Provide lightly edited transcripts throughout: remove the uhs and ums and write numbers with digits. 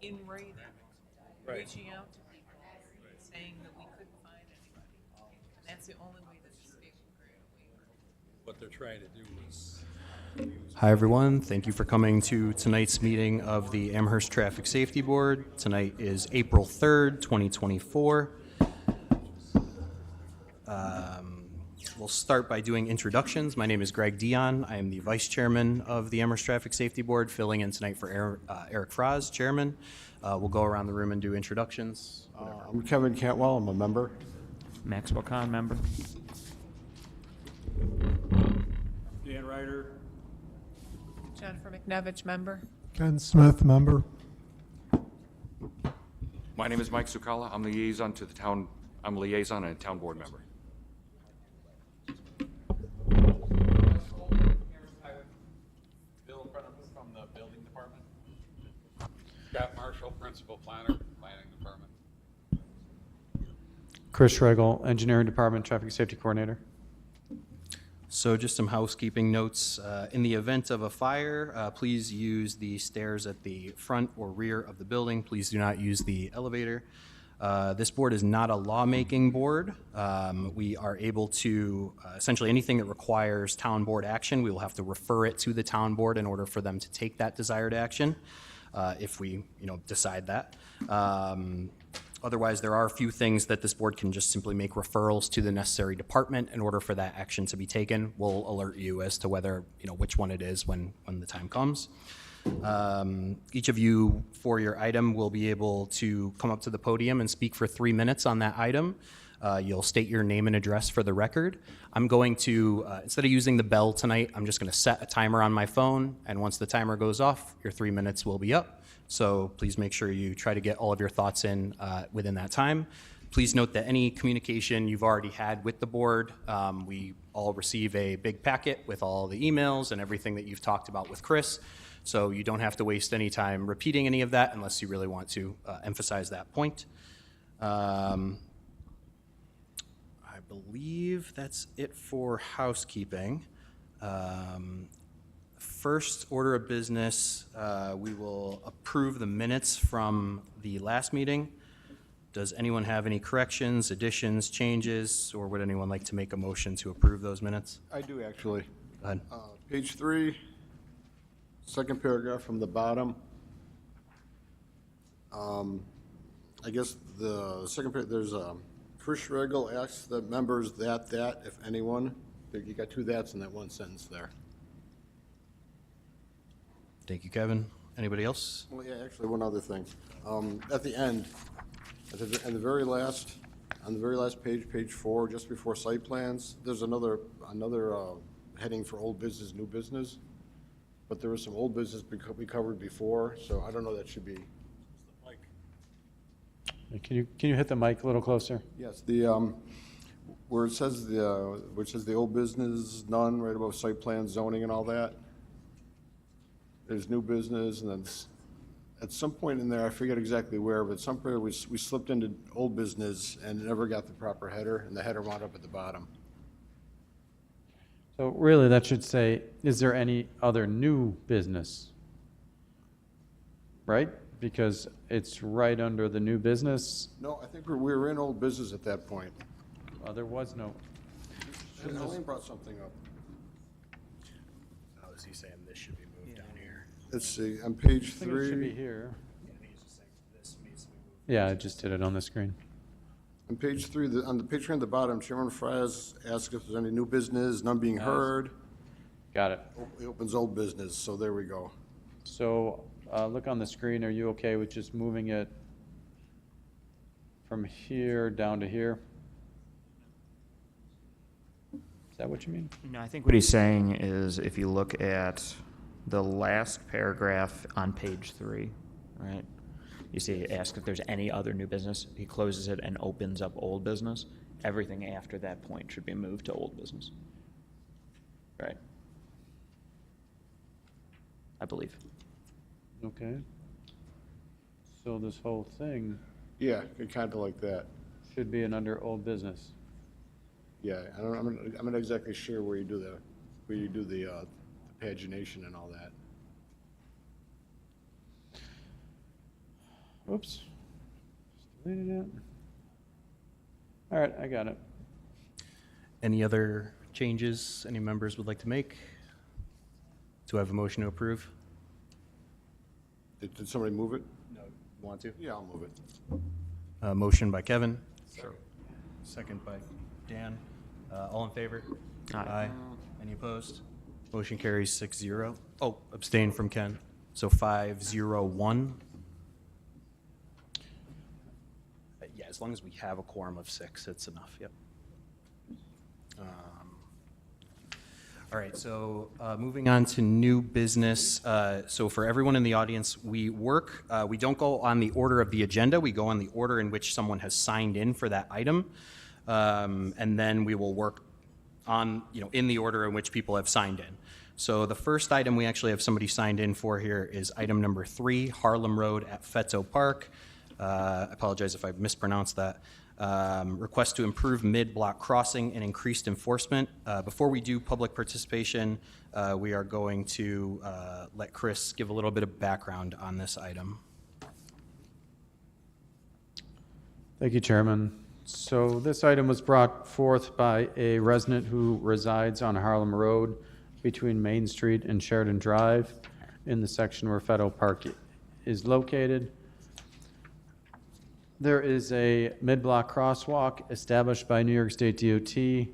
in writing, Right. reaching out to people, saying that we couldn't find anybody. And that's the only way that the state will grant a waiver. What they're trying to do is. Hi, everyone. Thank you for coming to tonight's meeting of the Amherst Traffic Safety Board. Tonight is April 3rd, 2024. We'll start by doing introductions. My name is Greg Dion. I am the Vice Chairman of the Amherst Traffic Safety Board, filling in tonight for Eric Fraz, Chairman. We'll go around the room and do introductions. I'm Kevin Cantwell. I'm a member. Maxwell Khan, member. Dan Ryder. Jennifer McNevich, member. Ken Smith, member. My name is Mike Sukala. I'm liaison to the town. I'm a liaison and a town board member. Bill Prentice from the building department. Scott Marshall, principal planner, planning department. Chris Schregel, engineering department, traffic safety coordinator. So just some housekeeping notes. In the event of a fire, please use the stairs at the front or rear of the building. Please do not use the elevator. This board is not a lawmaking board. We are able to, essentially anything that requires town board action, we will have to refer it to the town board in order for them to take that desired action, if we, decide that. Otherwise, there are a few things that this board can just simply make referrals to the necessary department in order for that action to be taken. We'll alert you as to whether, which one it is when the time comes. Each of you, for your item, will be able to come up to the podium and speak for 3 minutes on that item. You'll state your name and address for the record. I'm going to, instead of using the bell tonight, I'm just going to set a timer on my phone, and once the timer goes off, your 3 minutes will be up. So please make sure you try to get all of your thoughts in within that time. Please note that any communication you've already had with the board, we all receive a big packet with all the emails and everything that you've talked about with Chris. So you don't have to waste any time repeating any of that unless you really want to emphasize that point. I believe that's it for housekeeping. First order of business, we will approve the minutes from the last meeting. Does anyone have any corrections, additions, changes, or would anyone like to make a motion to approve those minutes? I do, actually. Go ahead. Page 3, second paragraph from the bottom. I guess the second paragraph, there's Chris Schregel asks the members that, if anyone. You got two that's in that one sentence there. Thank you, Kevin. Anybody else? Well, yeah, actually, one other thing. At the end, on the very last page, page 4, just before site plans, there's another heading for old business, new business. But there was some old business we covered before, so I don't know, that should be. Can you hit the mic a little closer? Yes, where it says the old business, none, right above site plan, zoning and all that. There's new business, and then at some point in there, I forget exactly where, but some point we slipped into old business and never got the proper header, and the header wound up at the bottom. So really, that should say, is there any other new business? Right? Because it's right under the new business. No, I think we were in old business at that point. There was no. Eileen brought something up. Oh, is he saying this should be moved down here? Let's see, on page I think it should be 3. here. He's just saying this needs to be moved. Yeah, I just did it on the screen. On page 3, on the page 3 at the bottom, Chairman Fraz asks if there's any new business, none being heard. Got it. He opens old business, so there we go. So look on the screen. Are you okay with just moving it from here down to here? Is that what you mean? No, I think what he's saying is if you look at the last paragraph on page 3, right? You see, ask if there's any other new business. He closes it and opens up old business. Everything after that point should be moved to old business. Right? I believe. Okay. So this whole thing Yeah, kind of like that. should be an under old business. Yeah, I'm not exactly sure where you do the pagination and all that. Oops. Just deleted it. All right, I got it. Any other changes any members would like to make? Do I have a motion to approve? Did somebody move it? No. Want to? Yeah, I'll move it. Motion by Kevin. Sure. Second by Dan. All in favor? Aye. Any opposed? Motion carries 6-0. Oh, abstain from Ken. So 5-0-1. Yeah, as long as we have a quorum of 6, it's enough. Yep. All right, so moving on to new business. So for everyone in the audience, we don't go on the order of the agenda. We go on the order in which someone has signed in for that item. And then we will work on, in the order in which people have signed in. So the first item we actually have somebody signed in for here is item number 3, Harlem Road at Fetzo Park. I apologize if I mispronounced that. Request to improve mid-block crossing and increased enforcement. Before we do public participation, we are going to let Chris give a little bit of background on this item. Thank you, Chairman. So this item was brought forth by a resident who resides on Harlem Road between Main Street and Sheridan Drive in the section where Fetto Park is located. There is a mid-block crosswalk established by New York State DOT,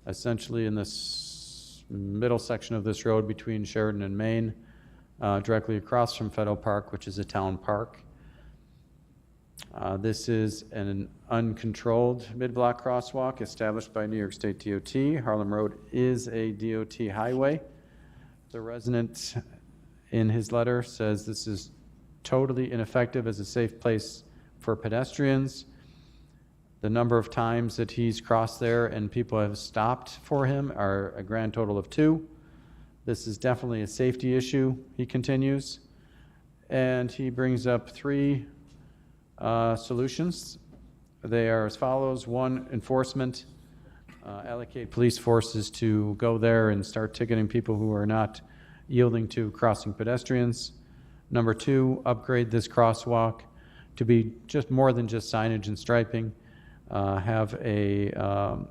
essentially in this middle section of this road between Sheridan and Main, directly across from Fetto Park, which is a town park. This is an uncontrolled mid-block crosswalk established by New York State DOT. Harlem Road is a DOT highway. The resident in his letter says this is totally ineffective as a safe place for pedestrians. The number of times that he's crossed there and people have stopped for him are a grand total of 2. This is definitely a safety issue, he continues. And he brings up 3 solutions. They are as follows. 1, enforcement. Allocate police forces to go there and start ticketing people who are not yielding to crossing pedestrians. Number 2, upgrade this crosswalk to be just more than just signage and striping. Have a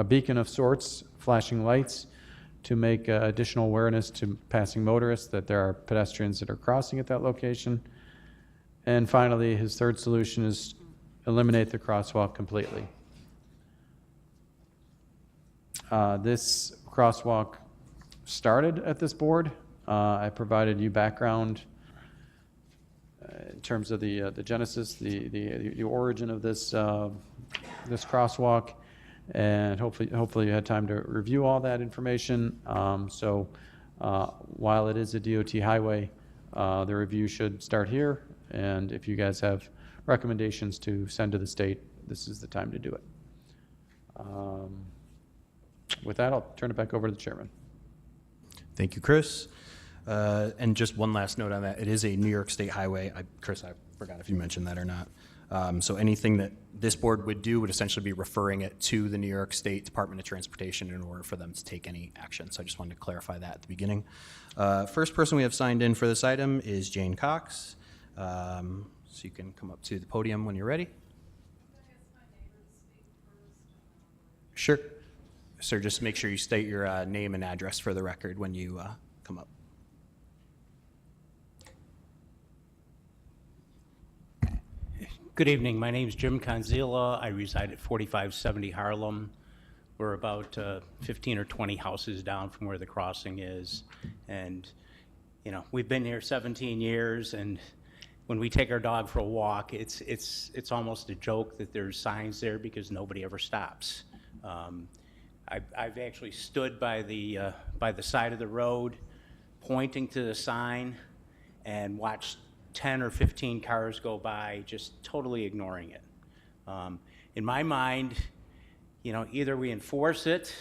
beacon of sorts, flashing lights, to make additional awareness to passing motorists that there are pedestrians that are crossing at that location. And finally, his third solution is eliminate the crosswalk completely. This crosswalk started at this board. I provided you background in terms of the genesis, the origin of this this crosswalk, and hopefully you had time to review all that information. So while it is a DOT highway, the review should start here. And if you guys have recommendations to send to the state, this is the time to do it. With that, I'll turn it back over to the chairman. Thank you, Chris. And just one last note on that. It is a New York State highway. Chris, I forgot if you mentioned that or not. So anything that this board would do would essentially be referring it to the New York State Department of Transportation in order for them to take any action. So I just wanted to clarify that at the beginning. First person we have signed in for this item is Jane Cox. So you can come up to the podium when you're ready. Sure. Sir, just make sure you state your name and address for the record when you come up. Good evening. My name is Jim Conzilla. I reside at 4570 Harlem. We're about 15 or 20 houses down from where the crossing is. And, you know, we've been here 17 years, and when we take our dog for a walk, it's almost a joke that there's signs there because nobody ever stops. I've actually stood by the side of the road, pointing to the sign, and watched 10 or 15 cars go by, just totally ignoring it. In my mind, you know, either we enforce it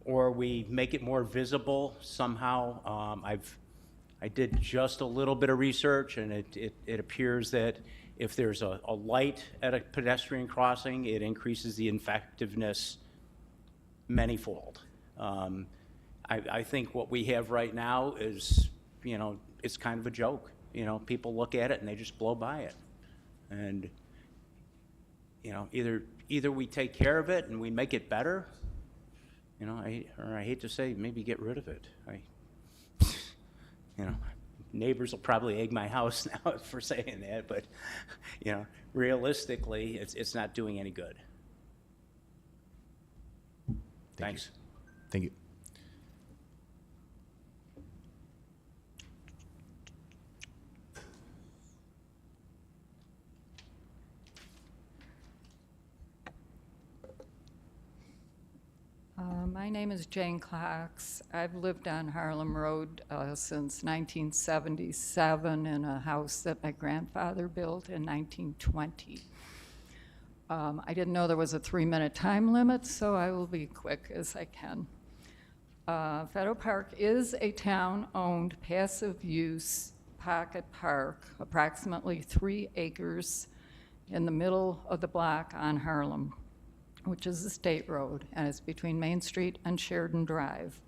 or we make it more visible somehow. I did just a little bit of research, and it appears that if there's a light at a pedestrian crossing, it increases the effectiveness manyfold. I think what we have right now is, you know, it's kind of a joke. You know, people look at it and they just blow by it. And, you know, either we take care of it and we make it better, you know, or I hate to say, maybe get rid of it. You know, neighbors will probably egg my house now for saying that, but, you know, realistically, it's not doing any good. Thanks. Thank you. My name is Jane Cox. I've lived on Harlem Road since 1977 in a house that my grandfather built in 1920. I didn't know there was a 3-minute time limit, so I will be quick as I can. Federal Park is a town-owned passive-use pocket park, approximately 3 acres in the middle of the block on Harlem, which is a state road, and it's between Main Street and Sheridan Drive.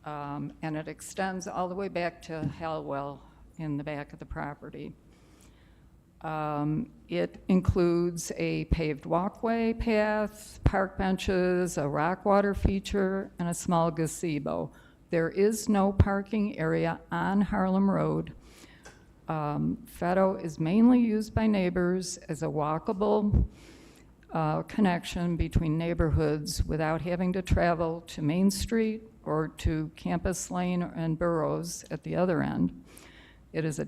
And it extends all the way back to Hallwell in the back of the property. It includes a paved walkway path, park benches, a rock water feature, and a small gazebo. There is no parking area on Harlem Road. Feddo is mainly used by neighbors as a walkable connection between neighborhoods without having to travel to Main Street or to Campus Lane and Burroughs at the other end. It is a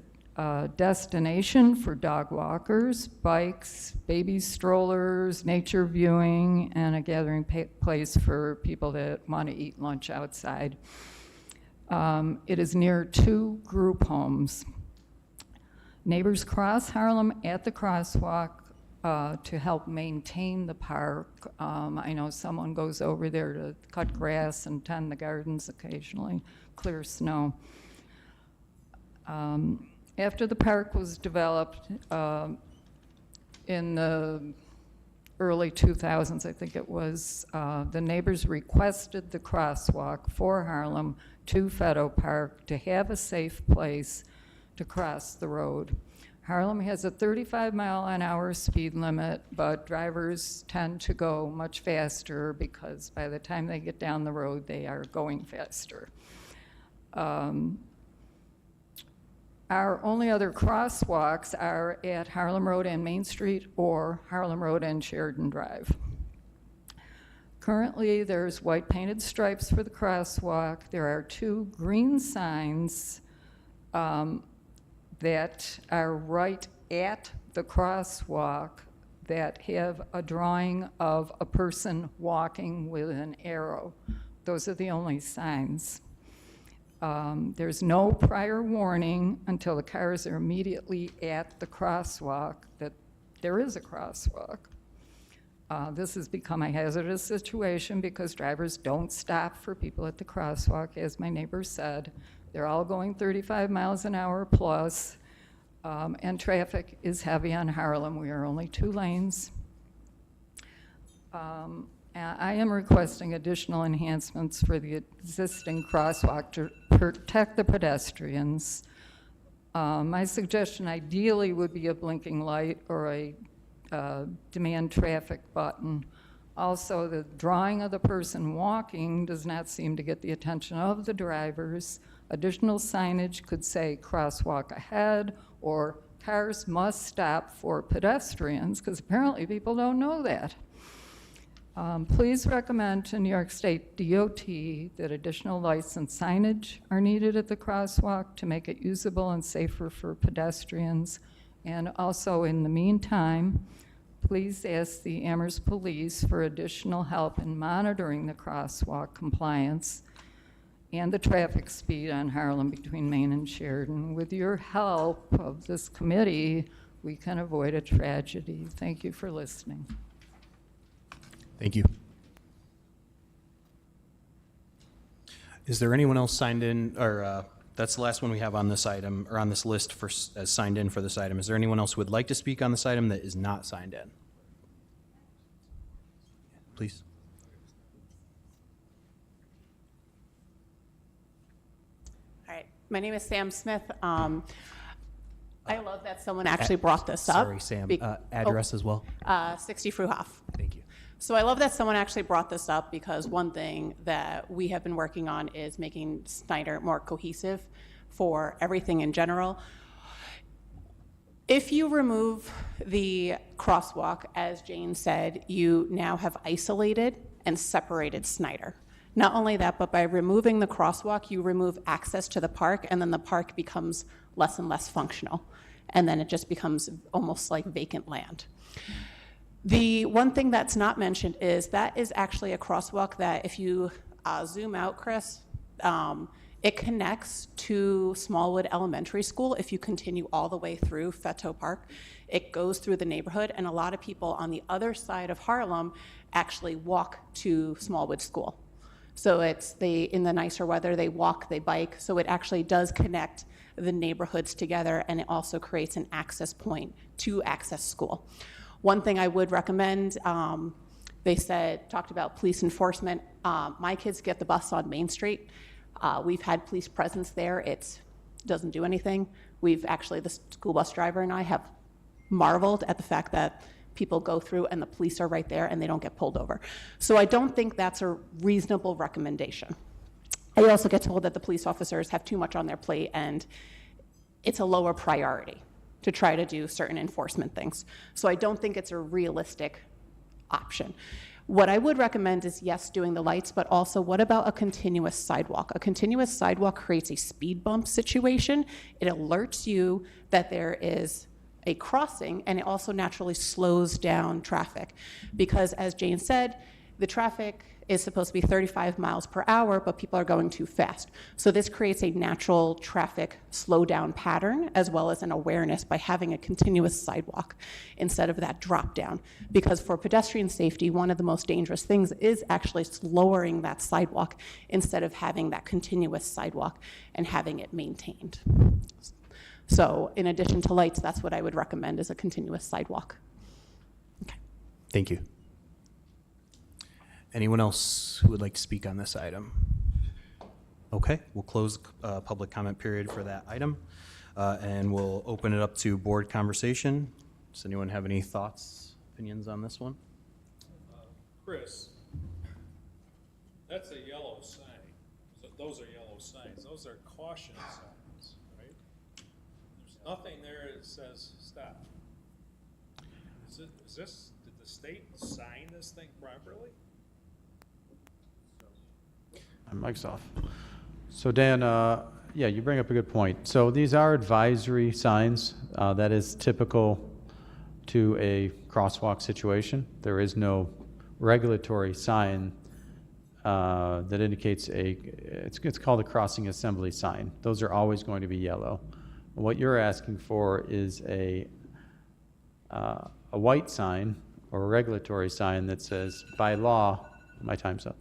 destination for dog walkers, bikes, baby strollers, nature viewing, and a gathering place for people that want to eat lunch outside. It is near 2 group homes. Neighbors cross Harlem at the crosswalk to help maintain the park. I know someone goes over there to cut grass and tend the gardens occasionally, clear snow. After the park was developed in the early 2000s, I think it was, the neighbors requested the crosswalk for Harlem to Feddo Park to have a safe place to cross the road. Harlem has a 35-mile-an-hour speed limit, but drivers tend to go much faster because by the time they get down the road, they are going faster. Our only other crosswalks are at Harlem Road and Main Street or Harlem Road and Sheridan Drive. Currently, there's white painted stripes for the crosswalk. There are 2 green signs that are right at the crosswalk that have a drawing of a person walking with an arrow. Those are the only signs. There's no prior warning until the cars are immediately at the crosswalk that there is a crosswalk. This has become a hazardous situation because drivers don't stop for people at the crosswalk, as my neighbor said. They're all going 35 miles an hour plus, and traffic is heavy on Harlem. We are only 2 lanes. I am requesting additional enhancements for the existing crosswalk to protect the pedestrians. My suggestion ideally would be a blinking light or a demand traffic button. Also, the drawing of the person walking does not seem to get the attention of the drivers. Additional signage could say crosswalk ahead or cars must stop for pedestrians, because apparently people don't know that. Please recommend to New York State DOT that additional lights and signage are needed at the crosswalk to make it usable and safer for pedestrians. And also, in the meantime, please ask the Amherst Police for additional help in monitoring the crosswalk compliance and the traffic speed on Harlem between Main and Sheridan. With your help of this committee, we can avoid a tragedy. Thank you for listening. Thank you. Is there anyone else signed in, or that's the last one we have on this item, or on this list for as signed in for this item. Is there anyone else who would like to speak on this item that is not signed in? Please. All right, my name is Sam Smith. I love that someone actually brought this up. Sorry, Sam. Be- Address as well? 60 Fruhoff. Thank you. So I love that someone actually brought this up because one thing that we have been working on is making Snyder more cohesive for everything in general. If you remove the crosswalk, as Jane said, you now have isolated and separated Snyder. Not only that, but by removing the crosswalk, you remove access to the park, and then the park becomes less and less functional. And then it just becomes almost like vacant land. The one thing that's not mentioned is that is actually a crosswalk that if you zoom out, Chris, it connects to Smallwood Elementary School. If you continue all the way through Fetto Park, it goes through the neighborhood, and a lot of people on the other side of Harlem actually walk to Smallwood School. So in the nicer weather, they walk, they bike, so it actually does connect the neighborhoods together, and it also creates an access point to access school. One thing I would recommend, they talked about police enforcement. My kids get the bus on Main Street. We've had police presence there. It doesn't do anything. The school bus driver and I have marveled at the fact that people go through and the police are right there and they don't get pulled over. So I don't think that's a reasonable recommendation. I also get told that the police officers have too much on their plate and it's a lower priority to try to do certain enforcement things. So I don't think it's a realistic option. What I would recommend is, yes, doing the lights, but also what about a continuous sidewalk? A continuous sidewalk creates a speed bump situation. It alerts you that there is a crossing, and it also naturally slows down traffic. Because as Jane said, the traffic is supposed to be 35 miles per hour, but people are going too fast. So this creates a natural traffic slowdown pattern, as well as an awareness by having a continuous sidewalk instead of that drop down. Because for pedestrian safety, one of the most dangerous things is actually lowering that sidewalk instead of having that continuous sidewalk and having it maintained. So in addition to lights, that's what I would recommend, is a continuous sidewalk. Okay. Thank you. Anyone else who would like to speak on this item? Okay, we'll close public comment period for that item, and we'll open it up to board conversation. Does anyone have any thoughts, opinions on this one? Chris, that's a yellow sign. So those are yellow signs. Those are caution signs, right? There's nothing there that says stop. Did the state sign this thing properly? Mic's off. So Dan, yeah, you bring up a good point. So these are advisory signs. That is typical to a crosswalk situation. There is no regulatory sign that indicates it's called a crossing assembly sign. Those are always going to be yellow. What you're asking for is a white sign or a regulatory sign that says, by law, my time's up.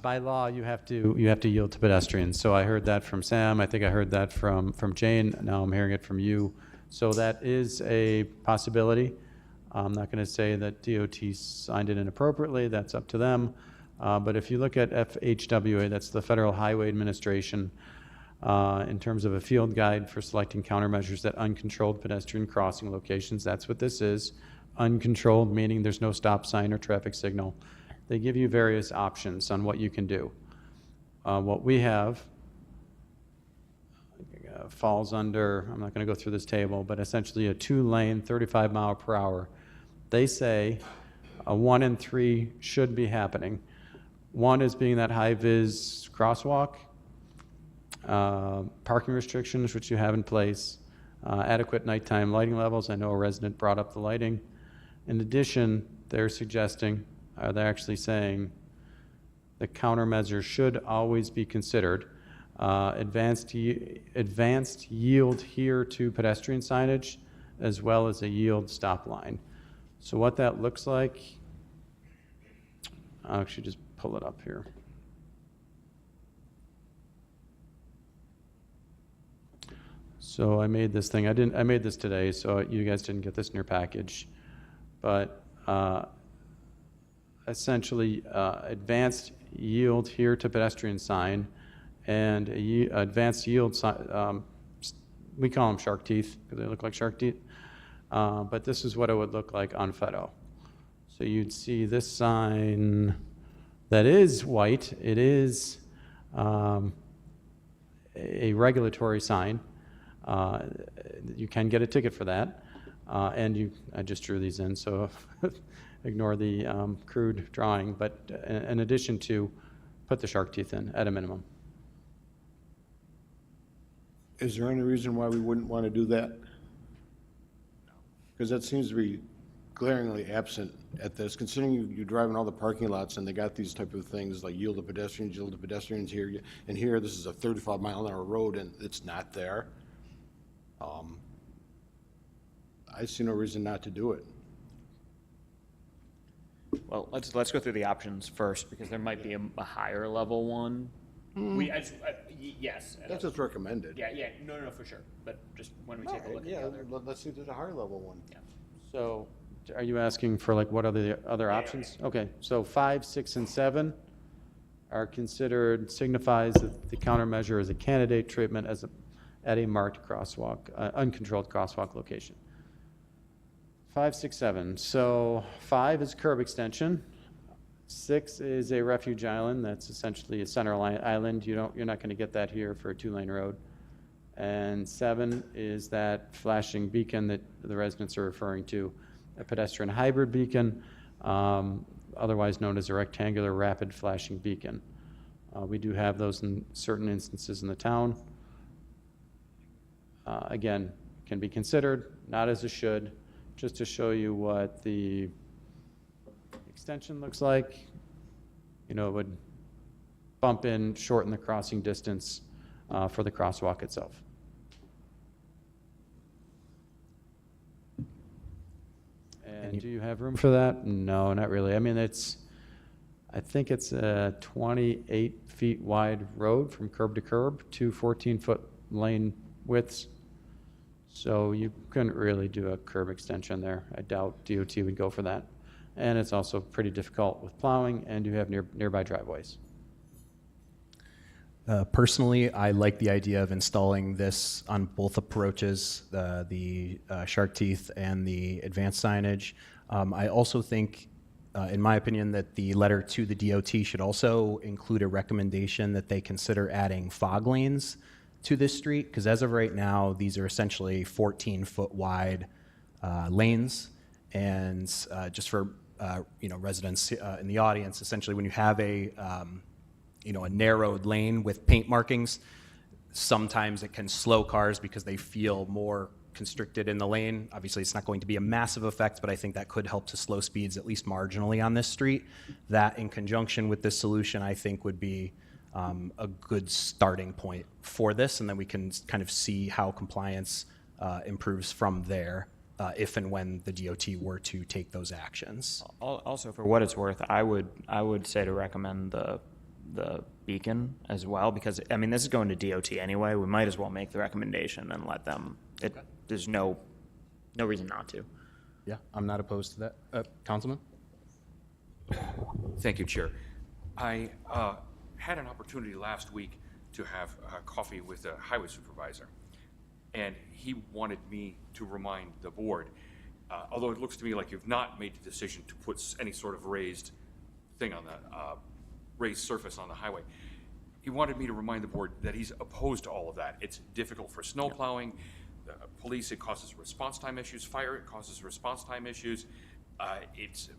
By law, you have to yield to pedestrians. So I heard that from Sam. I think I heard that from Jane. Now I'm hearing it from you. So that is a possibility. I'm not going to say that DOT signed it inappropriately. That's up to them. But if you look at FHWA, that's the Federal Highway Administration, in terms of a field guide for selecting countermeasures at uncontrolled pedestrian crossing locations, that's what this is. Uncontrolled, meaning there's no stop sign or traffic signal. They give you various options on what you can do. What we have falls under, I'm not going to go through this table, but essentially a 2-lane, 35 mile per hour. They say a 1 and 3 should be happening. 1 is being that high-vis crosswalk, parking restrictions, which you have in place, adequate nighttime lighting levels. I know a resident brought up the lighting. In addition, they're suggesting, they're actually saying the countermeasure should always be considered. Advanced yield here to pedestrian signage, as well as a yield stop line. So what that looks like, I'll actually just pull it up here. So I made this thing. I made this today, so you guys didn't get this in your package. But essentially, advanced yield here to pedestrian sign and advanced yield we call them shark teeth because they look like shark teeth. But this is what it would look like on Feddo. So you'd see this sign that is white. It is a regulatory sign. You can get a ticket for that. I just drew these in, so ignore the crude drawing. But in addition to, put the shark teeth in at a minimum. Is there any reason why we wouldn't want to do that? Because that seems to be glaringly absent at this, considering you drive in all the parking lots and they got these type of things like yield to pedestrians here, and here this is a 35-mile-an-hour road and it's not there. I see no reason not to do it. Well, let's go through the options first, because there might be a higher level one. Yes. That's what's recommended. Yeah, no, for sure. But just when we take a look at the other. Let's see if there's a higher level one. Yeah. So are you asking for like what are the other options? Okay, so 5, 6, and 7 are considered, signifies that the countermeasure is a candidate treatment at a marked crosswalk, uncontrolled crosswalk location. 5, 6, 7. So 5 is curb extension. 6 is a refuge island. That's essentially a center island. You're not going to get that here for a 2-lane road. And 7 is that flashing beacon that the residents are referring to, a pedestrian hybrid beacon, otherwise known as a rectangular rapid flashing beacon. We do have those in certain instances in the town. Again, can be considered, not as a should, just to show you what the extension looks like. It would bump in, shorten the crossing distance for the crosswalk itself. And do you have room for that? No, not really. I mean, I think it's a 28 feet wide road from curb to curb, 2 14-foot lane widths. So you couldn't really do a curb extension there. I doubt DOT would go for that. And it's also pretty difficult with plowing, and you have nearby driveways. Personally, I like the idea of installing this on both approaches, the shark teeth and the advanced signage. I also think, in my opinion, that the letter to the DOT should also include a recommendation that they consider adding fog lanes to this street, because as of right now, these are essentially 14-foot wide lanes. And just for residents in the audience, essentially when you have a narrowed lane with paint markings, sometimes it can slow cars because they feel more constricted in the lane. Obviously, it's not going to be a massive effect, but I think that could help to slow speeds at least marginally on this street. That, in conjunction with this solution, I think would be a good starting point for this, and then we can kind of see how compliance improves from there if and when the DOT were to take those actions. Also, for what it's worth, I would say to recommend the beacon as well, because I mean this is going to DOT anyway. We might as well make the recommendation and let them. There's no reason not to. Yeah, I'm not opposed to that. Councilman? Thank you, Chair. I had an opportunity last week to have coffee with a highway supervisor, and he wanted me to remind the board, although it looks to me like you've not made the decision to put any sort of raised thing on the raised surface on the highway. He wanted me to remind the board that he's opposed to all of that. It's difficult for snow plowing. Police, it causes response time issues. Fire, it causes response time issues. It's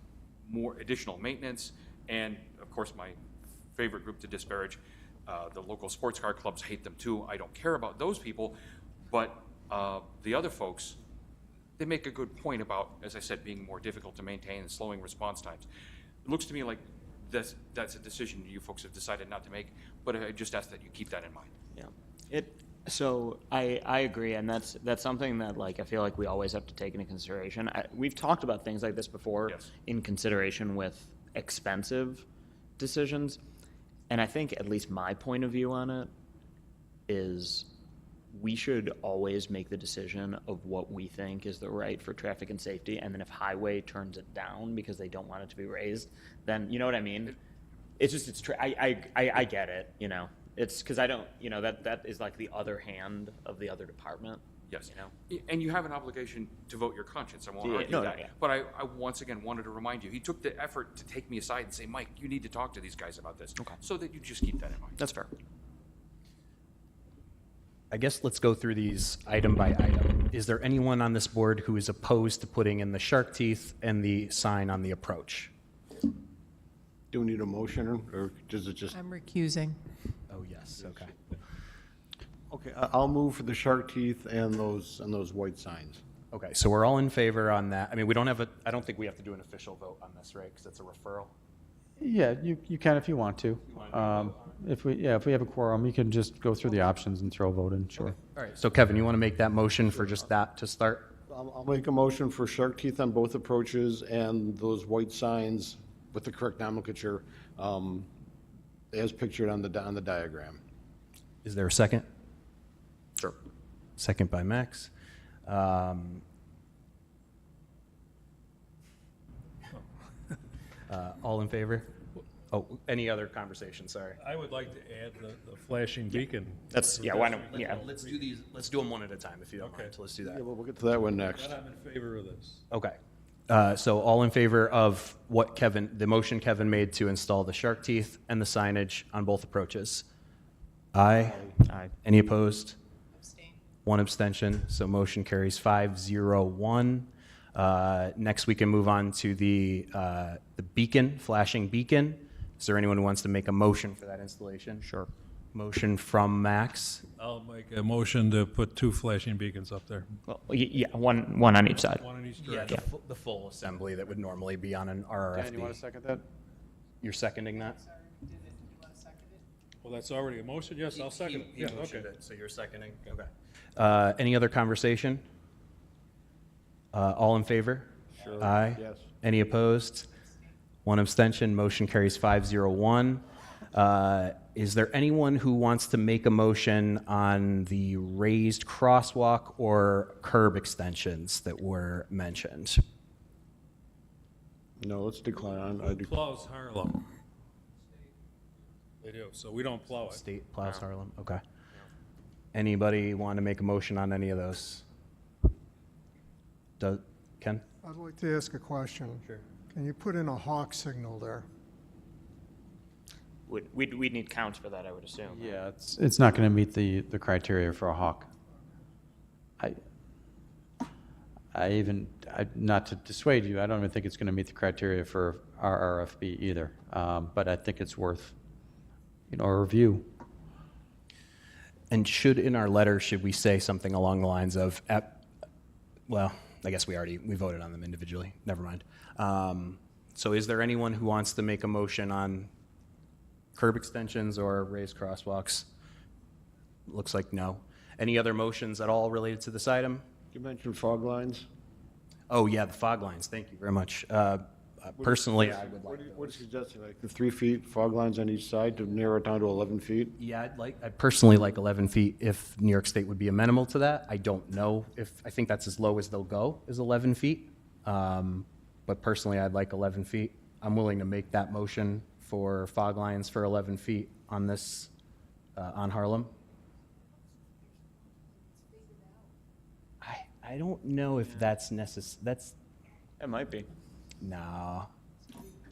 more additional maintenance. And of course, my favorite group to disparage, the local sports car clubs hate them too. I don't care about those people, but the other folks, they make a good point about, as I said, being more difficult to maintain and slowing response times. It looks to me like that's a decision you folks have decided not to make, but I just ask that you keep that in mind. Yeah. So I agree, and that's something that I feel like we always have to take into consideration. We've talked about things like this before. Yes. In consideration with expensive decisions, and I think at least my point of view on it is we should always make the decision of what we think is the right for traffic and safety, and then if highway turns it down because they don't want it to be raised, then you know what I mean? It's just I get it, It's because I don't, that is like the other hand of the other department. Yes. You know? And you have an obligation to vote your conscience. I won't Yeah, argue no, that. no, yeah. But I once again wanted to remind you, he took the effort to take me aside and say, Mike, you need to talk to these guys about this. Okay. So that you just keep that in mind. That's fair. I guess let's go through these item by item. Is there anyone on this board who is opposed to putting in the shark teeth and the sign on the approach? Do we need a motion, or does it just? I'm recusing. Oh, yes, okay. Okay, I'll move for the shark teeth and those white signs. Okay, so we're all in favor on that. I mean, we don't have I don't think we have to do an official vote on this, right? Because it's a referral. Yeah, you can if you want to. If we have a quorum, you can just go through the options and throw a vote in, sure. All right, so Kevin, you want to make that motion for just that to start? I'll make a motion for shark teeth on both approaches and those white signs with the correct nomenclature, as pictured on the diagram. Is there a second? Sure. Second by Max. All in favor? Oh, any other conversation, sorry. I would like to add the flashing beacon. Why not? Yeah. Let's do these, let's do them one at a time, if you don't mind. Okay. So let's do that. Yeah, well, we'll get to that one next. Then I'm in favor of this. Okay. So all in favor of what the motion Kevin made to install the shark teeth and the signage on both approaches? Aye. Aye. Any opposed? Abstain. One abstention, so motion carries 5-0-1. Next, we can move on to the beacon, flashing beacon. Is there anyone who wants to make a motion for that installation? Sure. Motion from Max. I'll make a motion to put 2 flashing beacons up there, Well, yeah, one on each side. one in each Yeah, direction. the full assembly that would normally be on an RRFB. Dan, you want to second that? You're seconding that? Well, that's already a motion, yes, I'll second it. He Yeah, motioned okay. it, so you're seconding? Okay. Any other conversation? All in favor? Sure. Aye. Yes. Any opposed? One abstention, motion carries 5-0-1. Is there anyone who wants to make a motion on the raised crosswalk or curb extensions that were mentioned? No, let's decline. Who plows Harlem? They do, so we don't plow it. State plows Harlem, okay. Anybody want to make a motion on any of those? Ken? I'd like to ask a question. Sure. Can you put in a hawk signal there? We'd need counts for that, I would assume. Yeah, it's not going to meet the criteria for a hawk. Not to dissuade you, I don't even think it's going to meet the criteria for our RFB either. But I think it's worth, a review. And in our letter, should we say something along the lines of, well, I guess we voted on them individually, never mind. So is there anyone who wants to make a motion on curb extensions or raised crosswalks? Looks like no. Any other motions at all related to this item? You mentioned fog lines. Oh, yeah, the fog lines, thank you very much. Personally, I would like What are you those. suggesting, like the 3 feet fog lines on each side to narrow it down to 11 feet? Yeah, I'd personally like 11 feet if New York State would be amenable to that. I don't know I think that's as low as they'll go, is 11 feet. But personally, I'd like 11 feet. I'm willing to make that motion for fog lines for 11 feet on this, on Harlem. I don't know if that's It might be. no.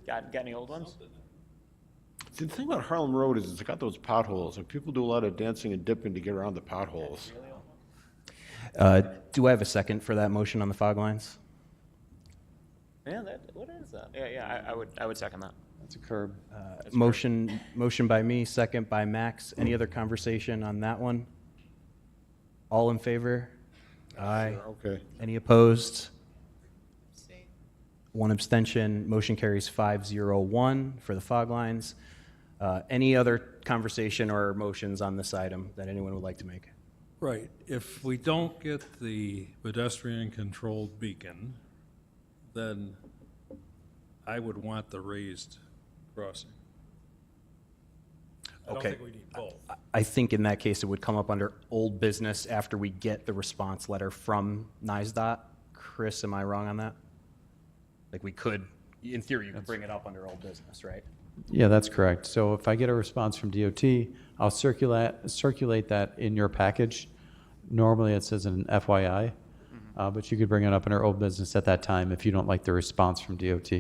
Got any old ones? See, the thing about Harlem Road is it's got those potholes, and people do a lot of dancing and dipping to get around the potholes. Do I have a second for that motion on the fog lines? Yeah, what is that? Yeah, I would second that. That's a curb. Motion by me, second by Max. Any other conversation on that one? All in favor? Aye. Okay. Any opposed? Abstain. One abstention. Motion carries 5-0-1 for the fog lines. Any other conversation or motions on this item that anyone would like to make? Right, if we don't get the pedestrian-controlled beacon, then I would want the raised crossing. I don't Okay. think we need both. I think in that case, it would come up under old business after we get the response letter from NISDOT. Chris, am I wrong on that? Like we could, in theory, you could bring it up under old business, right? Yeah, that's correct. So if I get a response from DOT, I'll circulate that in your package. Normally it says an FYI, but you could bring it up in our old business at that time if you don't like the response from DOT.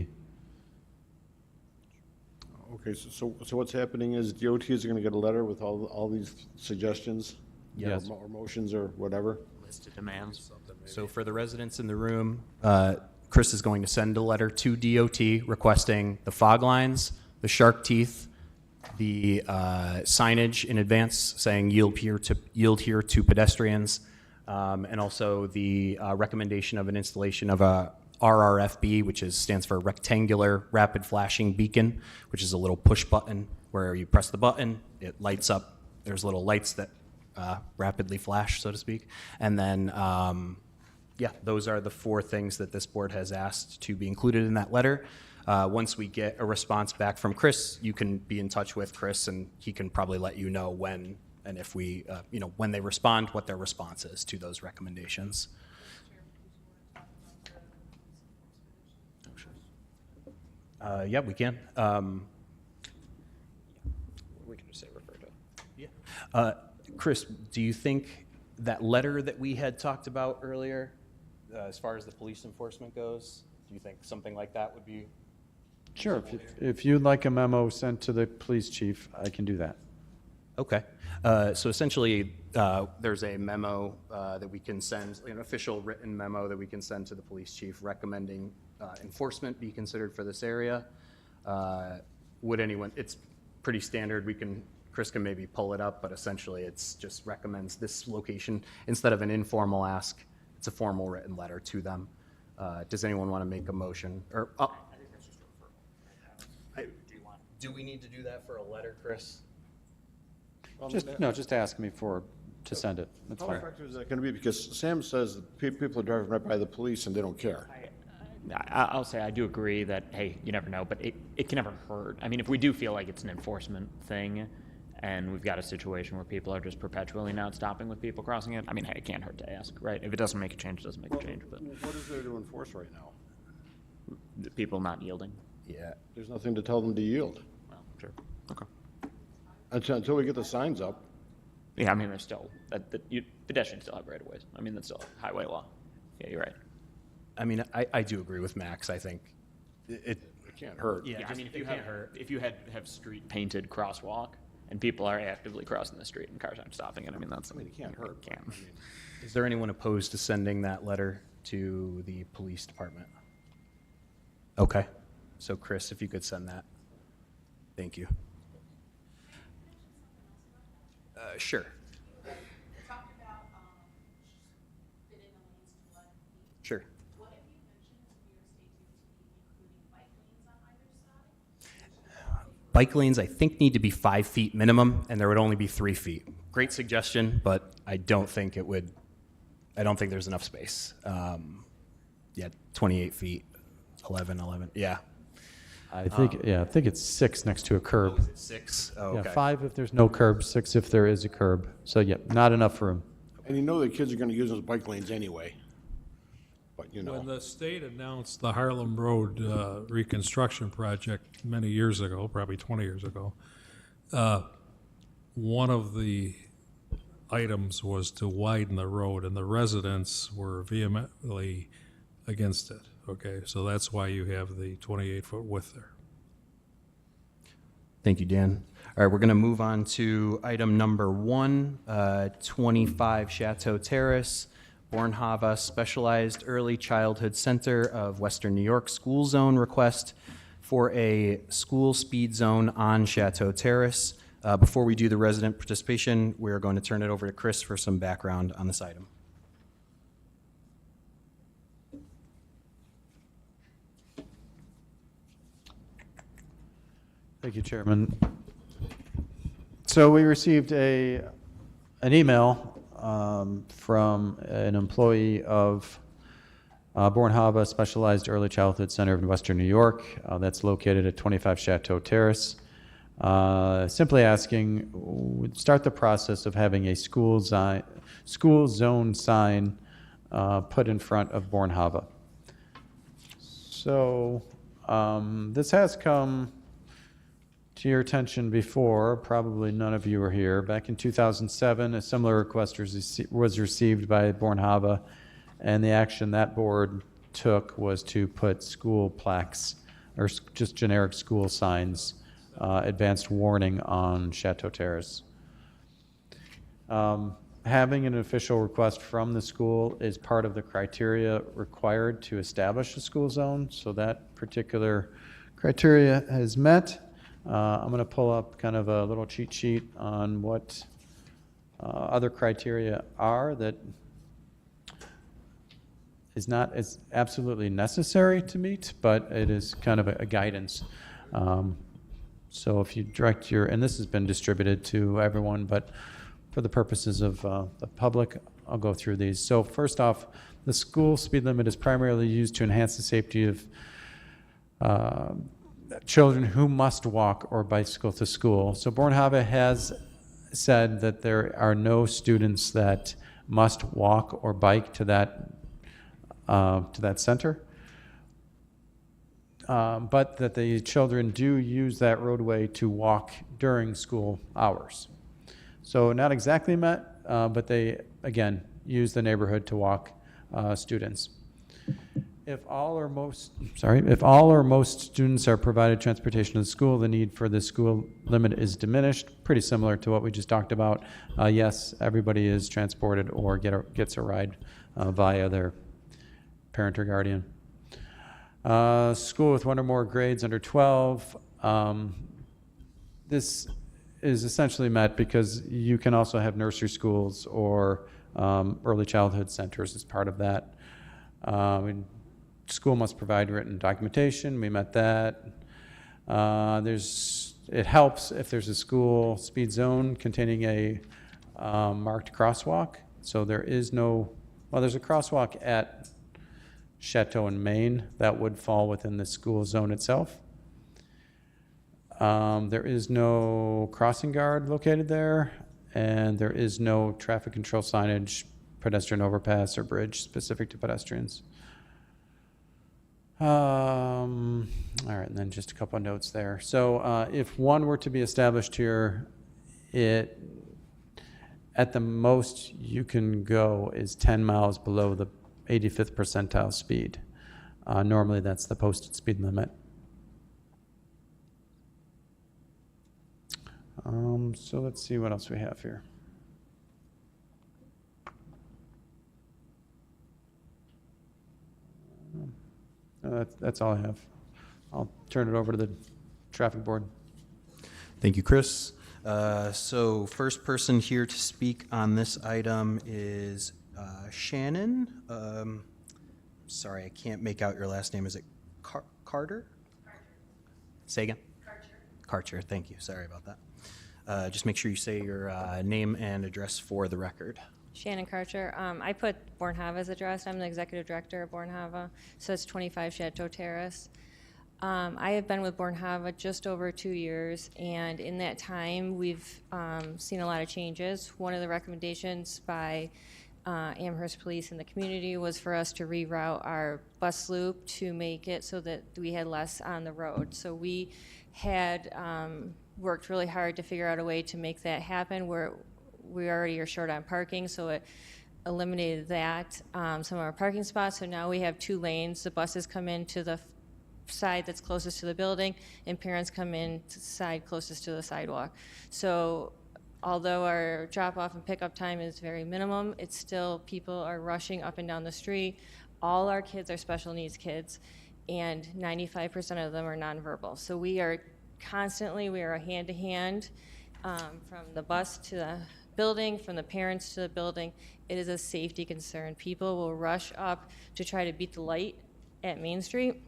Okay, so what's happening is DOT is gonna get a letter with all these suggestions? Yes. Or motions or whatever? List of demands. So for the residents in the room, Chris is going to send a letter to DOT requesting the fog lines, the shark teeth, the signage in advance saying yield here to pedestrians, and also the recommendation of an installation of a RRFB, which stands for Rectangular Rapid Flashing Beacon, which is a little push button where you press the button, it lights up. There's little lights that rapidly flash, so to speak. And then, yeah, those are the 4 things that this board has asked to be included in that letter. Once we get a response back from Chris, you can be in touch with Chris, and he can probably let you know when and if we, when they respond, what their response is to those recommendations. Yeah, we can. We can just say refer to. Yeah. Chris, do you think that letter that we had talked about earlier, as far as the police enforcement goes, do you think something like that would be? Sure, if you'd like a memo sent to the police chief, I can do that. Okay. So essentially, there's a memo that we can send, an official written memo that we can send to the police chief recommending enforcement be considered for this area. Would anyone, it's pretty standard, Chris can maybe pull it up, but essentially it's just recommends this location. Instead of an informal ask, it's a formal written letter to them. Does anyone want to make a motion? Or, I think that's just a referral. do we need to do that for a letter, Chris? Just ask me to send it. That's How fine. effective is that gonna be? Because Sam says that people are driving right by the police and they don't care. I'll say I do agree that, hey, you never know, but it can never hurt. I mean, if we do feel like it's an enforcement thing and we've got a situation where people are just perpetually not stopping with people crossing it, I mean, hey, it can't hurt to ask, right? If it doesn't make a change, it doesn't make a change, but What is there to enforce right now? the people not yielding. Yeah. There's nothing to tell them to yield. Well, sure. Okay. Until we get the signs up. Yeah, I mean, there's still, pedestrians still have right of ways. I mean, that's still highway law. Yeah, you're right. I mean, I do agree with Max. I think it can't hurt. Yeah, I mean, if you have street painted crosswalk and people are actively crossing the street and cars aren't stopping it, I mean, it can't hurt. Can't. Is there anyone opposed to sending that letter to the police department? Okay. So Chris, if you could send that. Thank you. Sure. Sure. What have you mentioned New York State to be including bike lanes on either side? Bike lanes, I think, need to be 5 feet minimum, and there would only be 3 feet. Great suggestion, but I don't think there's enough space. Yeah, 28 feet, 11, yeah. I think it's 6 next to a curb. Is it 6? Oh, Yeah, okay. 5 if there's no curb, 6 if there is a curb. So, yeah, not enough room. And you know the kids are gonna use those bike lanes anyway. But, you When know, the state announced the Harlem Road reconstruction project many years ago, probably 20 years ago, one of the items was to widen the road, and the residents were vehemently against it, okay? So that's why you have the 28-foot width there. Thank you, Dan. All right, we're going to move on to item number 1, 25 Chateau Terrace, Bornhava Specialized Early Childhood Center of Western New York School Zone request for a school speed zone on Chateau Terrace. Before we do the resident participation, we're going to turn it over to Chris for some background on this item. Thank you, Chairman. So we received an email from an employee of Bornhava Specialized Early Childhood Center of Western New York that's located at 25 Chateau Terrace, simply asking, start the process of having a school zone sign put in front of Bornhava. So this has come to your attention before, probably none of you were here, back in 2007, a similar request was received by Bornhava, and the action that board took was to put school plaques, or just generic school signs, advanced warning on Chateau Terrace. Having an official request from the school is part of the criteria required to establish a school zone, so that particular criteria is met. I'm going to pull up kind of a little cheat sheet on what other criteria are that is not as absolutely necessary to meet, but it is kind of a guidance. So if you direct your, and this has been distributed to everyone, but for the purposes of the public, I'll go through these. So first off, the school speed limit is primarily used to enhance the safety of children who must walk or bicycle to school. So Bornhava has said that there are no students that must walk or bike to that center, but that the children do use that roadway to walk during school hours. So not exactly met, but they, again, use the neighborhood to walk students. If all or most students are provided transportation to the school, the need for the school limit is diminished. Pretty similar to what we just talked about. Yes, everybody is transported or gets a ride via their parent or guardian. School with one or more grades under 12. This is essentially met because you can also have nursery schools or early childhood centers as part of that. School must provide written documentation. We met that. It helps if there's a school speed zone containing a marked crosswalk. So there's a crosswalk at Chateau and Main that would fall within the school zone itself. There is no crossing guard located there, and there is no traffic control signage, pedestrian overpass, or bridge specific to pedestrians. All right, and then just a couple of notes there. So if one were to be established here, at the most you can go is 10 miles below the 85th percentile speed. Normally that's the posted speed limit. So let's see what else we have here. That's all I have. I'll turn it over to the traffic board. Thank you, Chris. So first person here to speak on this item is Shannon. Sorry, I can't make out your last name. Is it Carter? Carter. Say again? Karcher, thank you. Sorry about that. Just make sure you say your name and address for the record. Shannon Karcher. I put Bornhava's address. I'm the executive director of Bornhava, so it's 25 Chateau Terrace. I have been with Bornhava just over 2 years, and in that time, we've seen a lot of changes. One of the recommendations by Amherst Police and the community was for us to reroute our bus loop to make it so that we had less on the road. So we had worked really hard to figure out a way to make that happen. We already are short on parking, so it eliminated that, some of our parking spots. So now we have 2 lanes. The buses come in to the side that's closest to the building, and parents come in to the side closest to the sidewalk. So although our drop-off and pickup time is very minimum, it's still, people are rushing up and down the street. All our kids are special needs kids, and 95% of them are nonverbal. So we are a hand-to-hand from the bus to the building, from the parents to the building. It is a safety concern. People will rush up to try to beat the light at Main Street.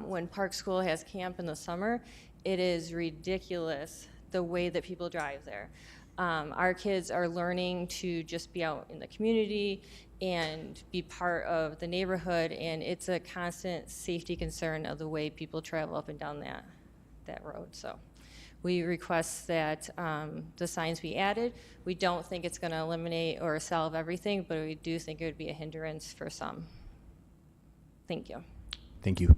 When Park School has camp in the summer, it is ridiculous the way that people drive there. Our kids are learning to just be out in the community and be part of the neighborhood, and it's a constant safety concern of the way people travel up and down that road. So we request that the signs be added. We don't think it's going to eliminate or solve everything, but we do think it would be a hindrance for some. Thank you. Thank you.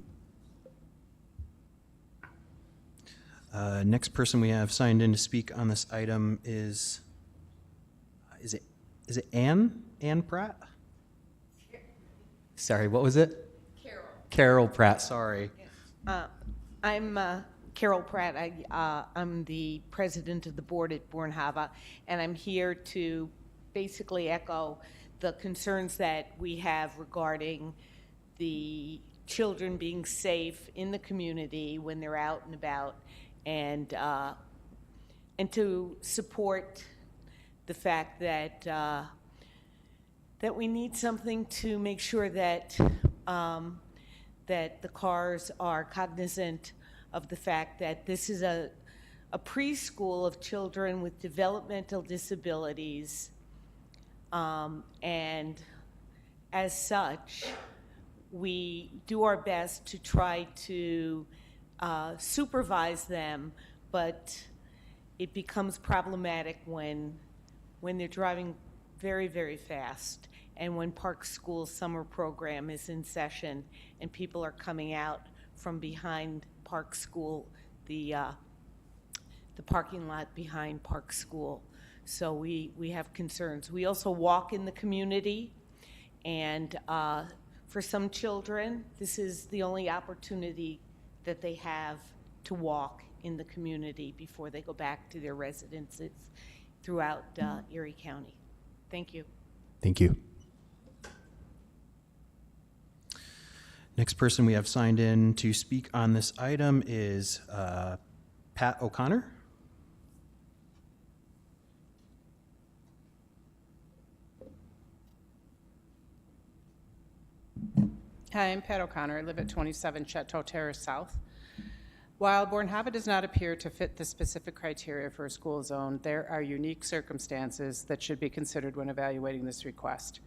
Next person we have signed in to speak on this item is it Ann? Ann Pratt? Sorry, what was it? Carol. Carol Pratt, sorry. I'm Carol Pratt. I'm the president of the board at Bornhava, and I'm here to basically echo the concerns that we have regarding the children being safe in the community when they're out and about, and to support the fact that that we need something to make sure that that the cars are cognizant of the fact that this is a preschool of children with developmental disabilities, and as such, we do our best to try to supervise them, but it becomes problematic when they're driving very, very fast, and when Park School's summer program is in session and people are coming out from behind Park School, the parking lot behind Park School. So we have concerns. We also walk in the community, and for some children, this is the only opportunity that they have to walk in the community before they go back to their residences throughout Erie County. Thank you. Thank you. Next person we have signed in to speak on this item is Pat O'Connor. Hi, I'm Pat O'Connor. I live at 27 Chateau Terrace South. While Bornhava does not appear to fit the specific criteria for a school zone, there are unique circumstances that should be considered when evaluating this request.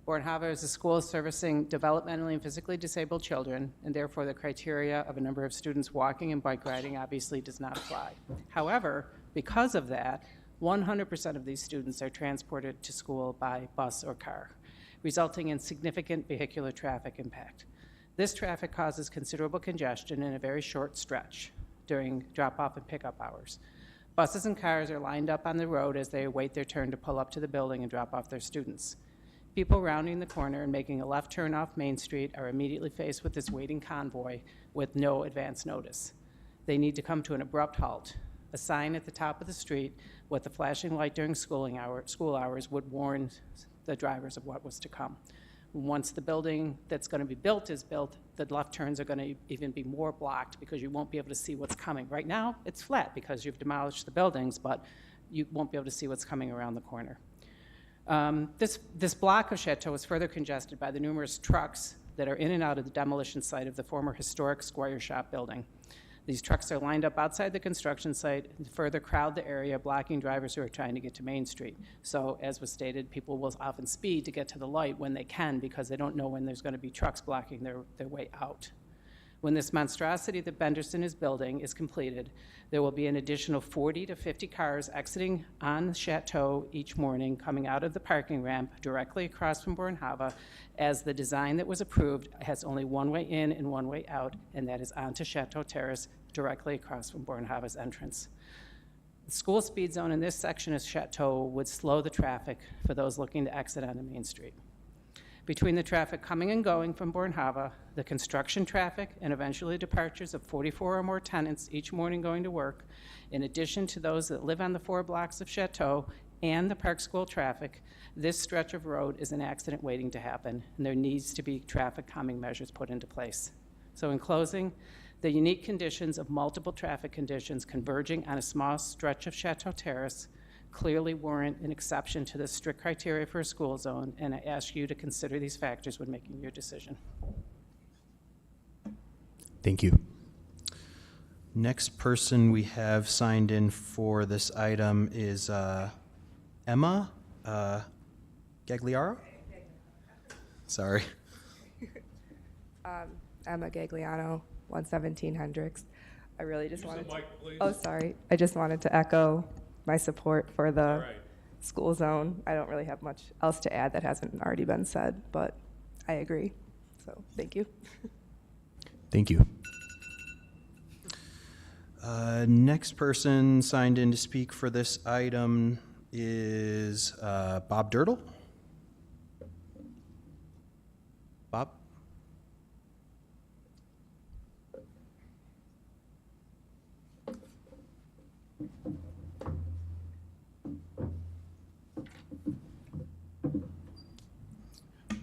Bornhava is a school servicing developmentally and physically disabled children, and therefore the criteria of a number of students walking and bike riding obviously does not apply. However, because of that, 100% of these students are transported to school by bus or car, resulting in significant vehicular traffic impact. This traffic causes considerable congestion in a very short stretch during drop-off and pickup hours. Buses and cars are lined up on the road as they await their turn to pull up to the building and drop off their students. People rounding the corner and making a left turn off Main Street are immediately faced with this waiting convoy with no advance notice. They need to come to an abrupt halt. A sign at the top of the street with a flashing light during school hours would warn the drivers of what was to come. Once the building that's going to be built is built, the left turns are going to even be more blocked because you won't be able to see what's coming. Right now, it's flat because you've demolished the buildings, but you won't be able to see what's coming around the corner. This block of Chateau is further congested by the numerous trucks that are in and out of the demolition site of the former historic Squire Shop building. These trucks are lined up outside the construction site and further crowd the area, blocking drivers who are trying to get to Main Street. So, as was stated, people will often speed to get to the light when they can because they don't know when there's going to be trucks blocking their way out. When this monstrosity that Benderson is building is completed, there will be an additional 40 to 50 cars exiting on the Chateau each morning, coming out of the parking ramp directly across from Bornhava, as the design that was approved has only one way in and one way out, and that is onto Chateau Terrace, directly across from Bornhava's entrance. The school speed zone in this section of Chateau would slow the traffic for those looking to exit onto Main Street. Between the traffic coming and going from Bornhava, the construction traffic, and eventually departures of 44 or more tenants each morning going to work, in addition to those that live on the 4 blocks of Chateau and the Park School traffic, this stretch of road is an accident waiting to happen, and there needs to be traffic calming measures put into place. So in closing, the unique conditions of multiple traffic conditions converging on a small stretch of Chateau Terrace clearly warrant an exception to the strict criteria for a school zone, and I ask you to consider these factors when making your decision. Thank you. Next person we have signed in for this item is Emma Gagliaro? Sorry. Emma Gagliano, 117 Hendricks. I really just Use wanted the mic, please. Oh, sorry. I just wanted to echo my support for the school zone. I don't really have much else to add that hasn't already been said, but I agree. So, thank you. Thank you. Next person signed in to speak for this item is Bob Dirtle. Bob?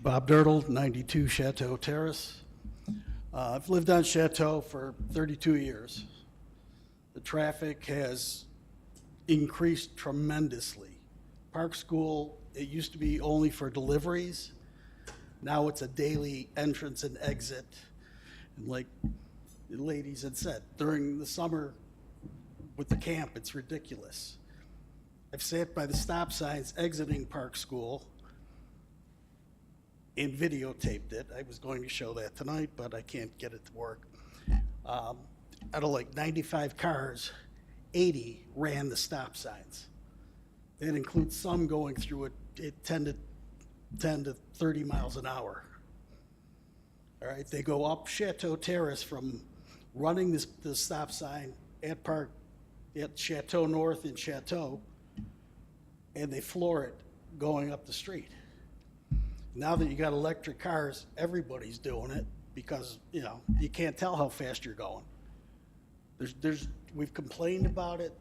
Bob Dirtle, 92 Chateau Terrace. I've lived on Chateau for 32 years. The traffic has increased tremendously. Park School, it used to be only for deliveries. Now it's a daily entrance and exit. And like the ladies had said, during the summer with the camp, it's ridiculous. I've sat by the stop signs exiting Park School and videotaped it. I was going to show that tonight, but I can't get it to work. Out of like 95 cars, 80 ran the stop signs. That includes some going through it at 10 to 30 miles an hour. All right, they go up Chateau Terrace from running the stop sign at Chateau North and Chateau, and they floor it going up the street. Now that you got electric cars, everybody's doing it because, you know, you can't tell how fast you're going. We've complained about it.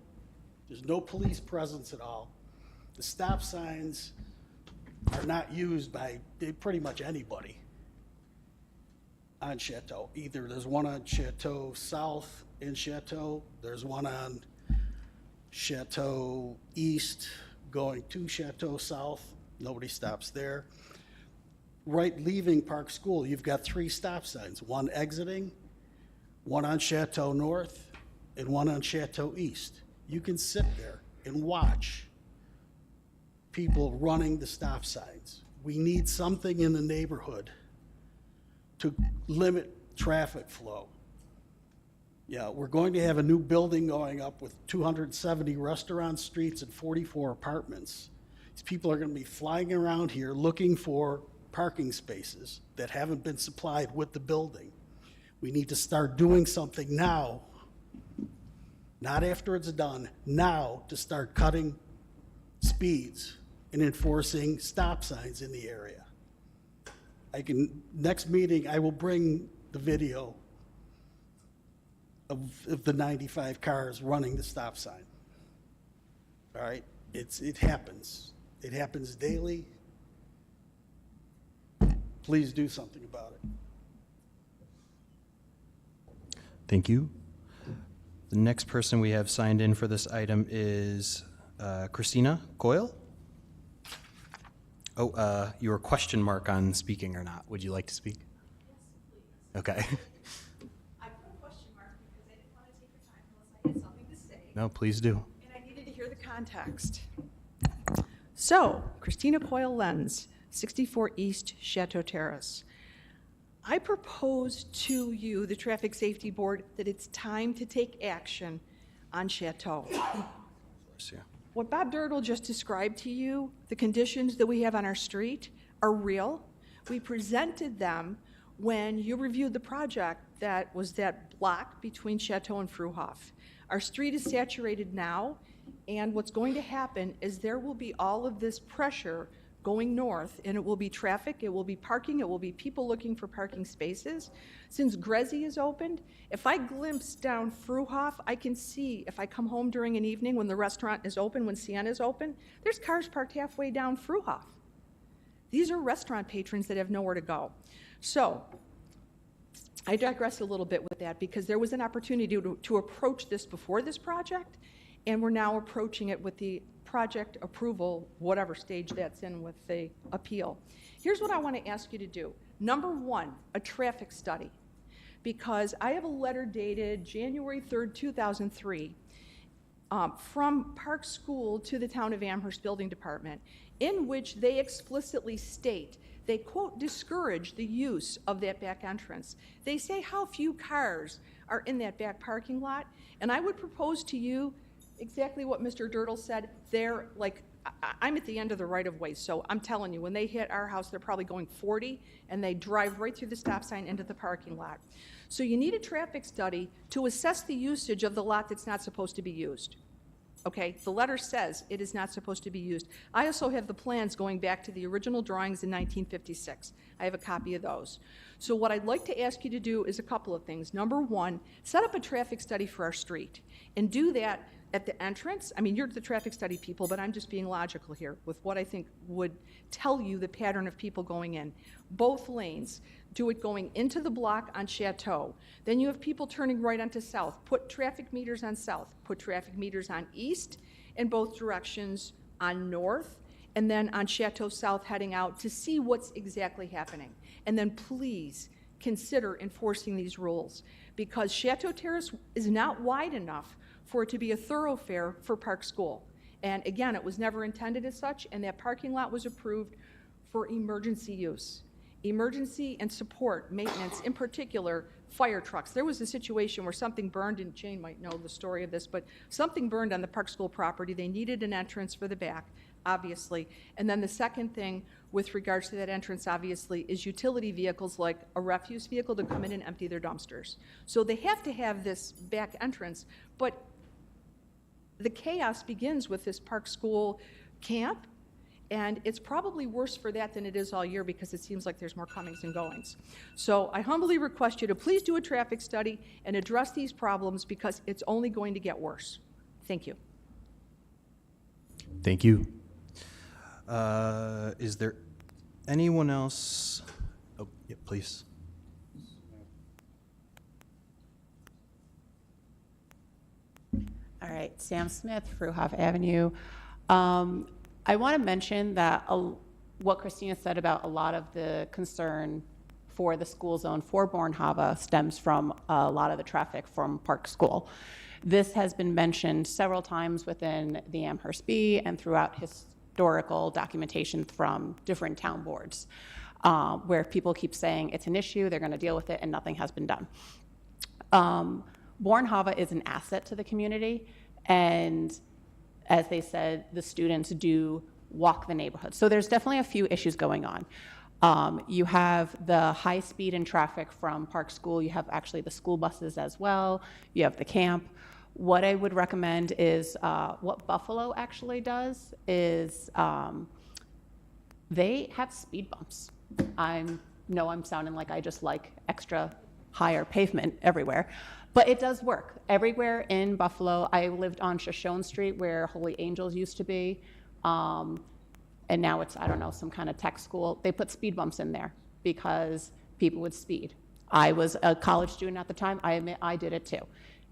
There's no police presence at all. The stop signs are not used by pretty much anybody on Chateau. Either there's one on Chateau South in Chateau, there's one on Chateau East going to Chateau South. Nobody stops there. Right leaving Park School, you've got 3 stop signs, one exiting, one on Chateau North, and one on Chateau East. You can sit there and watch people running the stop signs. We need something in the neighborhood to limit traffic flow. Yeah, we're going to have a new building going up with 270 restaurant streets and 44 apartments. These people are going to be flying around here looking for parking spaces that haven't been supplied with the building. We need to start doing something now, not after it's done, now to start cutting speeds and enforcing stop signs in the area. Next meeting, I will bring the video of the 95 cars running the stop sign. All right, it happens. It happens daily. Please do something about it. Thank you. The next person we have signed in for this item is Christina Coyle. Oh, your question mark on speaking or not. Would you like to speak? Yes, please. Okay. I put a question mark because I didn't want to take your time unless I had something to say. No, please do. And I needed to hear the context. So, Christina Coyle Lenz, 64 East Chateau Terrace. I propose to you, the Traffic Safety Board, that it's time to take action on Chateau. What Bob Dirtle just described to you, the conditions that we have on our street, are real. We presented them when you reviewed the project that was that block between Chateau and Fruhoff. Our street is saturated now, and what's going to happen is there will be all of this pressure going north, and it will be traffic, it will be parking, it will be people looking for parking spaces. Since Grezi is opened, if I glimpse down Fruhoff, I can see, if I come home during an evening when the restaurant is open, when Sienna is open, there's cars parked halfway down Fruhoff. These are restaurant patrons that have nowhere to go. So, I digress a little bit with that because there was an opportunity to approach this before this project, and we're now approaching it with the project approval, whatever stage that's in with the appeal. Here's what I want to ask you to do. Number 1, a traffic study, because I have a letter dated January 3rd, 2003, from Park School to the Town of Amherst Building Department, in which they explicitly state, they quote, discourage the use of that back entrance. They say how few cars are in that back parking lot, and I would propose to you exactly what Mr. Dirtle said. They're like I'm at the end of the right-of-way, so I'm telling you, when they hit our house, they're probably going 40, and they drive right through the stop sign into the parking lot. So you need a traffic study to assess the usage of the lot that's not supposed to be used. Okay, the letter says it is not supposed to be used. I also have the plans going back to the original drawings in 1956. I have a copy of those. So what I'd like to ask you to do is a couple of things. Number one, set up a traffic study for our street, and do that at the entrance. I mean, you're the traffic study people, but I'm just being logical here with what I think would tell you the pattern of people going in. Both lanes. Do it going into the block on Chateau. Then you have people turning right onto South. Put traffic meters on South. Put traffic meters on East in both directions on North, and then on Chateau South heading out to see what's exactly happening. And then please consider enforcing these rules, because Chateau Terrace is not wide enough for it to be a thoroughfare for Park School. And again, it was never intended as such, and that parking lot was approved for emergency use. Emergency and support, maintenance, in particular, fire trucks. There was a situation where something burned, and Jane might know the story of this, but something burned on the Park School property. They needed an entrance for the back, obviously. And then the second thing with regards to that entrance, obviously, is utility vehicles like a refuse vehicle to come in and empty their dumpsters. So they have to have this back entrance, but the chaos begins with this Park School camp, and it's probably worse for that than it is all year, because it seems like there's more comings and goings. So I humbly request you to please do a traffic study and address these problems, because it's only going to get worse. Thank you. Thank you. Is there anyone else? Oh, yeah, please. All right, Sam Smith, Fruhoff Avenue. I want to mention that what Christina said about a lot of the concern for the school zone for Bornhava stems from a lot of the traffic from Park School. This has been mentioned several times within the Amherst B and throughout historical documentation from different town boards, where people keep saying it's an issue, they're going to deal with it, and nothing has been done. Bornhava is an asset to the community, and as they said, the students do walk the neighborhood. So there's definitely a few issues going on. You have the high speed and traffic from Park School. You have actually the school buses as well. You have the camp. What I would recommend is what Buffalo actually does is they have speed bumps. I know I'm sounding like I just like extra higher pavement everywhere, but it does work. Everywhere in Buffalo, I lived on Shoshone Street where Holy Angels used to be, and now it's, I don't know, some kind of tech school. They put speed bumps in there because people would speed. I was a college student at the time. I admit I did it too.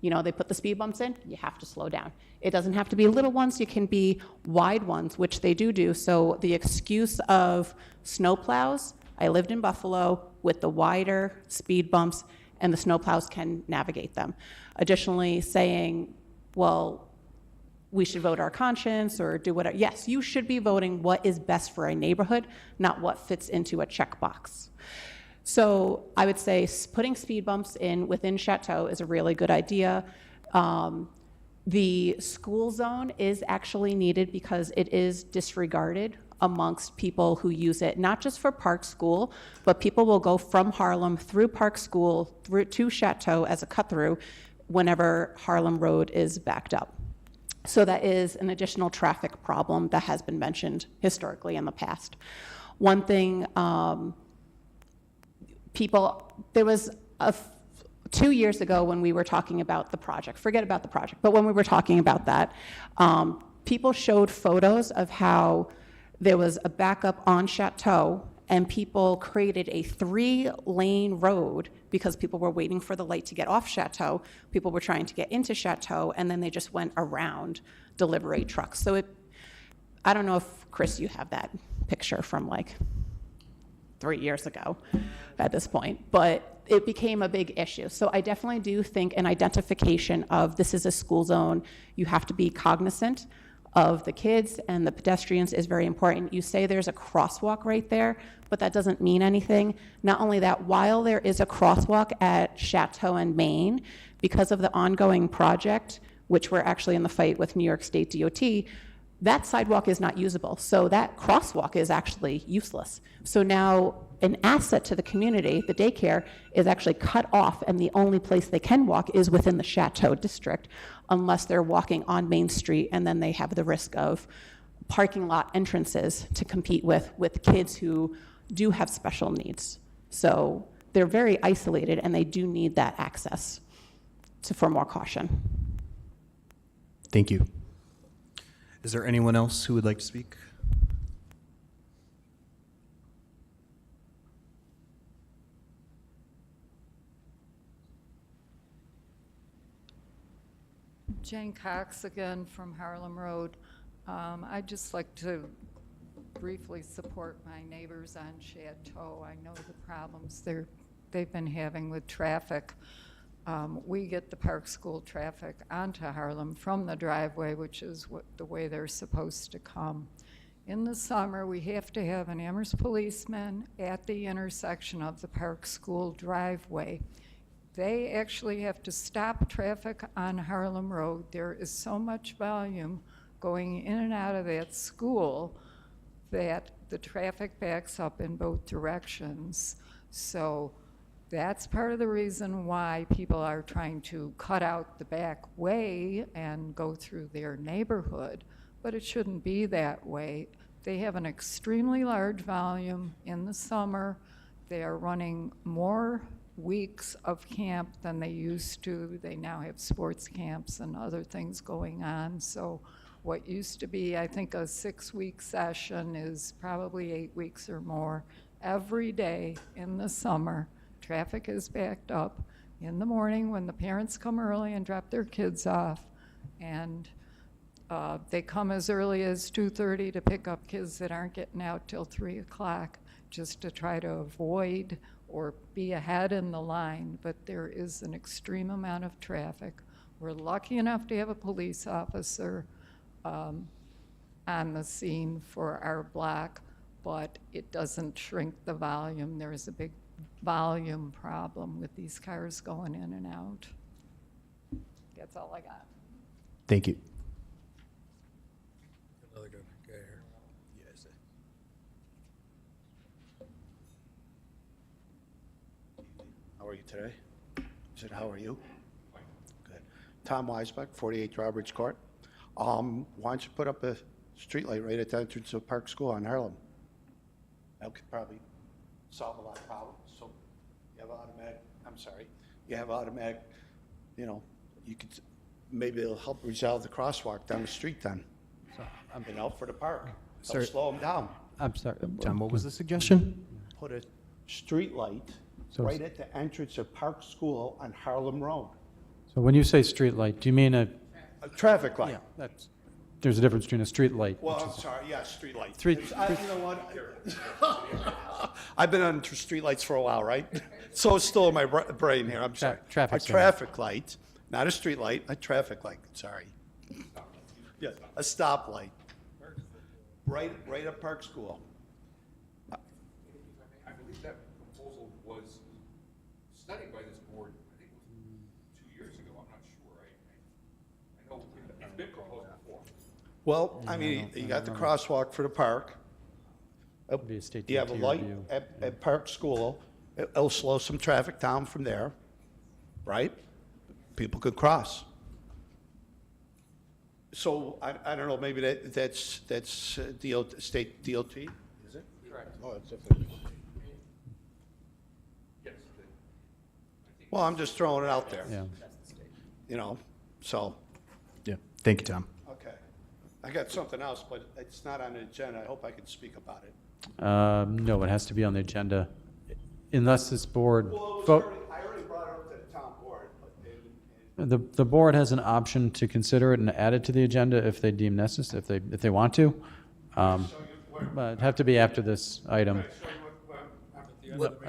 You know, they put the speed bumps in, you have to slow down. It doesn't have to be little ones, you can be wide ones, which they do. So the excuse of snowplows, I lived in Buffalo with the wider speed bumps, and the snowplows can navigate them. Additionally, saying, well, we should vote our conscience or do whatever. Yes, you should be voting what is best for a neighborhood, not what fits into a checkbox. So I would say putting speed bumps in within Chateau is a really good idea. The school zone is actually needed because it is disregarded amongst people who use it, not just for Park School, but people will go from Harlem through Park School through to Chateau as a cut-through whenever Harlem Road is backed up. So that is an additional traffic problem that has been mentioned historically in the past. One thing, there was 2 years ago when we were talking about the project, forget about the project, but when we were talking about that, people showed photos of how there was a backup on Chateau and people created a 3-lane road because people were waiting for the light to get off Chateau. People were trying to get into Chateau, and then they just went around delivery trucks. So I don't know if, Chris, you have that picture from like 3 years ago at this point, but it became a big issue. So I definitely do think an identification of this is a school zone, you have to be cognizant of the kids and the pedestrians is very important. You say there's a crosswalk right there, but that doesn't mean anything. Not only that, while there is a crosswalk at Chateau and Main, because of the ongoing project, which we're actually in the fight with New York State DOT, that sidewalk is not usable. So that crosswalk is actually useless. So now an asset to the community, the daycare, is actually cut off, and the only place they can walk is within the Chateau district, unless they're walking on Main Street, and then they have the risk of parking lot entrances to compete with kids who do have special needs. So they're very isolated, and they do need that access for more caution. Thank you. Is there anyone else who would like to speak? Jane Cox again from Harlem Road. I'd just like to briefly support my neighbors on Chateau. I know the problems they've been having with traffic. We get the Park School traffic onto Harlem from the driveway, which is the way they're supposed to come. In the summer, we have to have an Amherst policeman at the intersection of the Park School driveway. They actually have to stop traffic on Harlem Road. There is so much volume going in and out of that school that the traffic backs up in both directions. So that's part of the reason why people are trying to cut out the back way and go through their neighborhood, but it shouldn't be that way. They have an extremely large volume in the summer. They are running more weeks of camp than they used to. They now have sports camps and other things going on. So what used to be, I think, a 6-week session is probably 8 weeks or more. Every day in the summer, traffic is backed up in the morning when the parents come early and drop their kids off, and they come as early as 2:30 to pick up kids that aren't getting out till 3 o'clock, just to try to avoid or be ahead in the line. But there is an extreme amount of traffic. We're lucky enough to have a police officer on the scene for our block, but it doesn't shrink the volume. There is a big volume problem with these cars going in and out. That's all I got. Thank you. Another good guy here. Yes. How are you today? I said, how are you? Good. Tom Weisbeck, 48 Drawbridge Court. Why don't you put up a streetlight right at the entrance of Park School on Harlem? That could probably solve a lot of problems. So you have automatic, you have automatic, you could, maybe it'll help resolve the crosswalk down the street then. For the park. Sir- Help slow them down. I'm sorry. Tom, what was the suggestion? Put a street light So- right at the entrance of Park School on Harlem Road. So when you say street light, do you mean a? A traffic light. There's a difference between a street light. Well, which I'm is- sorry, yeah, street light. Street- You know what? I've been on street lights for a while, right? So it's still in my brain here, I'm sorry. traffic A signal. traffic light, not a street light, a traffic light, sorry. Yeah, a stoplight. Right at Park School. I believe that proposal was studied by this board, I think it was 2 years ago, I'm not sure. I know it's been proposed before. Well, I mean, you got the crosswalk for the park. Be a state You have a DOT light review. at Park School. It'll slow some traffic down from there, right? People could cross. So I don't know, maybe that's state DOT, is it? Correct. Oh, that's definitely. Yes. Well, I'm just throwing it out there. Yeah. So, Yeah. Thank you, Tom. okay. I got something else, but it's not on the agenda. I hope I can speak about it. No, it has to be on the agenda, unless this board Well, vote. I already brought it up to the town board, but The board has an option to consider it and add it to the agenda if they deem necessary, if they want to. But it'd have to be after this item.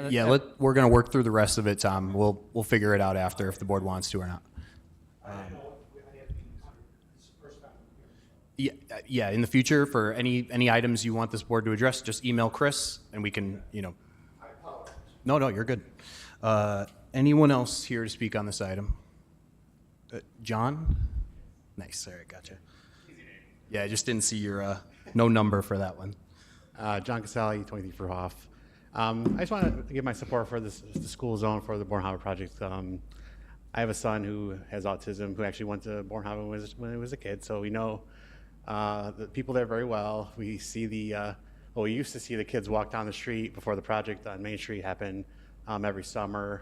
Yeah, we're going to work through the rest of it, Tom. We'll figure it out after if the board wants to or not. Yeah, in the future, for any items you want this board to address, just email Chris, and we can, No, you're good. Anyone else here to speak on this item? John? Nice, all right, gotcha. Yeah, I just didn't see your, no number for that one. John Casali, 23 for Hoff. I just want to give my support for the school zone for the Bornhava project. I have a son who has autism who actually went to Bornhava when he was a kid, so we know the people there very well. We see we used to see the kids walk down the street before the project on Main Street happened every summer.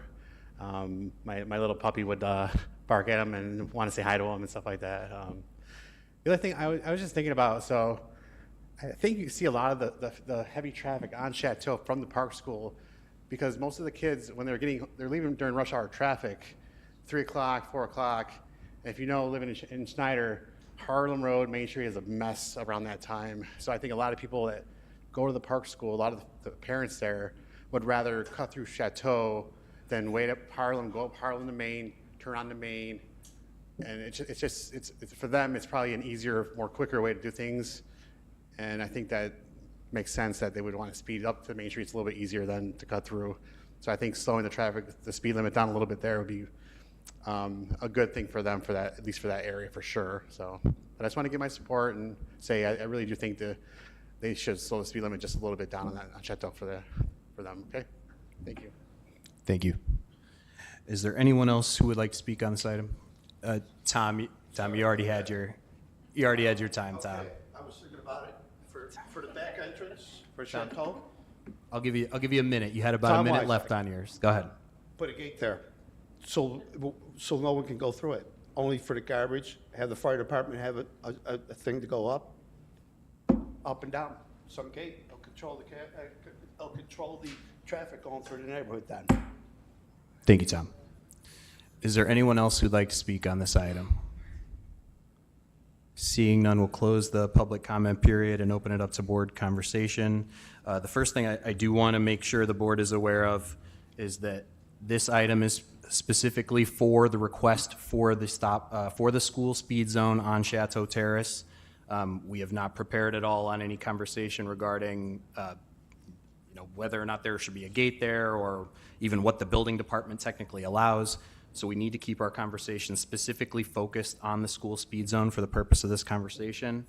My little puppy would bark at him and want to say hi to him and stuff like that. The other thing I was just thinking about, so I think you see a lot of the heavy traffic on Chateau from the Park School because most of the kids, when they're leaving during rush hour traffic, 3 o'clock, 4 o'clock, and if you know living in Schneider, Harlem Road, Main Street is a mess around that time. So I think a lot of people that go to the Park School, a lot of the parents there would rather cut through Chateau than wait up Harlem, go up Harlem to Main, turn on to Main. And it's for them, it's probably an easier, more quicker way to do things. And I think that makes sense that they would want to speed up to Main Street. It's a little bit easier than to cut through. So I think slowing the traffic, the speed limit down a little bit there would be a good thing for them, for that, at least for that area for sure. So, but I just want to give my support and say I really do think they should slow the speed limit just a little bit down on Chateau for them. Okay, thank you. Thank you. Is there anyone else who would like to speak on this item? Tom, you already had your time, Tom. Okay, I was thinking about it for the back entrance for Chateau. I'll give you a minute. You had about Tom a minute Weisberg. left on yours. Go ahead. Put a gate there, so no one can go through it. Only for the garbage. Have the fire department have a thing to go up and down. Some gate. It'll control the traffic going through the neighborhood then. Thank you, Tom. Is there anyone else who'd like to speak on this item? Seeing none, we'll close the public comment period and open it up to board conversation. The first thing I do want to make sure the board is aware of is that this item is specifically for the request for the for the school speed zone on Chateau Terrace. We have not prepared at all on any conversation regarding whether or not there should be a gate there or even what the building department technically allows. So we need to keep our conversation specifically focused on the school speed zone for the purpose of this conversation.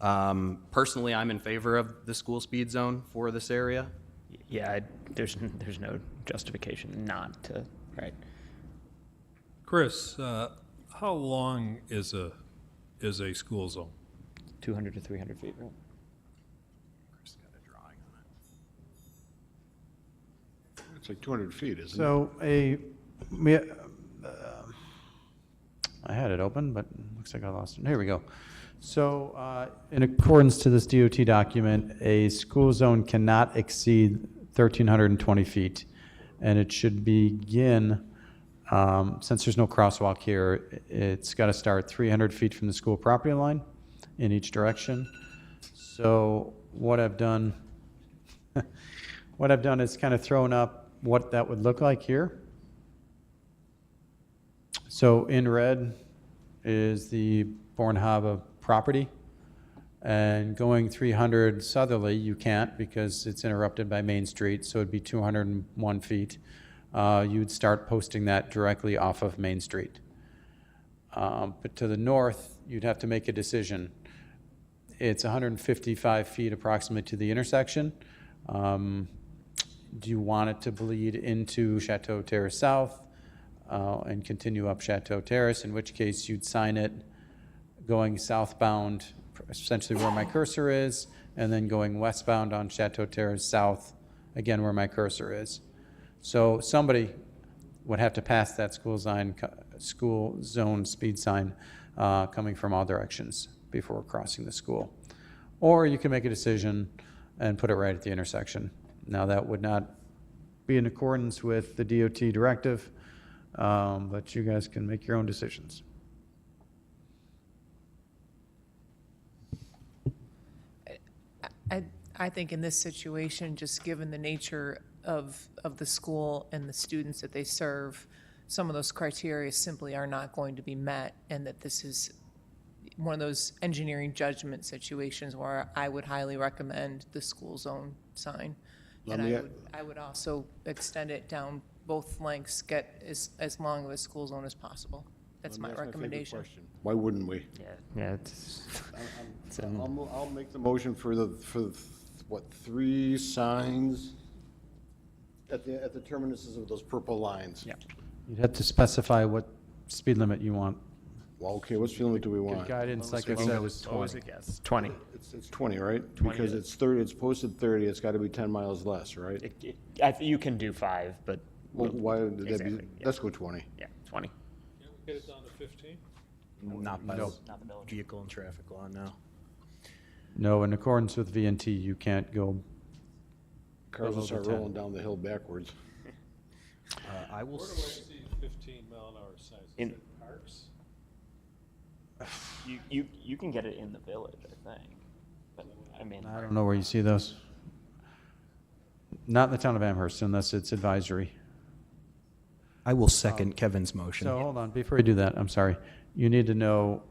Personally, I'm in favor of the school speed zone for this area. Yeah, there's no justification not to, right? Chris, how long is a school zone? 200 to 300 feet, right? It's like 200 feet, isn't it? So I had it open, but looks like I lost it. Here we go. So in accordance to this DOT document, a school zone cannot exceed 1,320 feet. And it should begin, since there's no crosswalk here, it's got to start 300 feet from the school property line in each direction. So what I've done is kind of thrown up what that would look like here. So in red is the Bornhava property, and going 300 southerly, you can't because it's interrupted by Main Street, so it'd be 201 feet. You'd start posting that directly off of Main Street. But to the north, you'd have to make a decision. It's 155 feet approximately to the intersection. Do you want it to bleed into Chateau Terrace South and continue up Chateau Terrace, in which case you'd sign it going southbound, essentially where my cursor is, and then going westbound on Chateau Terrace South, again where my cursor is. So somebody would have to pass that school zone speed sign coming from all directions before crossing the school. Or you can make a decision and put it right at the intersection. Now that would not be in accordance with the DOT directive, but you guys can make your own decisions. I think in this situation, just given the nature of the school and the students that they serve, some of those criteria simply are not going to be met, and that this is one of those engineering judgment situations where I would highly recommend the school zone sign. And I would also extend it down both lengths, get as long of a school zone as possible. That's Let my me ask favorite recommendation. question. Why wouldn't we? Yeah, it's, I'll make the motion for what, 3 signs at the terminuses of those purple lines? yeah. You'd have to specify what speed limit you want. Well, okay, what speed limit do we want? Good guidance, like I We'll said, go is with- what was 20. it, guess? 20. It's 20, right? 20 Because it it's 30, it's posted 30, it's gotta be 10 miles less, right? You can do 5, but. Well, why would that be, Exactly, yeah. let's go 20. Yeah, 20. Can't we get it down to 15? Not by No. the vehicle and traffic law, no. No, in accordance with VNT, you can't go Cars will below the start 10. rolling down the hill backwards. I will, Where do I see 15-mile-an-hour signs? Is In- it parks? You can get it in the village, I think. But, I mean. I don't know where you see those. Not in the town of Amherst unless it's advisory. I will second Kevin's motion. So hold on, before you do that, I'm sorry. You need to know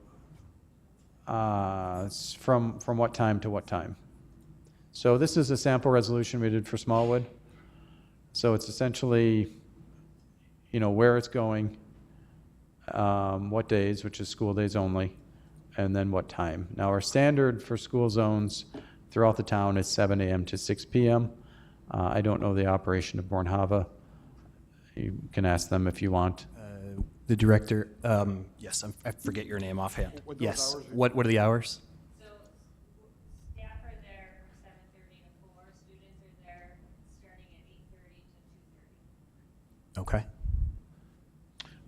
from what time to what time. So this is a sample resolution we did for Smallwood. So it's essentially, where it's going, what days, which is school days only, and then what time. Now, our standard for school zones throughout the town is 7 a.m. to 6 p.m. I don't know the operation of Bornhava. You can ask them if you want. The director, yes, I forget your name offhand. What those Yes, hours are? what are the hours? So staff are there from 7:30 to 4. Students are there starting at 8:30 to 2:30. Okay. Are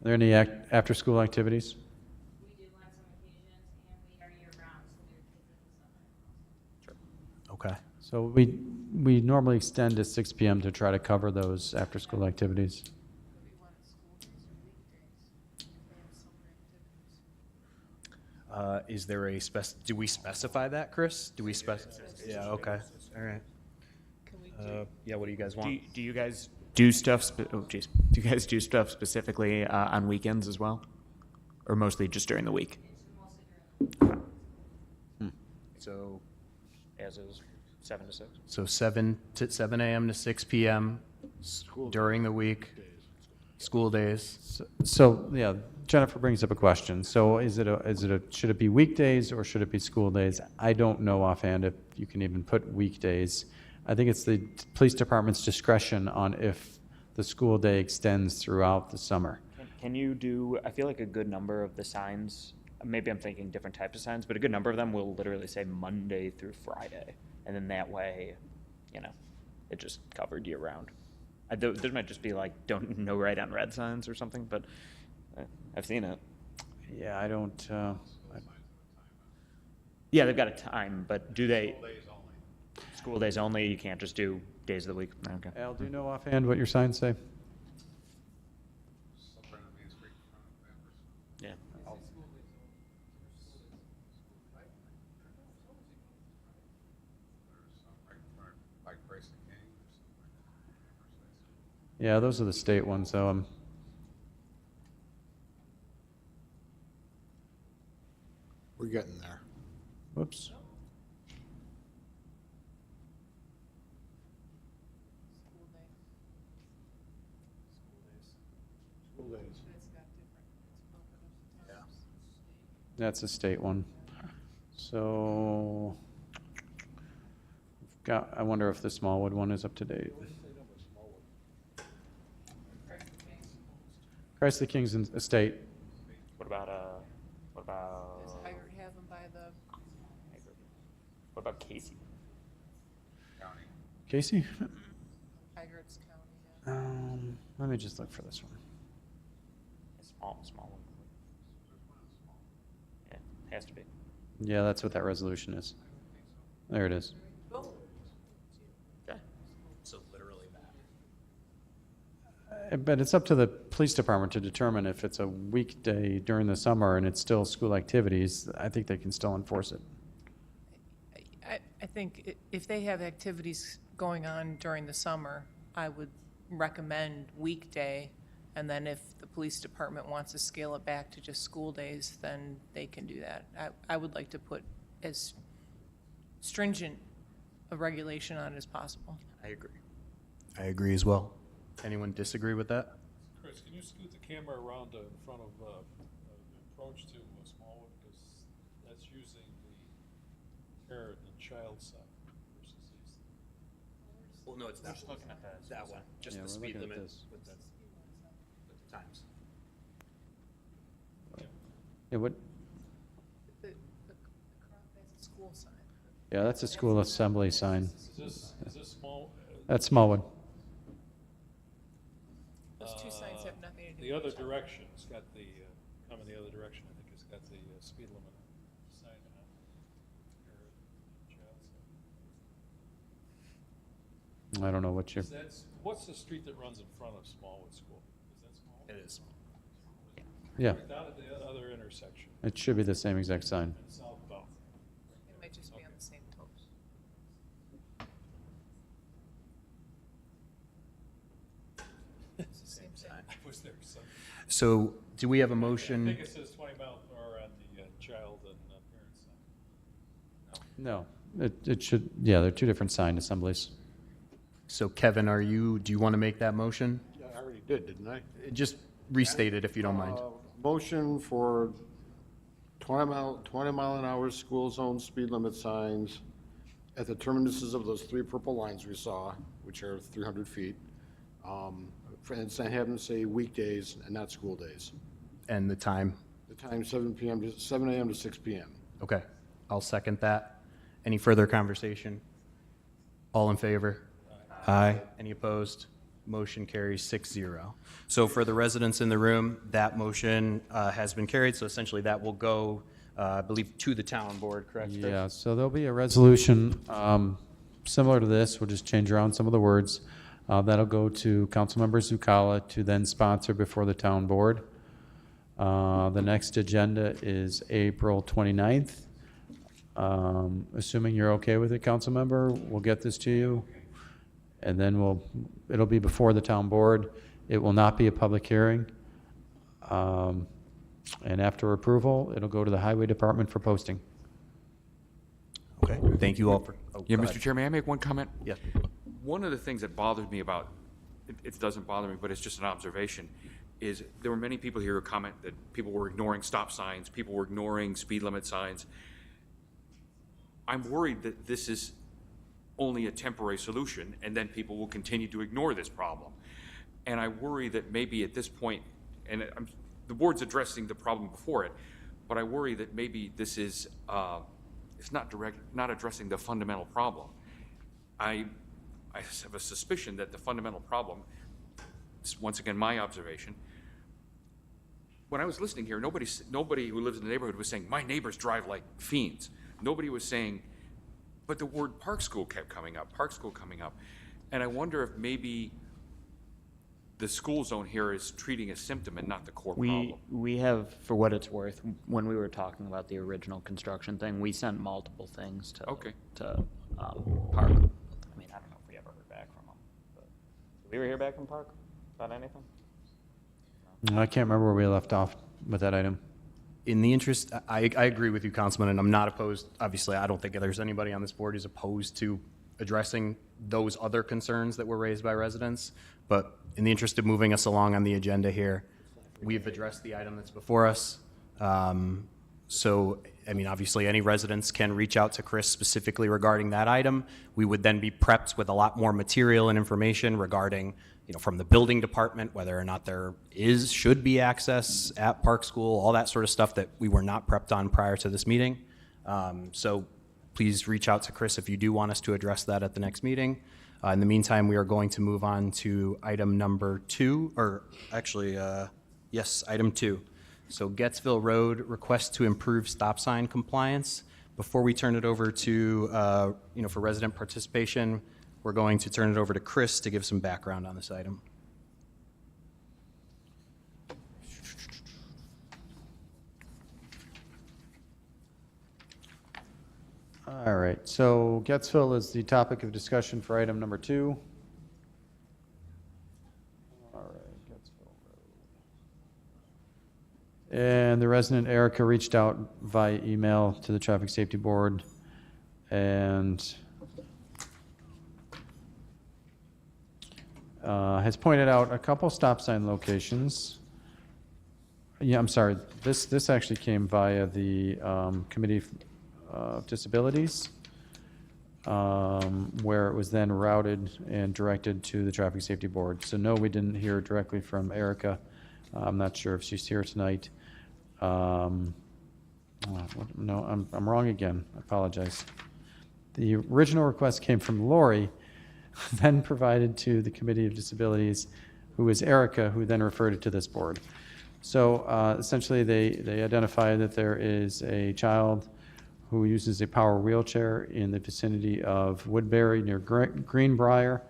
there any after-school activities? We do on some occasions, and we are year-round, so there are kids in the summer. Okay. So we normally extend to 6 p.m. to try to cover those after-school activities. Is there a do we specify that, Chris? Do we Yeah, okay, all right. Yeah, what do you guys want? Do you guys do stuff, do you guys do stuff specifically on weekends as well? Or mostly just during the week? So, As is 7 to 6? so 7 a.m. to 6 p.m. during the week, school days. So, yeah, Jennifer brings up a question. So should it be weekdays or should it be school days? I don't know offhand if you can even put weekdays. I think it's the police department's discretion on if the school day extends throughout the summer. Can you do, I feel like a good number of the signs, maybe I'm thinking different types of signs, but a good number of them will literally say Monday through Friday. And then that way, it just covered year round. There might just be like, no right on red signs or something, but I've seen it. Yeah, I don't, Yeah, they've got a time, but do they? School days only, you can't just do days of the week? Okay. Al, do you know offhand what your signs say? Somewhere on Main Street in front of Amherst. Yeah. There's some right in front, like Grace and King, there's some like Amherst. Yeah, those are the state ones, though. We're getting there. Whoops. School days. That's a state one. So, I wonder if the Smallwood one is up to date. Christ the King's a state. What about, Have them by the. what about Casey? County. Casey? Tigard's County, yeah. Let me just look for this one. Small one. Yeah, has to be. Yeah, that's what that resolution is. There it is. Okay. So literally that. But it's up to the police department to determine if it's a weekday during the summer and it's still school activities. I think they can still enforce it. I think if they have activities going on during the summer, I would recommend weekday. And then if the police department wants to scale it back to just school days, then they can do that. I would like to put as stringent a regulation on it as possible. I agree. I agree as well. Anyone disagree with that? Chris, can you scoot the camera around in front of approach to Smallwood? Because that's using the parent and child side versus these. Well, no, it's that one. looking at That one, just Yeah, the we're speed looking at limit this. with the times. Yeah, what, That's a school sign. yeah, that's a school assembly sign. Is this small? That's Smallwood. Those two signs have nothing to do The with other each other. direction, it's got the, coming the other direction, I think it's got the speed limit sign on it. Child side. I don't know what you're, What's the street that runs in front of Smallwood School? Is that Smallwood? It is. yeah, Right down at the other intersection, it should be the same exact sign. and southbound. It might just be on the same post. It's the same sign. I was there Sunday. So do we have a I motion? think it says 20 mile per hour on the child and parent side. No, it should, yeah, they're two different sign assemblies. So Kevin, do you want to make that motion? Yeah, I already did, didn't I? Just restate it if you don't mind. Motion for 20 mile an hour school zone speed limit signs at the terminuses of those three purple lines we saw, which are 300 feet. And have them say weekdays and not school days. And the time? The time 7 a.m. to 6 p.m. Okay, I'll second that. Any further conversation? All in favor? Aye. Any opposed? Motion carries 6-0. So for the residents in the room, that motion has been carried, so essentially that will go, I believe, to the town board, correct? Chris? Yeah, so there'll be a resolution similar to this, we'll just change around some of the words. That'll go to Councilmember Zucala to then sponsor before the town board. The next agenda is April 29th. Assuming you're okay with it, Councilmember, we'll get this to you. And then it'll be before the town board. It will not be a public hearing. And after approval, it'll go to the highway department for posting. Okay, thank you all for. Yeah, Mr. Chair, may I make one comment? Yes. One of the things that bothers me about, it doesn't bother me, but it's just an observation, is there were many people here who comment that people were ignoring stop signs, people were ignoring speed limit signs. I'm worried that this is only a temporary solution, and then people will continue to ignore this problem. And I worry that maybe at this point, and the board's addressing the problem before it, but I worry that maybe this is it's not addressing the fundamental problem. I have a suspicion that the fundamental problem, is once again my observation, when I was listening here, nobody who lives in the neighborhood was saying, my neighbors drive like fiends. Nobody was saying, but the word Park School kept coming up, Park School coming up. And I wonder if maybe the school zone here is treating a symptom and not the core problem. We have, for what it's worth, when we were talking about the original construction thing, we sent multiple things to Park. I mean, I don't know if we ever heard back from them. But we ever hear back from Park about anything? I can't remember where we left off with that item. In the interest, I agree with you, Councilman, and I'm not opposed. Obviously, I don't think there's anybody on this board who's opposed to addressing those other concerns that were raised by residents. But in the interest of moving us along on the agenda here, we've addressed the item that's before us. So, I mean, obviously, any residents can reach out to Chris specifically regarding that item. We would then be prepped with a lot more material and information regarding, from the building department, whether or not there should be access at Park School, all that sort of stuff that we were not prepped on prior to this meeting. So please reach out to Chris if you do want us to address that at the next meeting. In the meantime, we are going to move on to item number 2, or actually, yes, item 2. So Gettsville Road, request to improve stop sign compliance. Before we turn it over to, for resident participation, we're going to turn it over to Chris to give some background on this item. All right, so Gettsville is the topic of discussion for item number 2. All right, Gettsville Road. And the resident Erica reached out via email to the Traffic Safety Board and has pointed out a couple stop sign locations. Yeah, I'm sorry. This actually came via the Committee of Disabilities, where it was then routed and directed to the Traffic Safety Board. So no, we didn't hear directly from Erica. I'm not sure if she's here tonight. No, I'm wrong again. I apologize. The original request came from Lori, then provided to the Committee of Disabilities, who is Erica, who then referred it to this board. So essentially, they identify that there is a child who uses a power wheelchair in the vicinity of Woodbury near Greenbrier,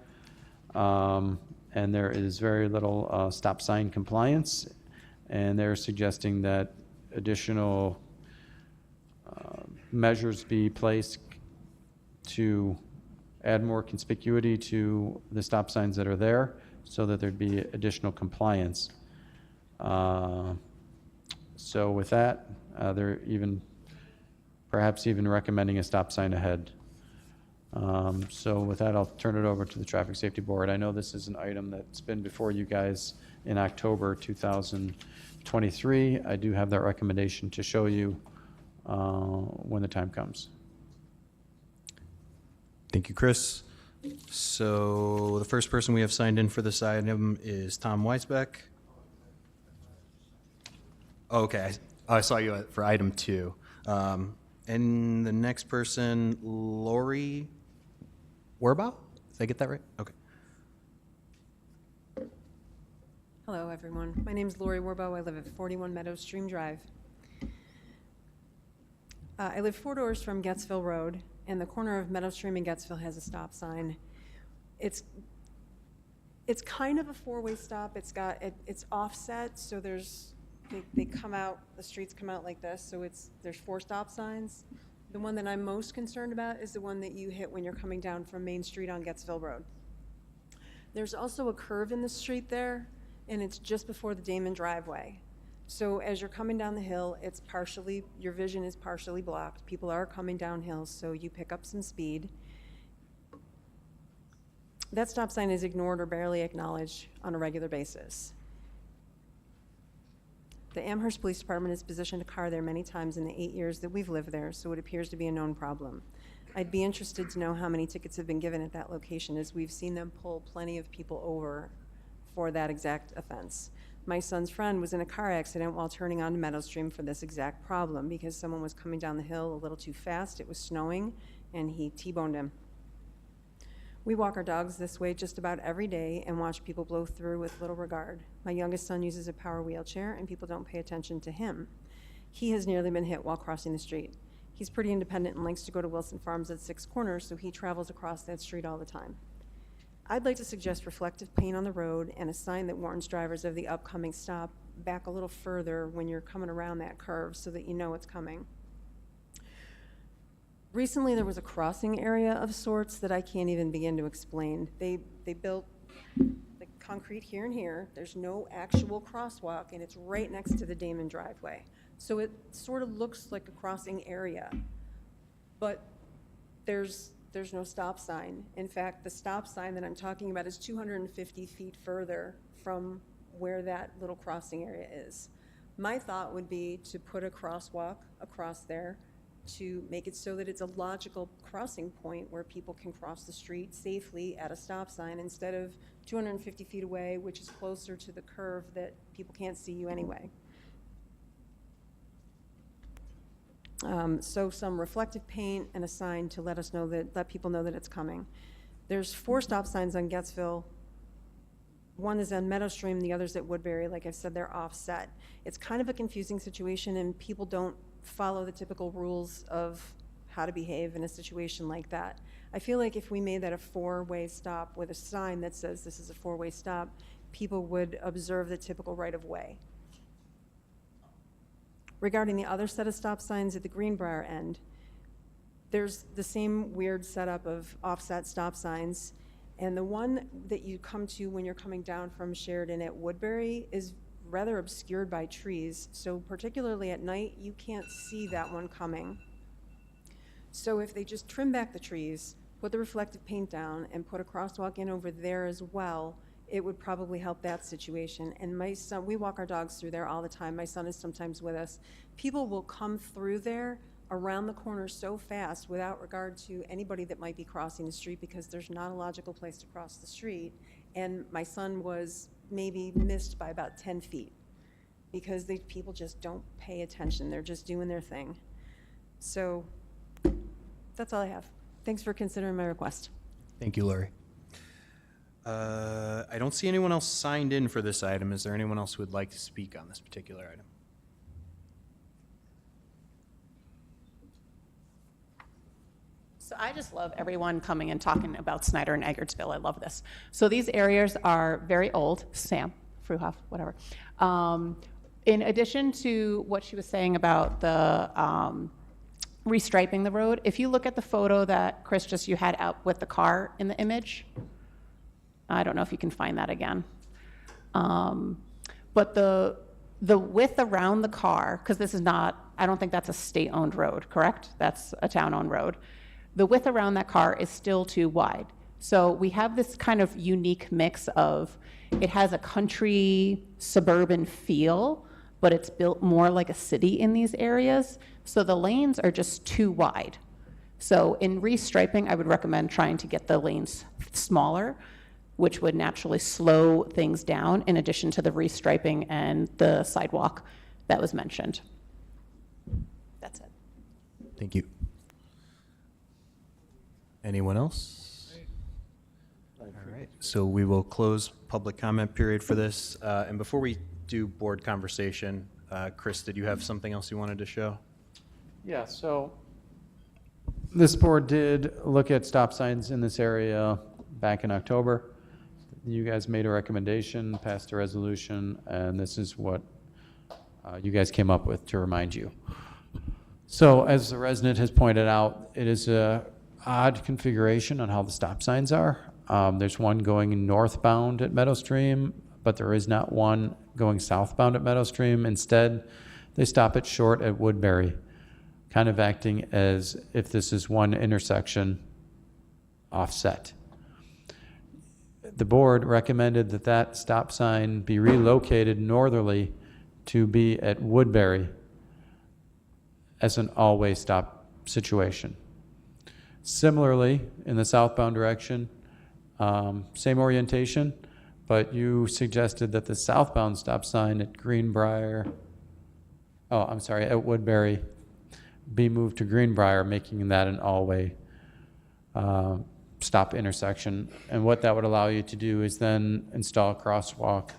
and there is very little stop sign compliance, and they're suggesting that additional measures be placed to add more conspicuity to the stop signs that are there so that there'd be additional compliance. So with that, they're perhaps even recommending a stop sign ahead. So with that, I'll turn it over to the Traffic Safety Board. I know this is an item that's been before you guys in October 2023. I do have that recommendation to show you when the time comes. Thank you, Chris. So the first person we have signed in for this item is Tom Weisbeck. Okay, I saw you for item 2. And the next person, Lori Werbaugh? Did I get that right? Okay. Hello, everyone. My name is Lori Werbaugh. I live at 41 Meadow Stream Drive. I live 4 doors from Gettsville Road, and the corner of Meadow Stream and Gettsville has a stop sign. It's kind of a 4-way stop. It's offset, so they come out, the streets come out like this, so there's 4 stop signs. The one that I'm most concerned about is the one that you hit when you're coming down from Main Street on Gettsville Road. There's also a curve in the street there, and it's just before the Damon driveway. So as you're coming down the hill, your vision is partially blocked. People are coming downhill, so you pick up some speed. That stop sign is ignored or barely acknowledged on a regular basis. The Amherst Police Department has positioned a car there many times in the 8 years that we've lived there, so it appears to be a known problem. I'd be interested to know how many tickets have been given at that location, as we've seen them pull plenty of people over for that exact offense. My son's friend was in a car accident while turning onto Meadow Stream for this exact problem because someone was coming down the hill a little too fast. It was snowing, and he T-boned him. We walk our dogs this way just about every day and watch people blow through with little regard. My youngest son uses a power wheelchair, and people don't pay attention to him. He has nearly been hit while crossing the street. He's pretty independent and likes to go to Wilson Farms at 6 Corners, so he travels across that street all the time. I'd like to suggest reflective paint on the road and a sign that warns drivers of the upcoming stop back a little further when you're coming around that curve so that you know it's coming. Recently, there was a crossing area of sorts that I can't even begin to explain. They built the concrete here and here. There's no actual crosswalk, and it's right next to the Damon driveway. So it sort of looks like a crossing area, but there's no stop sign. In fact, the stop sign that I'm talking about is 250 feet further from where that little crossing area is. My thought would be to put a crosswalk across there to make it so that it's a logical crossing point where people can cross the street safely at a stop sign instead of 250 feet away, which is closer to the curve that people can't see you anyway. So some reflective paint and a sign to let people know that it's coming. There's 4 stop signs on Gettsville. One is on Meadow Stream, the other's at Woodbury. Like I said, they're offset. It's kind of a confusing situation, and people don't follow the typical rules of how to behave in a situation like that. I feel like if we made that a 4-way stop with a sign that says this is a 4-way stop, people would observe the typical right-of-way. Regarding the other set of stop signs at the Greenbrier end, there's the same weird setup of offset stop signs, and the one that you come to when you're coming down from Sheridan at Woodbury is rather obscured by trees, so particularly at night, you can't see that one coming. So if they just trim back the trees, put the reflective paint down, and put a crosswalk in over there as well, it would probably help that situation. And my son, we walk our dogs through there all the time. My son is sometimes with us. People will come through there around the corner so fast without regard to anybody that might be crossing the street because there's not a logical place to cross the street. And my son was maybe missed by about 10 feet because the people just don't pay attention. They're just doing their thing. So that's all I have. Thanks for considering my request. Thank you, Lori. I don't see anyone else signed in for this item. Is there anyone else who would like to speak on this particular item? So I just love everyone coming and talking about Snyder and Eggertsville. I love this. So these areas are very old. Sam, Fruhoff, whatever. In addition to what she was saying about the restriping the road, if you look at the photo that Chris you had out with the car in the image, I don't know if you can find that again. But the width around the car, because this is not, I don't think that's a state-owned road, correct? That's a town-owned road. The width around that car is still too wide. So we have this kind of unique mix of, it has a country suburban feel, but it's built more like a city in these areas. So the lanes are just too wide. So in restriping, I would recommend trying to get the lanes smaller, which would naturally slow things down in addition to the restriping and the sidewalk that was mentioned. That's it. Thank you. Anyone else? All right, so we will close public comment period for this. And before we do board conversation, Chris, did you have something else you wanted to show? Yeah, so this board did look at stop signs in this area back in October. You guys made a recommendation, passed a resolution, and this is what you guys came up with to remind you. So as the resident has pointed out, it is a odd configuration on how the stop signs are. There's one going northbound at Meadow Stream, but there is not one going southbound at Meadow Stream. Instead, they stop it short at Woodbury, kind of acting as if this is one intersection offset. The board recommended that that stop sign be relocated northerly to be at Woodbury as an all-way stop situation. Similarly, in the southbound direction, same orientation, but you suggested that the southbound stop sign at at Woodbury be moved to Greenbrier, making that an all-way stop intersection. And what that would allow you to do is then install a crosswalk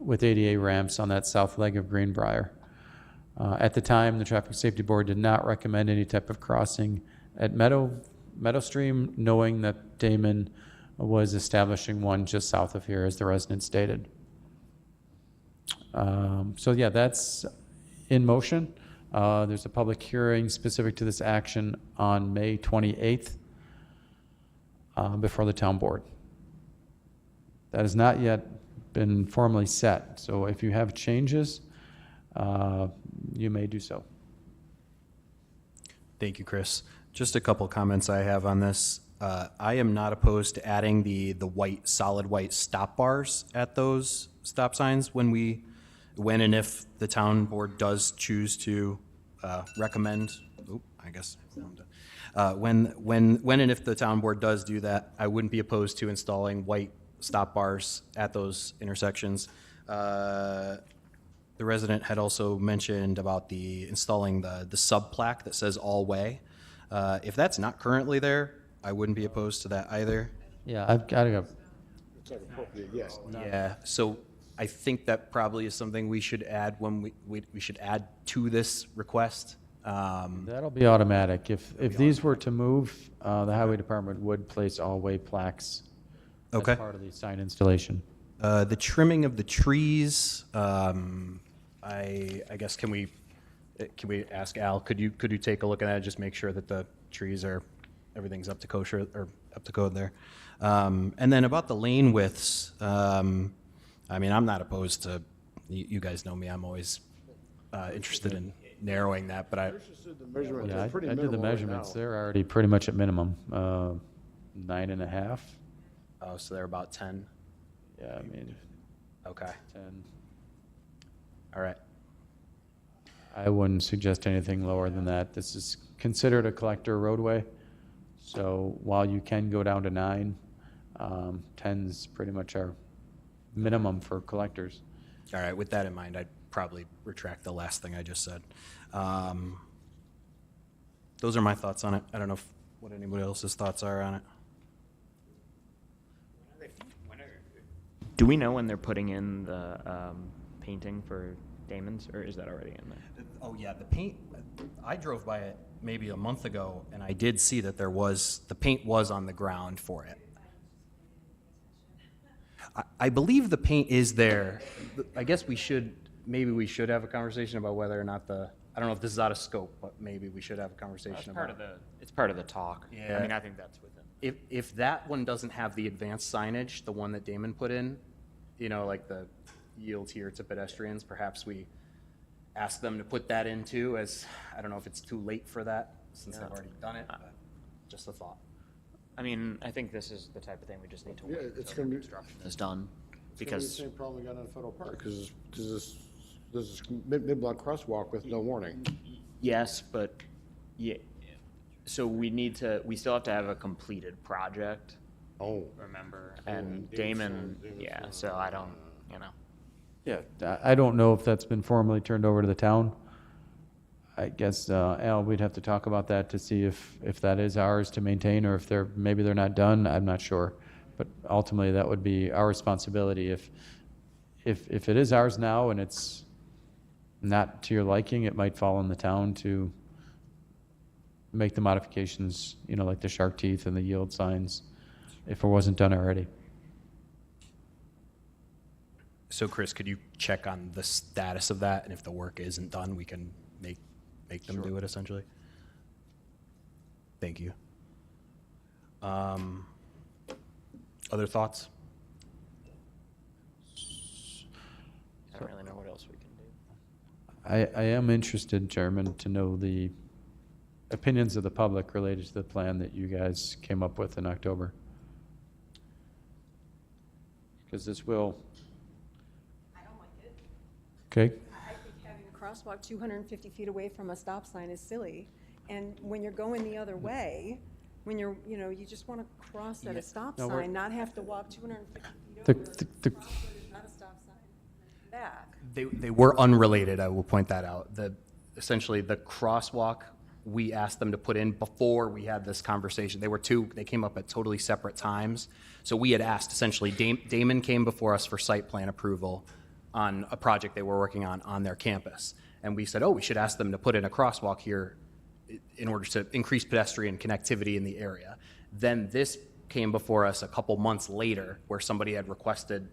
with ADA ramps on that south leg of Greenbrier. At the time, the Traffic Safety Board did not recommend any type of crossing at Meadow Stream, knowing that Damon was establishing one just south of here, as the resident stated. So yeah, that's in motion. There's a public hearing specific to this action on May 28th before the town board. That has not yet been formally set, so if you have changes, you may do so. Thank you, Chris. Just a couple comments I have on this. I am not opposed to adding the solid white stop bars at those stop signs when and if the town board does choose to recommend. When and if the town board does do that, I wouldn't be opposed to installing white stop bars at those intersections. The resident had also mentioned about installing the sub plaque that says all way. If that's not currently there, I wouldn't be opposed to that either. Yeah, I've got to go. It's like appropriate, yes. Yeah, so I think that probably is something we should add when we should add to this request. That'll be automatic. If these were to move, the highway department would place all-way plaques as part of the sign installation. The trimming of the trees, I guess can we ask Al? Could you take a look at that? Just make sure that the trees everything's up to kosher or up to code there. And then about the lane widths, I mean, I'm not opposed to. You guys know me. I'm always interested in narrowing that, but I did the measurements. They're already pretty much at minimum, 9.5. Oh, so they're about 10. Yeah, I mean, Okay, 10. all right. I wouldn't suggest anything lower than that. This is considered a collector roadway, so while you can go down to 9, 10's pretty much our minimum for collectors. All right, with that in mind, I'd probably retract the last thing I just said. Those are my thoughts on it. I don't know what anybody else's thoughts are on it. Do we know when they're putting in the painting for Damon's, or is that already in there? Oh, yeah, the paint, I drove by it maybe a month ago, and I did see that the paint was on the ground for it. I believe the paint is there. I guess maybe we should have a conversation about whether or not I don't know if this is out of scope, but maybe we should have a conversation about it. It's part of the talk. Yeah. I mean, I think that's within. If that one doesn't have the advanced signage, the one that Damon put in, like the yield here to pedestrians, perhaps we ask them to put that in too, as, I don't know if it's too late for that, since they've already done it, but just a thought. I mean, I think this is the type of thing we just need to wait it's until gonna the be- construction is done. It's gonna be the Because, same problem we got in Federal Park, because this is mid-block crosswalk with no warning. yes, but, yeah, so we still have to have a completed project. Oh. Remember? And Damon, yeah, so I don't, Yeah, I don't know if that's been formally turned over to the town. I guess, Al, we'd have to talk about that to see if that is ours to maintain, or if maybe they're not done, I'm not sure. But ultimately, that would be our responsibility. If it is ours now and it's not to your liking, it might fall on the town to make the modifications, like the shark teeth and the yield signs, if it wasn't done already. So Chris, could you check on the status of that, and if the work isn't done, we can make them do it essentially? Thank you. Other thoughts? I don't really know what else we can do. I am interested, Chairman, to know the opinions of the public related to the plan that you guys came up with in October. Because this will. I don't like it. Okay, I think having a crosswalk 250 feet away from a stop sign is silly. And when you're going the other way, when you just want to cross at a stop No, we're- sign, not have to walk 250 feet The- over. the- Cross where there's not a stop sign. Back. They were unrelated, I will point that out. Essentially, the crosswalk, we asked them to put in before we had this conversation. They came up at totally separate times. So we had asked, essentially, Damon came before us for site plan approval on a project they were working on their campus. And we said, we should ask them to put in a crosswalk here in order to increase pedestrian connectivity in the area. Then this came before us a couple months later, where somebody had requested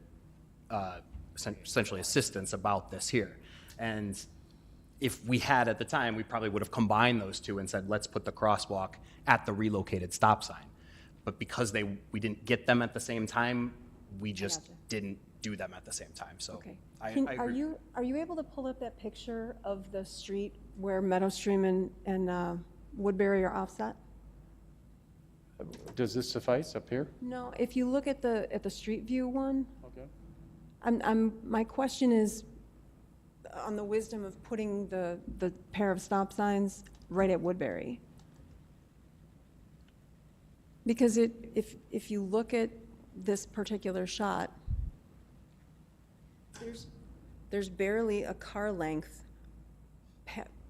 essentially assistance about this here. And if we had at the time, we probably would have combined those two and said, let's put the crosswalk at the relocated stop sign. But because we didn't get them at the same time, we just didn't do them at the same time. So Okay. I Are agree. you able to pull up that picture of the street where Meadowstream and Woodbury are offset? does this suffice up here? No, if you look at the street view one, Okay. my question is on the wisdom of putting the pair of stop signs right at Woodbury. Because if you look at this particular shot, there's barely a car length.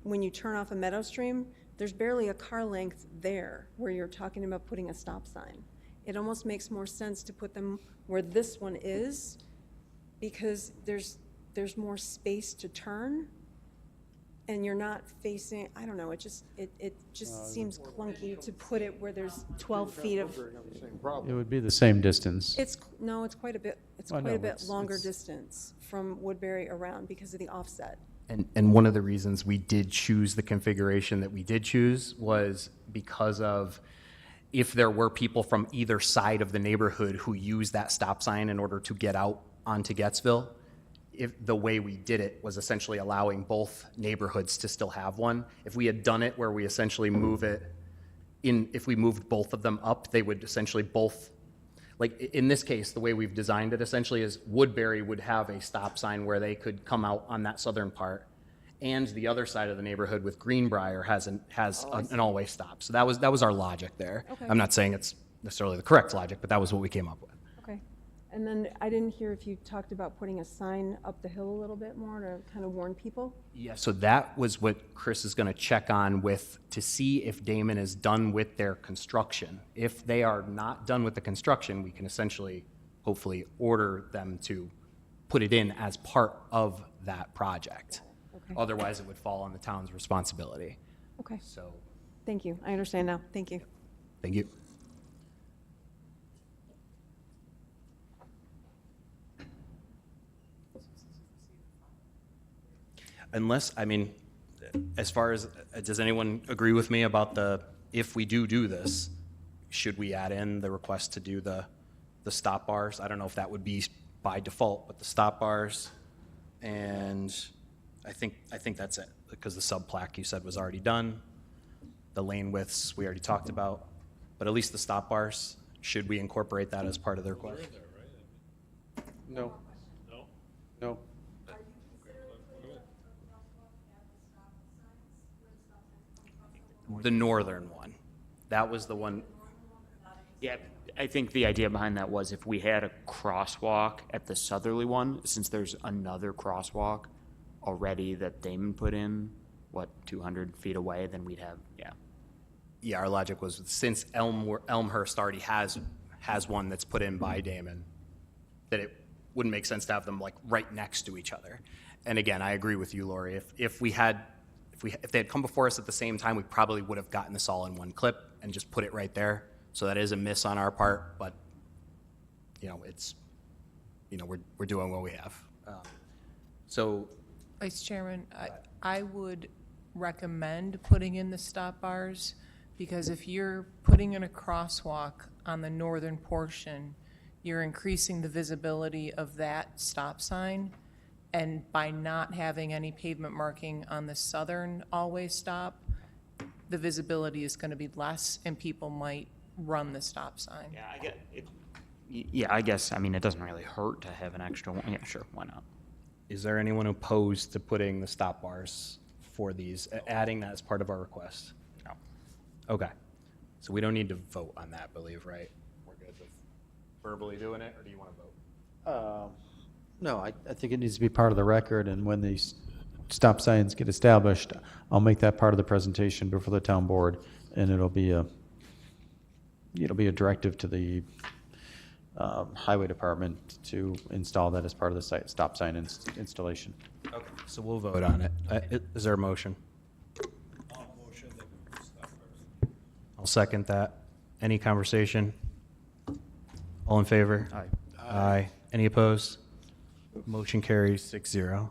When you turn off a Meadowstream, there's barely a car length there where you're talking about putting a stop sign. It almost makes more sense to put them where this one is, because there's more space to turn, and you're not facing, I don't know, it just seems clunky to put it where there's 12 feet of. It would be the same distance. It's quite a bit, Well, no, longer it's- distance from Woodbury around because of the offset. And one of the reasons we did choose the configuration that we did choose was because of if there were people from either side of the neighborhood who use that stop sign in order to get out onto Gettsville, if the way we did it was essentially allowing both neighborhoods to still have one. If we had done it where we essentially if we moved both of them up, they would essentially both like in this case, the way we've designed it essentially is Woodbury would have a stop sign where they could come out on that southern part. And the other side of the neighborhood with Greenbrier has an all-way stop. So that was our logic there. Okay. I'm not saying it's necessarily the correct logic, but that was what we came up with. Okay. And then I didn't hear if you talked about putting a sign up the hill a little bit more to kind of warn people? Yeah, so that was what Chris is going to check on to see if Damon is done with their construction. If they are not done with the construction, we can essentially, hopefully, order them to put it in as part of that project. Okay. Otherwise, it would fall on the town's responsibility. Okay. So, Thank you. I understand now. Thank you. thank you. Unless, I mean, as far as, does anyone agree with me about if we do this, should we add in the request to do the stop bars? I don't know if that would be by default, but the stop bars, and I think that's it, because the sub-plaque you said was already done. The lane widths we already talked about, but at least the stop bars, should we incorporate that as part of the request? No. No? No. The northern one. That was the one. Yeah, I think the idea behind that was if we had a crosswalk at the southerly one, since there's another crosswalk already that Damon put in, 200 feet away, then we'd have, yeah. Yeah, our logic was since Elmhurst already has one that's put in by Damon, that it wouldn't make sense to have them like right next to each other. And again, I agree with you, Lori. If they had come before us at the same time, we probably would have gotten this all in one clip and just put it right there. So that is a miss on our part, but we're doing what we have. So, Vice Chairman, I would recommend putting in the stop bars, because if you're putting in a crosswalk on the northern portion, you're increasing the visibility of that stop sign. And by not having any pavement marking on the southern always stop, the visibility is going to be less and people might run the stop sign. Yeah, I get it. Yeah, I guess, I mean, it doesn't really hurt to have an extra one. Yeah, sure, why not? is there anyone opposed to putting the stop bars for these, adding that as part of our request? No. Okay. So we don't need to vote on that, believe, right? We're good with verbally doing it, or do you want to vote? No, I think it needs to be part of the record, and when these stop signs get established, I'll make that part of the presentation before the town board, and it'll be a directive to the highway department to install that as part of the stop sign installation. Okay, so we'll vote on it. Is there a motion? I'll motion that we put stop bars. I'll second that. Any conversation? All in favor? Aye. Aye. Any opposed? Motion carries 6-0.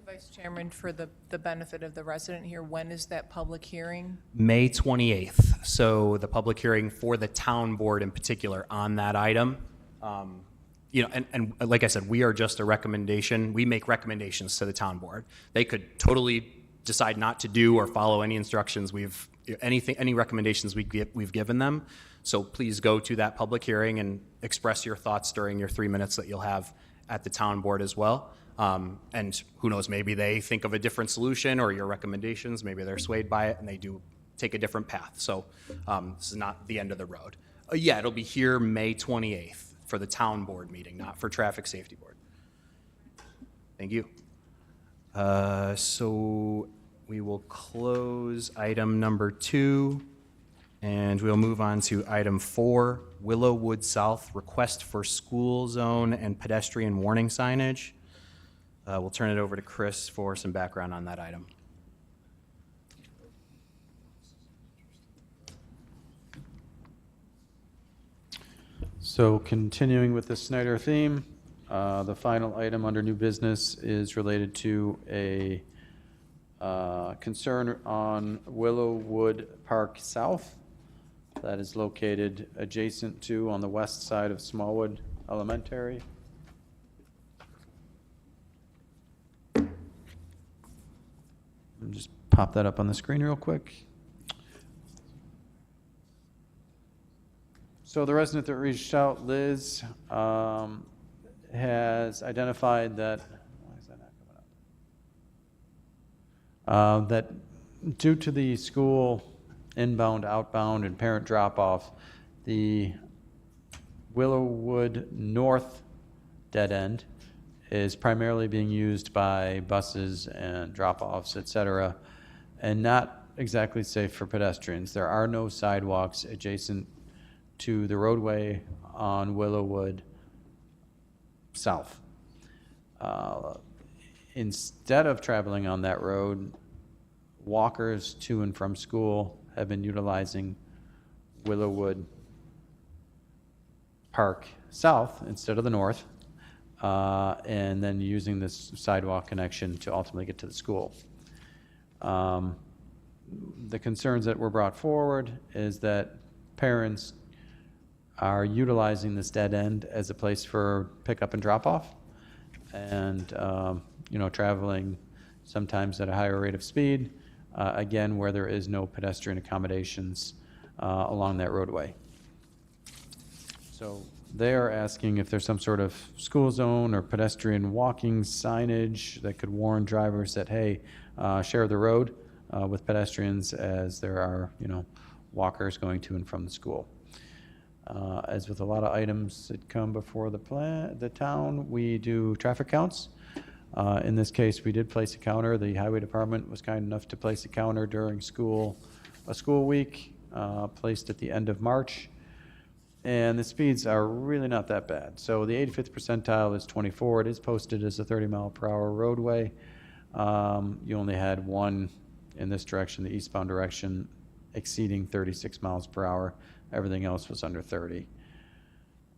Vice Chairman, for the benefit of the resident here, when is that public hearing? May 28th. So the public hearing for the town board in particular on that item. And like I said, we are just a recommendation. We make recommendations to the town board. They could totally decide not to do or follow any instructions any recommendations we've given them. So please go to that public hearing and express your thoughts during your 3 minutes that you'll have at the town board as well. And who knows, maybe they think of a different solution or your recommendations, maybe they're swayed by it and they do take a different path. So this is not the end of the road. Yeah, it'll be here May 28th for the town board meeting, not for traffic safety board. Thank you. So we will close item number 2 and we'll move on to item 4, Willowwood South, request for school zone and pedestrian warning signage. We'll turn it over to Chris for some background on that item. So continuing with the Snyder theme, the final item under new business is related to a concern on Willowwood Park South that is located adjacent to on the west side of Smallwood Elementary. Just pop that up on the screen real quick. So the resident that reached out, Liz, has identified that, why is that not coming up? That due to the school inbound, outbound, and parent drop-off, the Willowwood North dead end is primarily being used by buses and drop-offs, et cetera, and not exactly safe for pedestrians. There are no sidewalks adjacent to the roadway on Willowwood South. Instead of traveling on that road, walkers to and from school have been utilizing Willowwood Park South instead of the north, and then using this sidewalk connection to ultimately get to the school. The concerns that were brought forward is that parents are utilizing this dead end as a place for pickup and drop-off, and traveling sometimes at a higher rate of speed, again, where there is no pedestrian accommodations along that roadway. So they're asking if there's some sort of school zone or pedestrian walking signage that could warn drivers that, hey, share the road with pedestrians, as there are, walkers going to and from the school. As with a lot of items that come before the town, we do traffic counts. In this case, we did place a counter. The highway department was kind enough to place a counter during a school week, placed at the end of March. And the speeds are really not that bad. So the 85th percentile is 24. It is posted as a 30-mile-per-hour roadway. You only had one in this direction, the eastbound direction, exceeding 36 miles per hour. Everything else was under 30.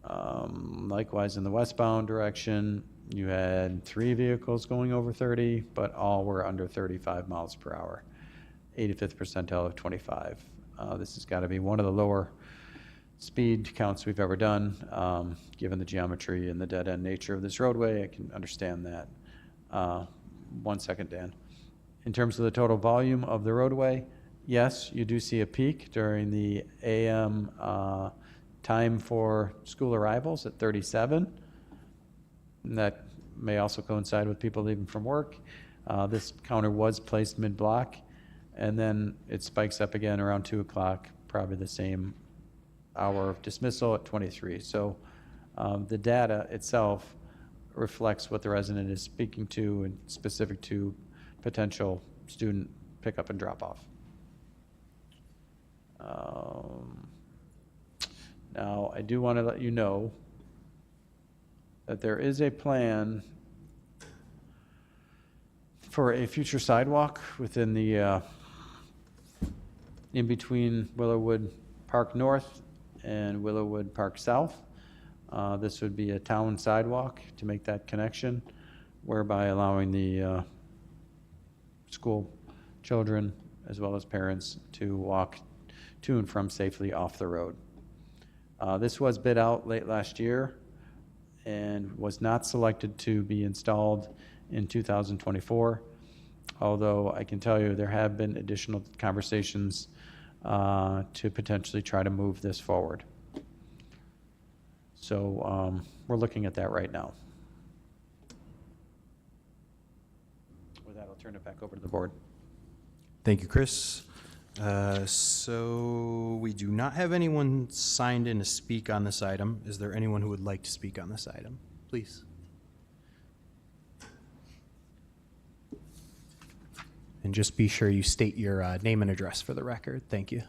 Likewise, in the westbound direction, you had 3 vehicles going over 30, but all were under 35 miles per hour. 85th percentile of 25. This has got to be one of the lower speed counts we've ever done. Given the geometry and the dead-end nature of this roadway, I can understand that. 1 second, Dan. In terms of the total volume of the roadway, yes, you do see a peak during the AM time for school arrivals at 37. And that may also coincide with people leaving from work. This counter was placed mid-block, and then it spikes up again around 2 o'clock, probably the same hour of dismissal at 23. So the data itself reflects what the resident is speaking to and specific to potential student pickup and drop-off. Now, I do want to let you know that there is a plan for a future sidewalk within the, in between Willowwood Park North and Willowwood Park South. This would be a town sidewalk to make that connection, whereby allowing the school children as well as parents to walk to and from safely off the road. This was bid out late last year and was not selected to be installed in 2024, although I can tell you there have been additional conversations to potentially try to move this forward. So we're looking at that right now. With that, I'll turn it back over to the board. Thank you, Chris. So we do not have anyone signed in to speak on this item. Is there anyone who would like to speak on this item? Please. And just be sure you state your name and address for the record. Thank you.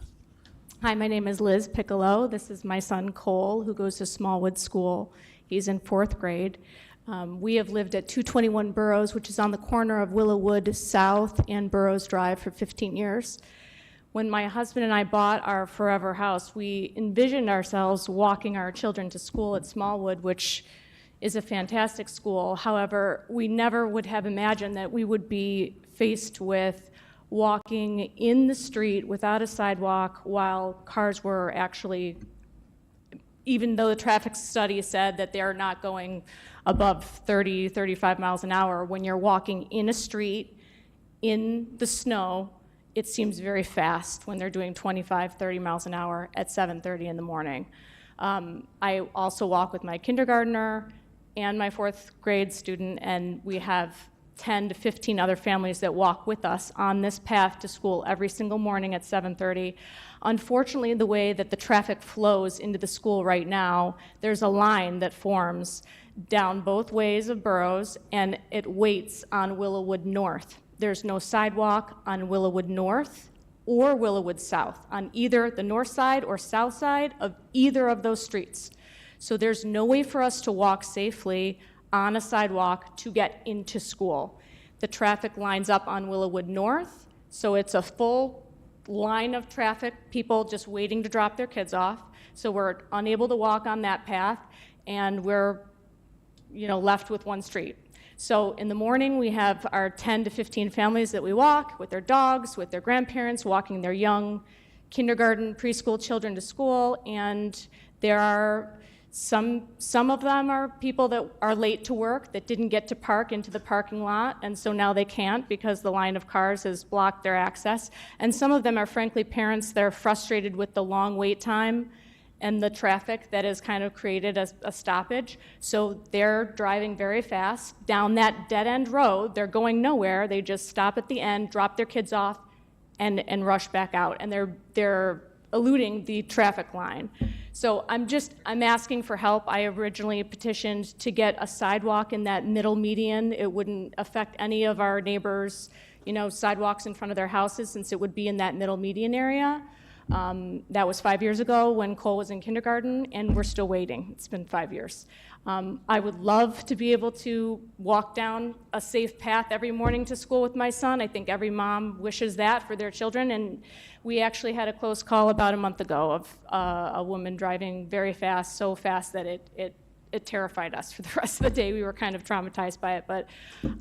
Hi, my name is Liz Piccolo. This is my son Cole, who goes to Smallwood School. He's in 4th grade. We have lived at 221 Burroughs, which is on the corner of Willowwood South and Burroughs Drive, for 15 years. When my husband and I bought our forever house, we envisioned ourselves walking our children to school at Smallwood, which is a fantastic school. However, we never would have imagined that we would be faced with walking in the street without a sidewalk while cars were actually, even though the traffic study said that they're not going above 30, 35 miles an hour, when you're walking in a street in the snow, it seems very fast when they're doing 25, 30 miles an hour at 7:30 in the morning. I also walk with my kindergartner and my fourth grade student, and we have 10 to 15 other families that walk with us on this path to school every single morning at 7:30. Unfortunately, the way that the traffic flows into the school right now, there's a line that forms down both ways of Burroughs, and it waits on Willowwood North. There's no sidewalk on Willowwood North or Willowwood South, on either the north side or south side of either of those streets. So there's no way for us to walk safely on a sidewalk to get into school. The traffic lines up on Willowwood North, so it's a full line of traffic, people just waiting to drop their kids off. So we're unable to walk on that path, and we're, left with one street. So in the morning, we have our 10 to 15 families that we walk with their dogs, with their grandparents, walking their young kindergarten, preschool children to school, and there are some of them are people that are late to work that didn't get to park into the parking lot, and so now they can't because the line of cars has blocked their access. And some of them are frankly parents that are frustrated with the long wait time and the traffic that has kind of created a stoppage. So they're driving very fast down that dead-end road. They're going nowhere. They just stop at the end, drop their kids off, and rush back out. And they're eluding the traffic line. So I'm asking for help. I originally petitioned to get a sidewalk in that middle median. It wouldn't affect any of our neighbors, sidewalks in front of their houses, since it would be in that middle median area. That was 5 years ago when Cole was in kindergarten, and we're still waiting. It's been 5 years. I would love to be able to walk down a safe path every morning to school with my son. I think every mom wishes that for their children, and we actually had a close call about a month ago of a woman driving very fast, so fast that it terrified us for the rest of the day. We were kind of traumatized by it, but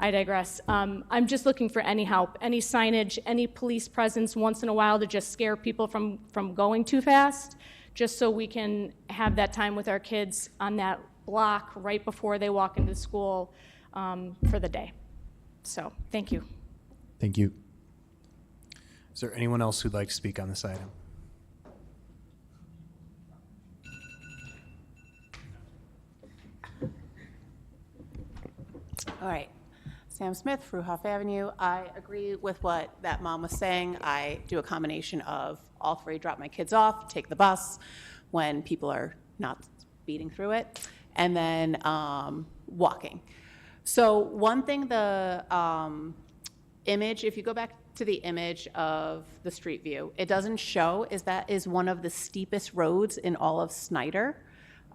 I digress. I'm just looking for any help, any signage, any police presence once in a while to just scare people from going too fast, just so we can have that time with our kids on that block right before they walk into school for the day. So, thank you. Thank you. Is there anyone else who'd like to speak on this item? All right. Sam Smith, Fruhoff Avenue. I agree with what that mom was saying. I do a combination of all three: drop my kids off, take the bus when people are not speeding through it, and then walking. So one thing, the image, if you go back to the image of the street view, it doesn't show that is one of the steepest roads in all of Snyder.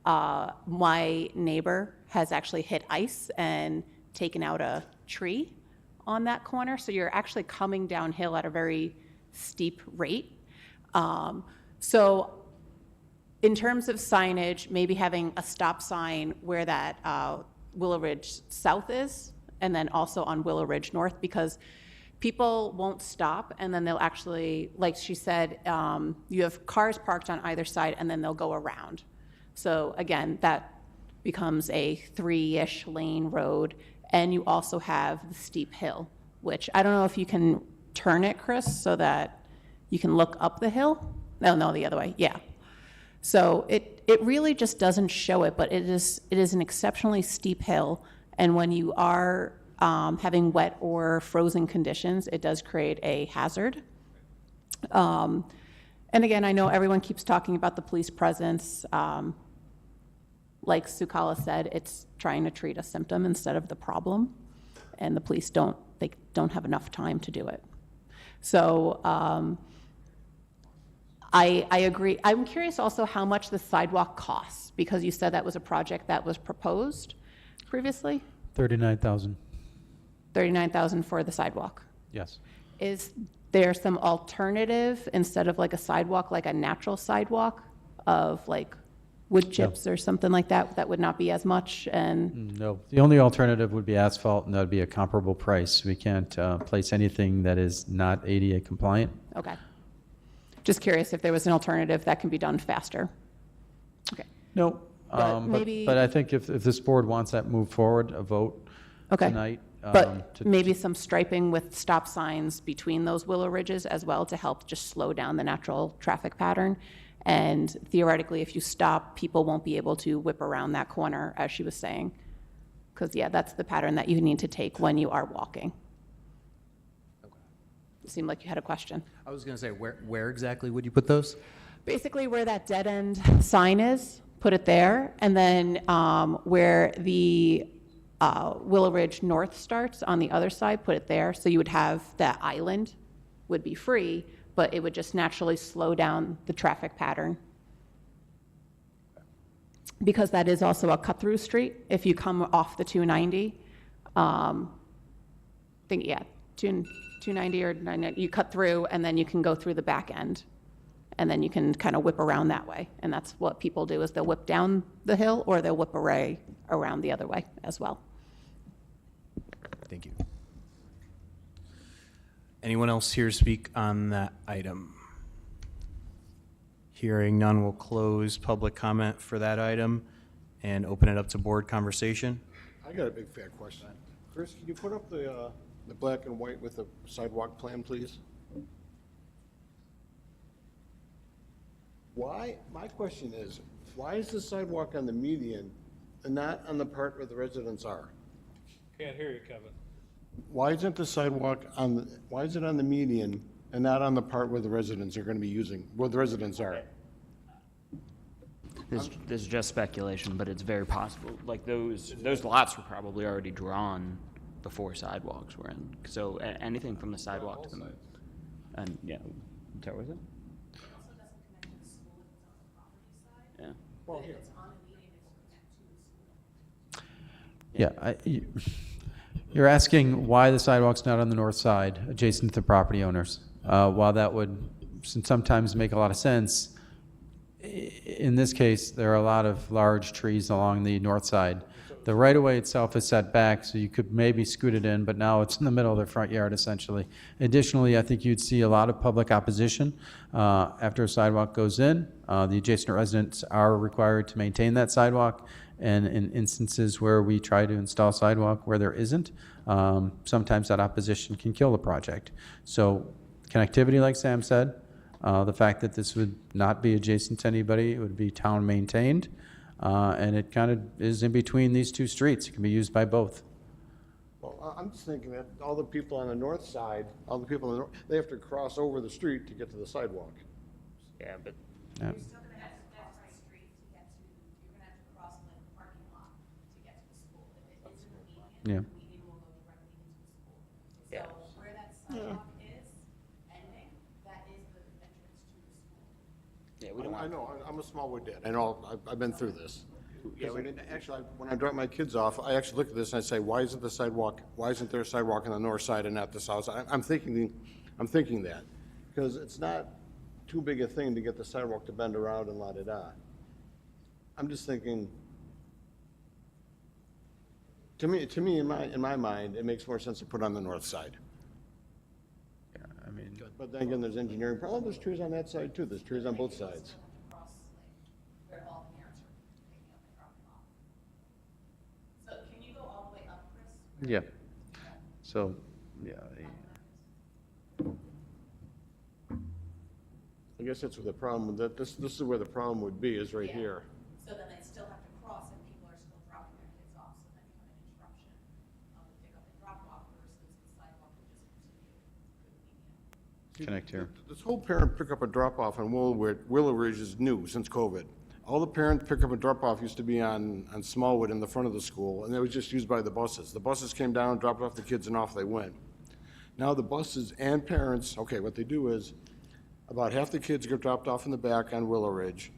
My neighbor has actually hit ice and taken out a tree on that corner, so you're actually coming downhill at a very steep rate. So in terms of signage, maybe having a stop sign where that Willow Ridge South is, and then also on Willow Ridge North, because people won't stop, and then they'll actually, like she said, you have cars parked on either side, and then they'll go around. So again, that becomes a 3-ish lane road, and you also have the steep hill, which I don't know if you can turn it, Chris, so that you can look up the hill. No, the other way, yeah. So it really just doesn't show it, but it is an exceptionally steep hill, and when you are having wet or frozen conditions, it does create a hazard. And again, I know everyone keeps talking about the police presence. Like Sukala said, it's trying to treat a symptom instead of the problem, and the police don't have enough time to do it. So I agree. I'm curious also how much the sidewalk costs, because you said that was a project that was proposed previously. $39,000. $39,000 for the sidewalk. Yes. Is there some alternative instead of like a sidewalk, like a natural sidewalk of like wood chips or something like that, that would not be as much? And no, the only alternative would be asphalt, and that would be a comparable price. We can't place anything that is not ADA compliant. Okay. Just curious if there was an alternative that can be done faster. Okay. No, but I think if this board wants that moved forward, a vote tonight. But maybe some striping with stop signs between those willow ridges as well to help just slow down the natural traffic pattern. And theoretically, if you stop, people won't be able to whip around that corner, as she was saying. Because, yeah, that's the pattern that you need to take when you are walking. It seemed like you had a question. I was going to say, where exactly would you put those? Basically, where that dead end sign is, put it there. And then where the Willow Ridge North starts on the other side, put it there. So you would have that island would be free, but it would just naturally slow down the traffic pattern. Because that is also a cut-through street. If you come off the 290, think, yeah, 290 or 990, you cut through and then you can go through the back end. And then you can kind of whip around that way. And that's what people do, is they'll whip down the hill or they'll whip around the other way as well. Thank you. Anyone else here speak on that item? Hearing none, we'll close public comment for that item and open it up to board conversation. I got a big fat question. Chris, can you put up the black and white with the sidewalk plan, please? Why, my question is, why is the sidewalk on the median and not on the part where the residents are? Can't hear you, Kevin. Why isn't the sidewalk why is it on the median and not on the part where the residents are going to be using, where the residents are? This is just speculation, but it's very possible. Like those lots were probably already drawn before sidewalks were in. So anything from the sidewalk to the, and yeah, sorry, what was it? Yeah. Well, here. Yeah, you're asking why the sidewalk's not on the north side, adjacent to the property owners. While that would sometimes make a lot of sense, in this case, there are a lot of large trees along the north side. The right-of-way itself is set back, so you could maybe scoot it in, but now it's in the middle of the front yard, essentially. Additionally, I think you'd see a lot of public opposition after a sidewalk goes in. The adjacent residents are required to maintain that sidewalk, and in instances where we try to install sidewalk where there isn't, sometimes that opposition can kill the project. So connectivity, like Sam said, the fact that this would not be adjacent to anybody, it would be town maintained, and it kind of is in between these two streets. It can be used by both. Well, I'm just thinking that all the people on the north side, all the people on the north, they have to cross over the street to get to the sidewalk. Yeah, but. Yeah. Yeah. So where that sidewalk is ending, that is the entrance to the school. Yeah, we don't I know, I'm a Smallwood dad. I know, I've been through this. Actually, when I drop my kids off, I actually look at this and I say, why isn't there a sidewalk on the north side and not the south side? I'm thinking that, because it's not too big a thing to get the sidewalk to bend around and la-da-da. I'm just thinking, to me, in my mind, it makes more sense to put on the north side. Yeah, I mean. But then again, there's engineering, oh, there's trees on that side too, there's trees on both sides. Where all the parents are picking up and dropping off. So can you go all the way up, Chris? Yeah. So, yeah. I guess that's where the problem, this is where the problem would be, is right here. So then they still have to cross and people are still dropping their kids off, so then you have an interruption of the pickup and drop off versus the sidewalk would just continue. Connect here. This whole parent pickup and drop off on Willow Ridge is new since COVID. All the parent pickup and drop off used to be on Smallwood in the front of the school, and it was just used by the buses. The buses came down, dropped off the kids, and off they went. Now the buses and parents, okay, what they do is, about half the kids get dropped off in the back on Willow Ridge.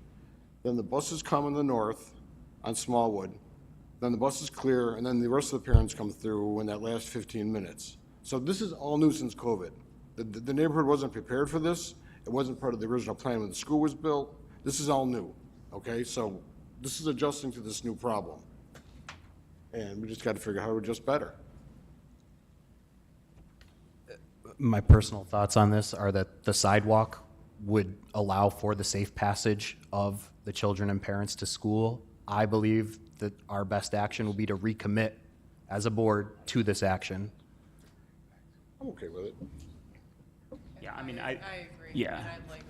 Then the buses come in the north on Smallwood. Then the buses clear, and then the rest of the parents come through in that last 15 minutes. So this is all new since COVID. The neighborhood wasn't prepared for this. It wasn't part of the original plan when the school was built. This is all new, okay? So this is adjusting to this new problem. And we just got to figure out how to adjust better. My personal thoughts on this are that the sidewalk would allow for the safe passage of the children and parents to school. I believe that our best action will be to recommit as a board to this action. I'm okay with it. Yeah, I mean, I agree. Yeah. And I like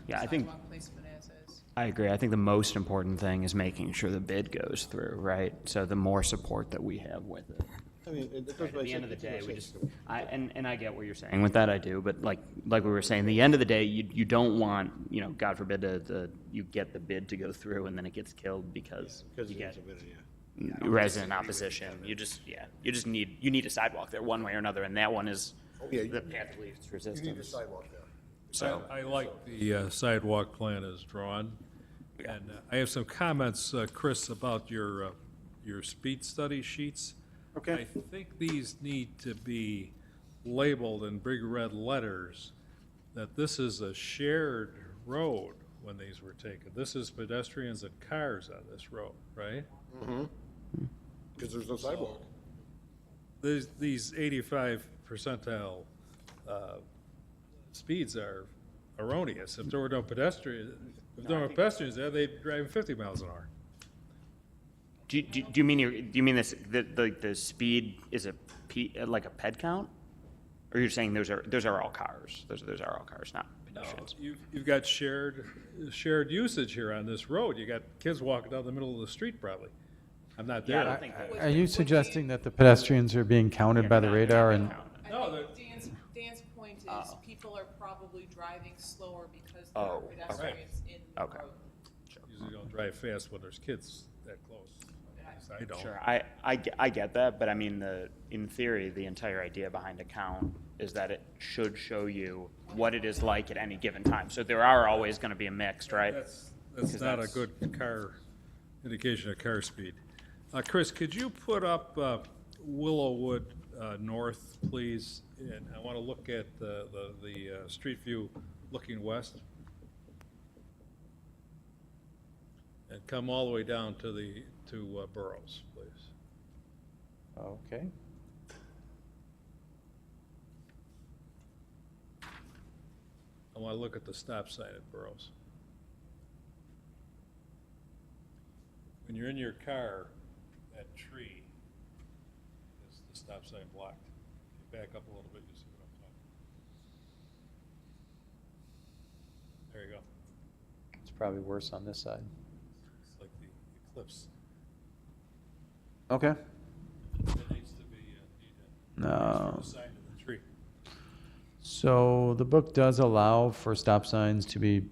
Yeah, I think, sidewalk placement as is. I agree. I think the most important thing is making sure the bid goes through, right? So the more support that we have with it. I mean, it goes Right, by at the end of the saying- day, we just, and I get what you're saying with that, I do, but like we were saying, the end of the day, you don't want, you know, God forbid, you get the bid to go through and then it gets killed because you get resident opposition. You just need a sidewalk there one way or another, and that one is the path of least resistance. You need a sidewalk there. So, I like the sidewalk plan as drawn. And I have some comments, Chris, about your speed study sheets. Okay. I think these need to be labeled in big red letters that this is a shared road when these were taken. This is pedestrians and cars on this road, right? Mm-hmm. Because there's no sidewalk. These 85 percentile speeds are erroneous. If there were no pedestrians, there, they'd drive 50 miles an hour. do you mean this, the speed is like a ped count? Or you're saying those are all cars? Those are all cars, not pedestrians? You've got shared usage here on this road. You got kids walking down the middle of the street probably. I'm not there. Yeah, I don't think Are you suggesting that the pedestrians are being counted by the radar and? I think Dan's point is people are probably driving slower because there are okay. pedestrians in the Okay. road. Usually don't drive fast when there's kids that close. At least I don't. Sure, I get that, but I mean, in theory, the entire idea behind a count is that it should show you what it is like at any given time. So there are always going to be a mixed, right? That's 'Cause not a good indication of car speed. Chris, could you put up Willowwood North, please? And I want to look at the street view looking west. And come all the way down to Burroughs, please. Okay. I want to look at the stop sign at Burroughs. When you're in your car, that tree is the stop sign blocked. If you back up a little bit, you see what I'm talking about. There you go. It's probably worse on this side. It's like the eclipse. Okay. It needs to be, No. the sign of the tree. So the book does allow for stop signs to be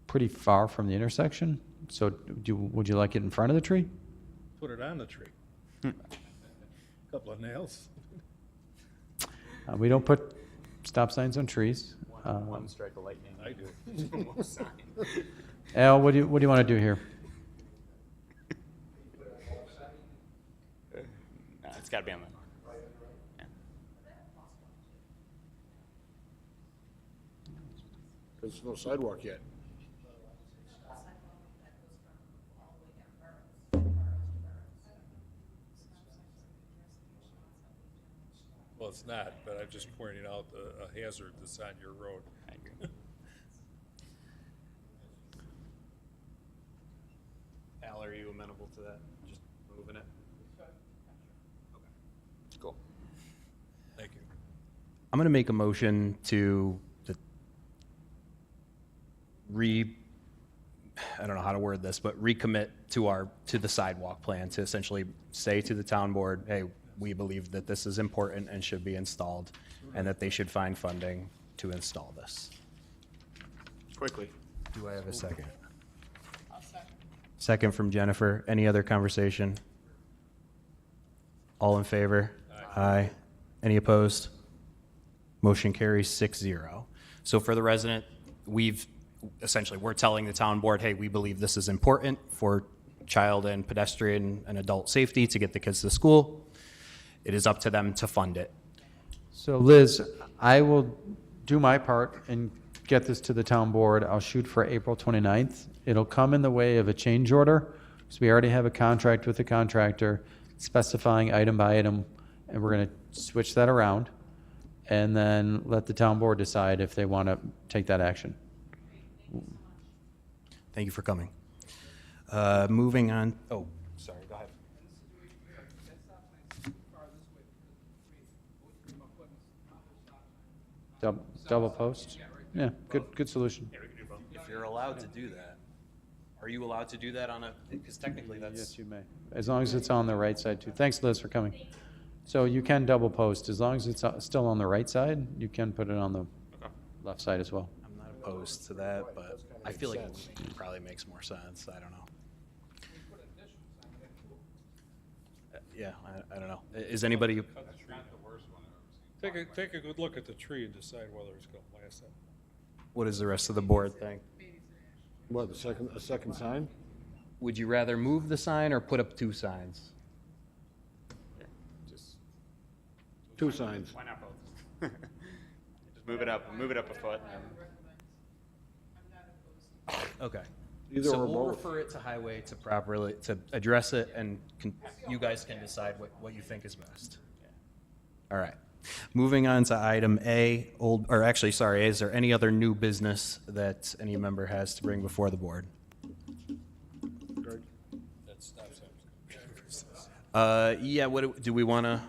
pretty far from the intersection. So would you like it in front of the tree? Put it on the tree. Couple of nails. We don't put stop signs on trees. One strike of lightning. I do. Al, what do you want to do here? No, it's got to be on the. There's no sidewalk yet. Well, it's not, but I'm just pointing out a hazard that's on your road. I agree. Al, are you amenable to that? Just moving it? Okay. Cool. Thank you. I'm going to make a motion to I don't know how to word this, but recommit to the sidewalk plan, to essentially say to the town board, hey, we believe that this is important and should be installed, and that they should find funding to install this. Quickly. Do I have a second? I'll second. Second from Jennifer. Any other conversation? All in favor? Aye. Any opposed? Motion carries 6-0. So for the resident, we're telling the town board, hey, we believe this is important for child and pedestrian and adult safety to get the kids to school. It is up to them to fund it. So Liz, I will do my part and get this to the town board. I'll shoot for April 29th. It'll come in the way of a change order, because we already have a contract with the contractor specifying item by item, and we're going to switch that around and then let the town board decide if they want to take that action. Thank you for coming. Moving on. Oh, sorry, go ahead. Double post? Yeah, good solution. If you're allowed to do that, are you allowed to do that on a, because technically that's. Yes, you may, as long as it's on the right side too. Thanks, Liz, for coming. So you can double post, as long as it's still on the right side, you can put it on the left side as well. I'm not opposed to that, but I feel like it probably makes more sense. I don't know. Yeah, I don't know. Is anybody, Take a good look at the tree and decide whether it's going to last that. what does the rest of the board think? What, a second sign? Would you rather move the sign or put up 2 signs? Just 2 signs. why not both? Just move it up a foot. Okay. Either So or we'll both. refer it to highway to properly, to address it, and you guys can decide what you think is best. All right. Moving on to item A, is there any other new business that any member has to bring before the board? That stop sign. Yeah, what, do we want to?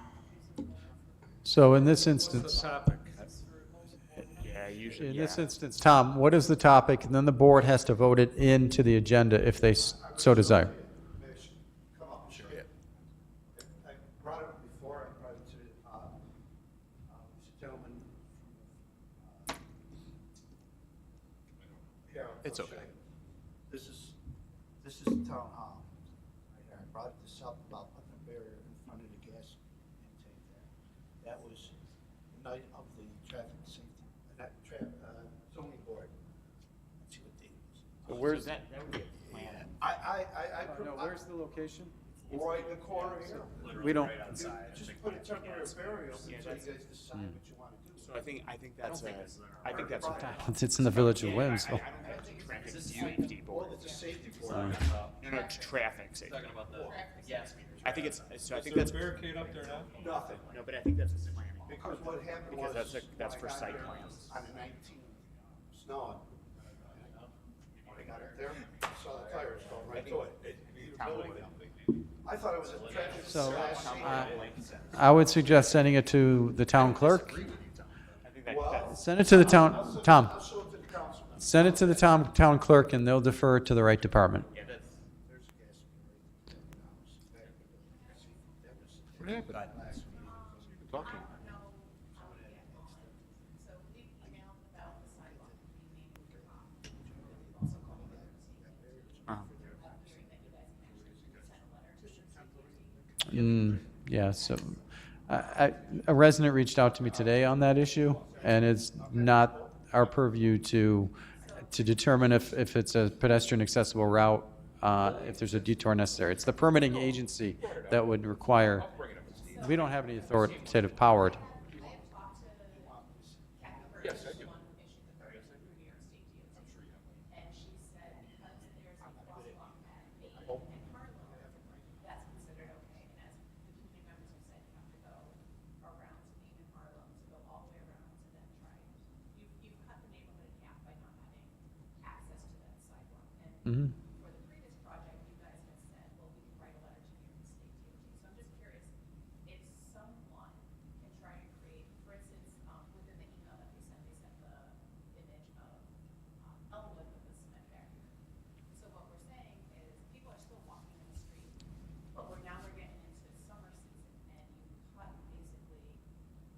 So in this instance, Topic. Yeah, usually, in this instance, Tom, what is the topic? And then the board has to vote it into the agenda if they so desire. Come up. Sure. I brought it before, I brought it to, this gentleman from, here, I'll It's show okay. you. This is the town hall. Right here. I brought this up about putting a barrier in front of the gas intake there. That was the night of the traffic safety, zoning board. Let's see what date it was. So where's that? That would be a plan. Where's the location? Right in the corner here. We don't. Just put a temporary barrier up until you guys decide what you want to do. So I think that's It's in the village of Williamsville. I don't have the traffic safety board. It's a safety board. No, it's traffic safety. Talking about the gas meters. I think it's, so I Is think there a that's, barricade up there now? Nothing. no, but I think that's a planning. Because what happened was. Because that's for when I got site there plans. On the 19th, snowing. When I got up there, I saw the tires going right to it. I thought it was a traffic. So, safety. I would suggest sending it to the town clerk. I think that, Send it to the town, Tom. I'll show it to the council. Send it to the town clerk and they'll defer it to the right department. yeah, that's, There's a gas meter. What happened? Talking. Yeah, so, a resident reached out to me today on that issue, and it's not our purview to determine if it's a pedestrian accessible route, if there's a detour necessary. It's the permitting agency that would require, we don't have any authoritative power. Mhm. For the previous project, you guys had said, well, we can write a letter to New York State DOT. So I'm just curious, if someone can try and create, for instance, within the email that they sent the image of Elmwood with the cement barrier. So what we're saying is, people are still walking in the street, but we're getting into summer season, and you cut basically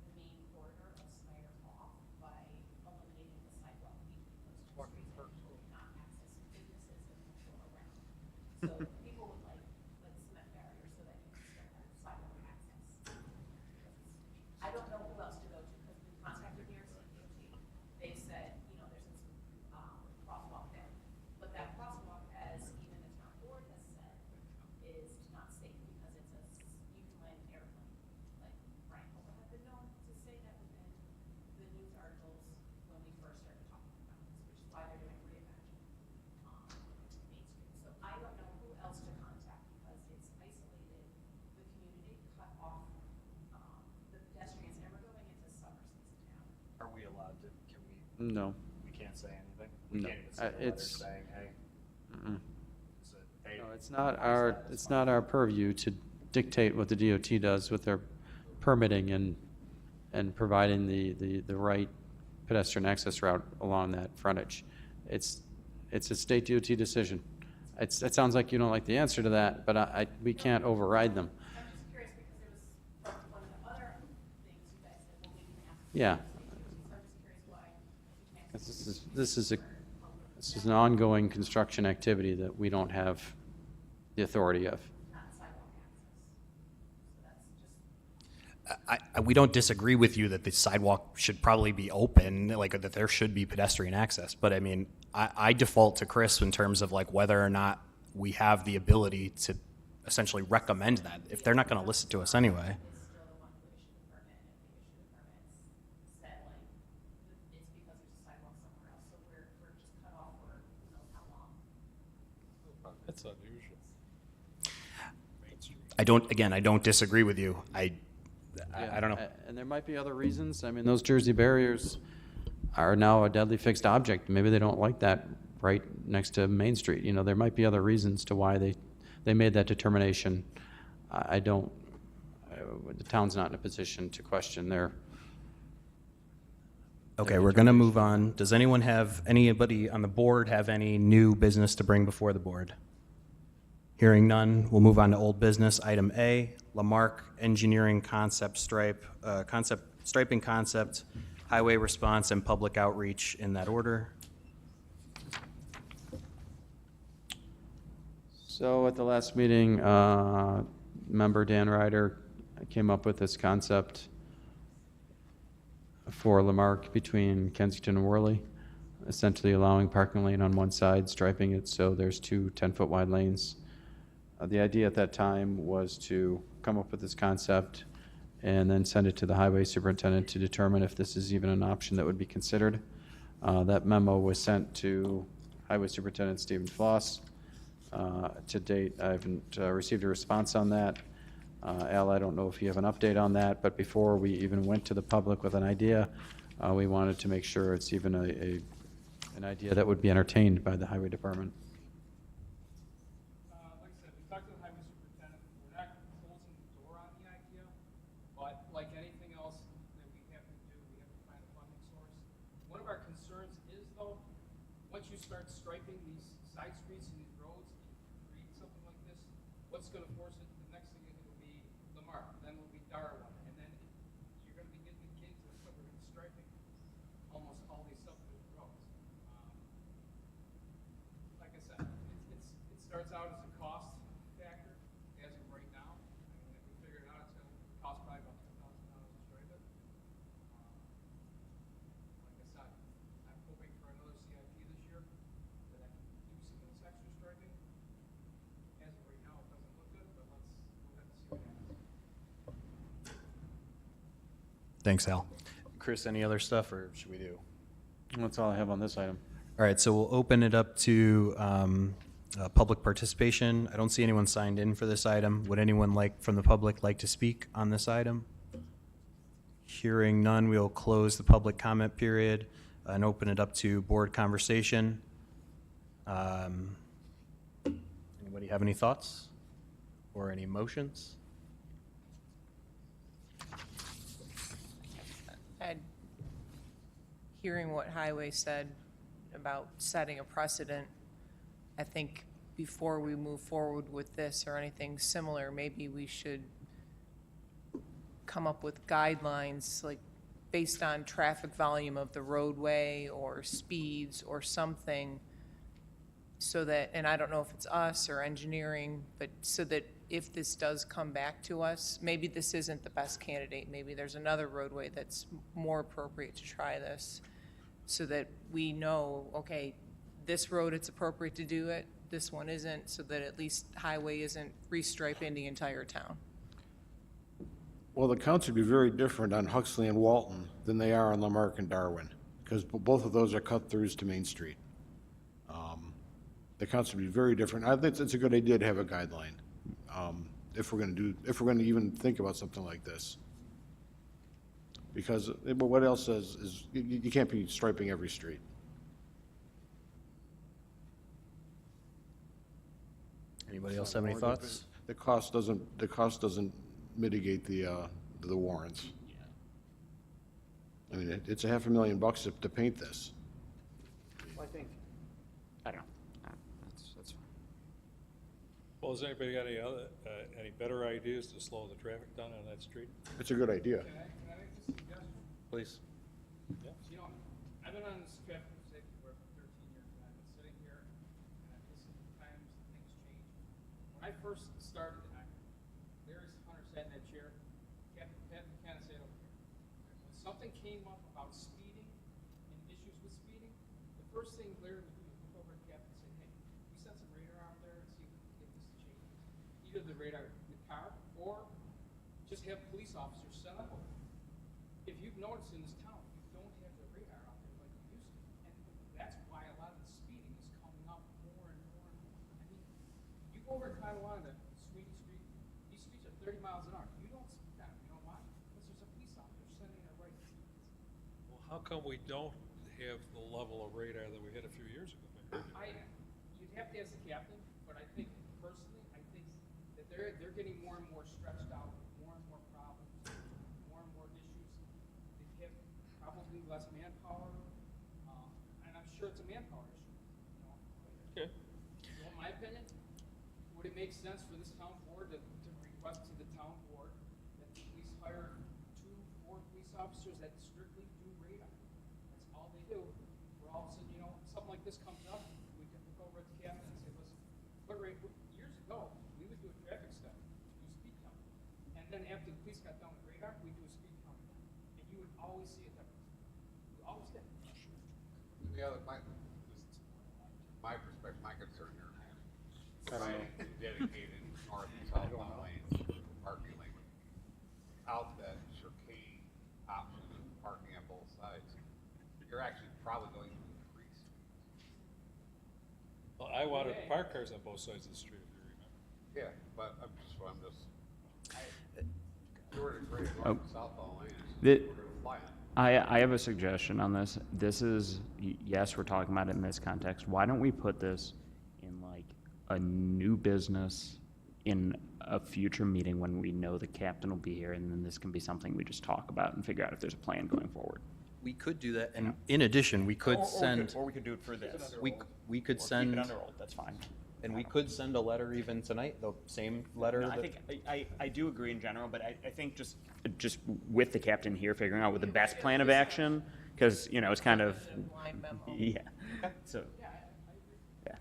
the main corridor of Snyder off by eliminating the sidewalk between those two streets, and not accessing businesses and people around. So people would like cement barrier so that you can still have sidewalk access. I don't know who else to go to, because we contacted New York State DOT. They said, there's this, crosswalk there. But that crosswalk, as even the town board has said, is not safe because it's you can land an airplane. Like, Brian Cole had been known to say that within the news articles when we first started talking about this, which is why they're doing reimagine Main Street. So I don't know who else to contact because it's isolated the community, cut off the pedestrians, and we're going into summer season now. Are we allowed to, can we? No. We can't say anything? We No. can't even send a letter It's- saying, hey. Is it, hey, No, it's not our purview to dictate what the DOT does with their permitting and providing the right pedestrian access route along that frontage. It's a state DOT decision. It sounds like you don't like the answer to that, but we can't override them. I'm just curious because it was one of the other things you guys said, well, we can ask. Yeah. So I'm just curious why we can't. 'Cause this is an ongoing construction activity that we don't have the authority of. We don't disagree with you that the sidewalk should probably be open, like that there should be pedestrian access. But I mean, I default to Chris in terms of like whether or not we have the ability to essentially recommend that if they're not going to listen to us anyway. That's unusual. I don't disagree with you. I don't know. And there might be other reasons. I mean, those Jersey barriers are now a deadly fixed object. Maybe they don't like that right next to Main Street. You know, there might be other reasons to why they made that determination. The town's not in a position to question their. Okay, we're going to move on. Does anybody on the board have any new business to bring before the board? Hearing none, we'll move on to old business. Item A, Lamarck Engineering striping concept, highway response, and public outreach in that order. So at the last meeting, member Dan Ryder came up with this concept for Lamarck between Kensington and Worley, essentially allowing parking lane on one side, striping it so there's two 10-foot wide lanes. The idea at that time was to come up with this concept and then send it to the highway superintendent to determine if this is even an option that would be considered. That memo was sent to Highway Superintendent Stephen Floss. To date, I haven't received a response on that. Al, I don't know if you have an update on that, but before we even went to the public with an idea, we wanted to make sure it's even an idea that would be entertained by the highway department. Like I said, we talked to the highway superintendent. We're not closing the door on the idea, but like anything else that we have to do, we have to find a funding source. One of our concerns is, though, once you start striping these side streets and these roads and create something like this, what's going to force it? The next thing it'll be Lamarck, then it'll be Darwin, and then you're going to be getting kids that are going to be striping almost all these subdivision roads. Like I said, it starts out as a cost factor as of right now. I mean, if we figure it out, it's going to cost probably about $2,000 to stripe it. Like I said, I'm hoping for another CIP this year that I can do some of this extra striping. As of right now, it doesn't look good, but we'll have to see what happens. Thanks, Al. Chris, any other stuff, or should we do? That's all I have on this item. All right, so we'll open it up to public participation. I don't see anyone signed in for this item. Would anyone from the public like to speak on this item? Hearing none, we'll close the public comment period and open it up to board conversation. Anybody have any thoughts or any motions? Hearing what Highway said about setting a precedent, I think before we move forward with this or anything similar, maybe we should come up with guidelines, like based on traffic volume of the roadway or speeds or something, so that, and I don't know if it's us or engineering, but so that if this does come back to us, maybe this isn't the best candidate, maybe there's another roadway that's more appropriate to try this, so that we know, okay, this road it's appropriate to do it, this one isn't, so that at least Highway isn't restriping the entire town. Well, the counts would be very different on Huxley and Walton than they are on Lamarck and Darwin, because both of those are cut-throughs to Main Street. The counts would be very different. I think it's a good idea to have a guideline, if we're going to even think about something like this. Because what else says is you can't be striping every street. Anybody else have any thoughts? The cost doesn't mitigate the warrants. I mean, it's $500,000 to paint this. Well, I don't know. That's fine. Well, has anybody got any better ideas to slow the traffic down on that street? It's a good idea. Can I make a suggestion? Please. Yeah. You know, I've been on this traffic safety board for 13 years, and I've been sitting here, and I've listened to times that things change. When I first started, Larry Hunter sat in that chair, Captain Pat McKenna sat over here. When something came up about speeding and issues with speeding, the first thing Larry would do is look over at Captain and say, hey, we send some radar out there and see if we can get this to change. Either the radar in the car, or just have police officers set up over there. If you've noticed in this town, you don't have the radar out there like you used to. And that's why a lot of the speeding is coming up more and more and more. I mean, you go over Tonawanda, Sweeney Street, these streets are 30 miles an hour. You don't speed down. You know why? Because there's a police officer sending a right speed. Well, how come we don't have the level of radar that we had a few years ago? You'd have to ask the captain, but I think personally, I think that they're getting more and more stretched out, more and more problems, more and more issues. They have probably less manpower, and I'm sure it's a manpower issue. You know? Okay. So in my opinion, would it make sense for this town board to request to the town board that the police hire 2 or 4 police officers that strictly do radar? That's all they do. Where all of a sudden, you know, something like this comes up, we can look over at the captain and say, listen, years ago, we would do a traffic study, do a speed count. And then after the police got done with radar, we do a speed count again. And you would always see a difference. You always did. The other, my perspective, my concern here, providing dedicated north and southbound lanes, parking lane, without that chicane option of parking on both sides, you're actually probably going to increase. Well, I wanted to park cars on both sides of the street, if you remember. Yeah, but I'm just, Georgia Grade, north and southbound lanes, we're going to fly on. I have a suggestion on this. This is, yes, we're talking about it in this context. Why don't we put this in like a new business in a future meeting when we know the captain will be here, and then this can be something we just talk about and figure out if there's a plan going forward. We could do that, and in addition, we could send. Or we could do it for this. We could Or send. keep it under old, that's fine. And we could send a letter even tonight, the same letter. No, I think, I do agree in general, but I think just with the captain here, figuring out what the best plan of action, because, you know, it's kind of, yeah, so.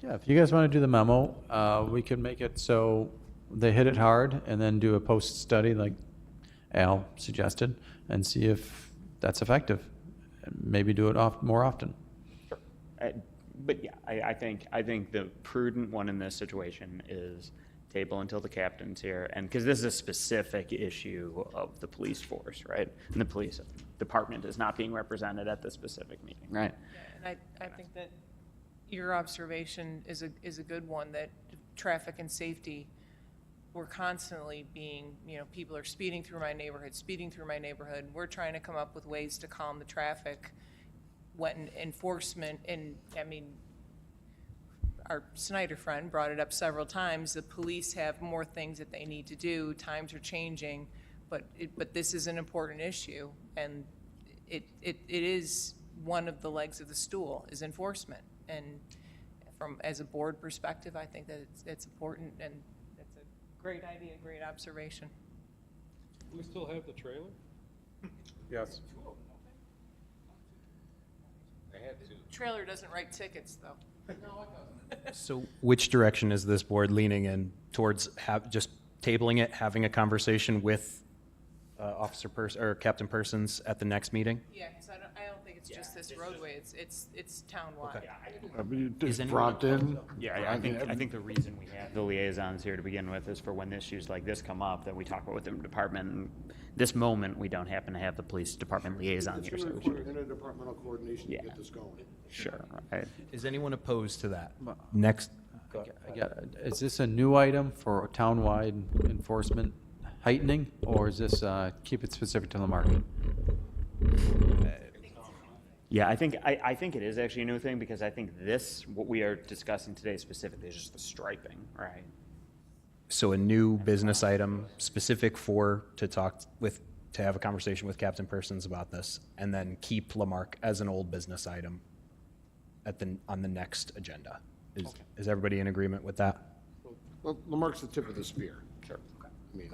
Yeah, if you guys want to do the memo, we could make it so they hit it hard and then do a post-study like Al suggested and see if that's effective. And maybe do it more often. Sure. But yeah, I think the prudent one in this situation is table until the captain's here, and because this is a specific issue of the police force, right? And the police department is not being represented at the specific meeting, right? Yeah, and I think that your observation is a good one, that traffic and safety, we're constantly being, you know, people are speeding through my neighborhood. We're trying to come up with ways to calm the traffic when enforcement, and I mean, our Snyder friend brought it up several times, the police have more things that they need to do, times are changing, but this is an important issue, and it is one of the legs of the stool, is enforcement. And as a board perspective, I think that it's important, and it's a great idea, great observation. We still have the trailer? Yes. They had to. Trailer doesn't write tickets, though. No, it doesn't. So which direction is this board leaning in towards just tabling it, having a conversation with or Captain Persons at the next meeting? Yeah, because I don't think it's just this roadway, it's townwide. Is Brompton? Yeah, I think the reason we have the liaisons here to begin with is for when issues like this come up, that we talk about with the department. And this moment, we don't happen to have the police department liaison here. It's So going to require interdepartmental coordination to get this going. sure, right. Is anyone opposed to that? Next. Is this a new item for townwide enforcement heightening, or is this keep it specific to the market? Yeah, I think it is actually a new thing, because I think what we are discussing today specifically is just the striping, right? So a new business item specific to talk with to have a conversation with Captain Persons about this, and then keep Lamarck as an old business item on the next agenda. Is everybody in agreement with that? Well, Lamarck's the tip of the spear. Sure. I mean,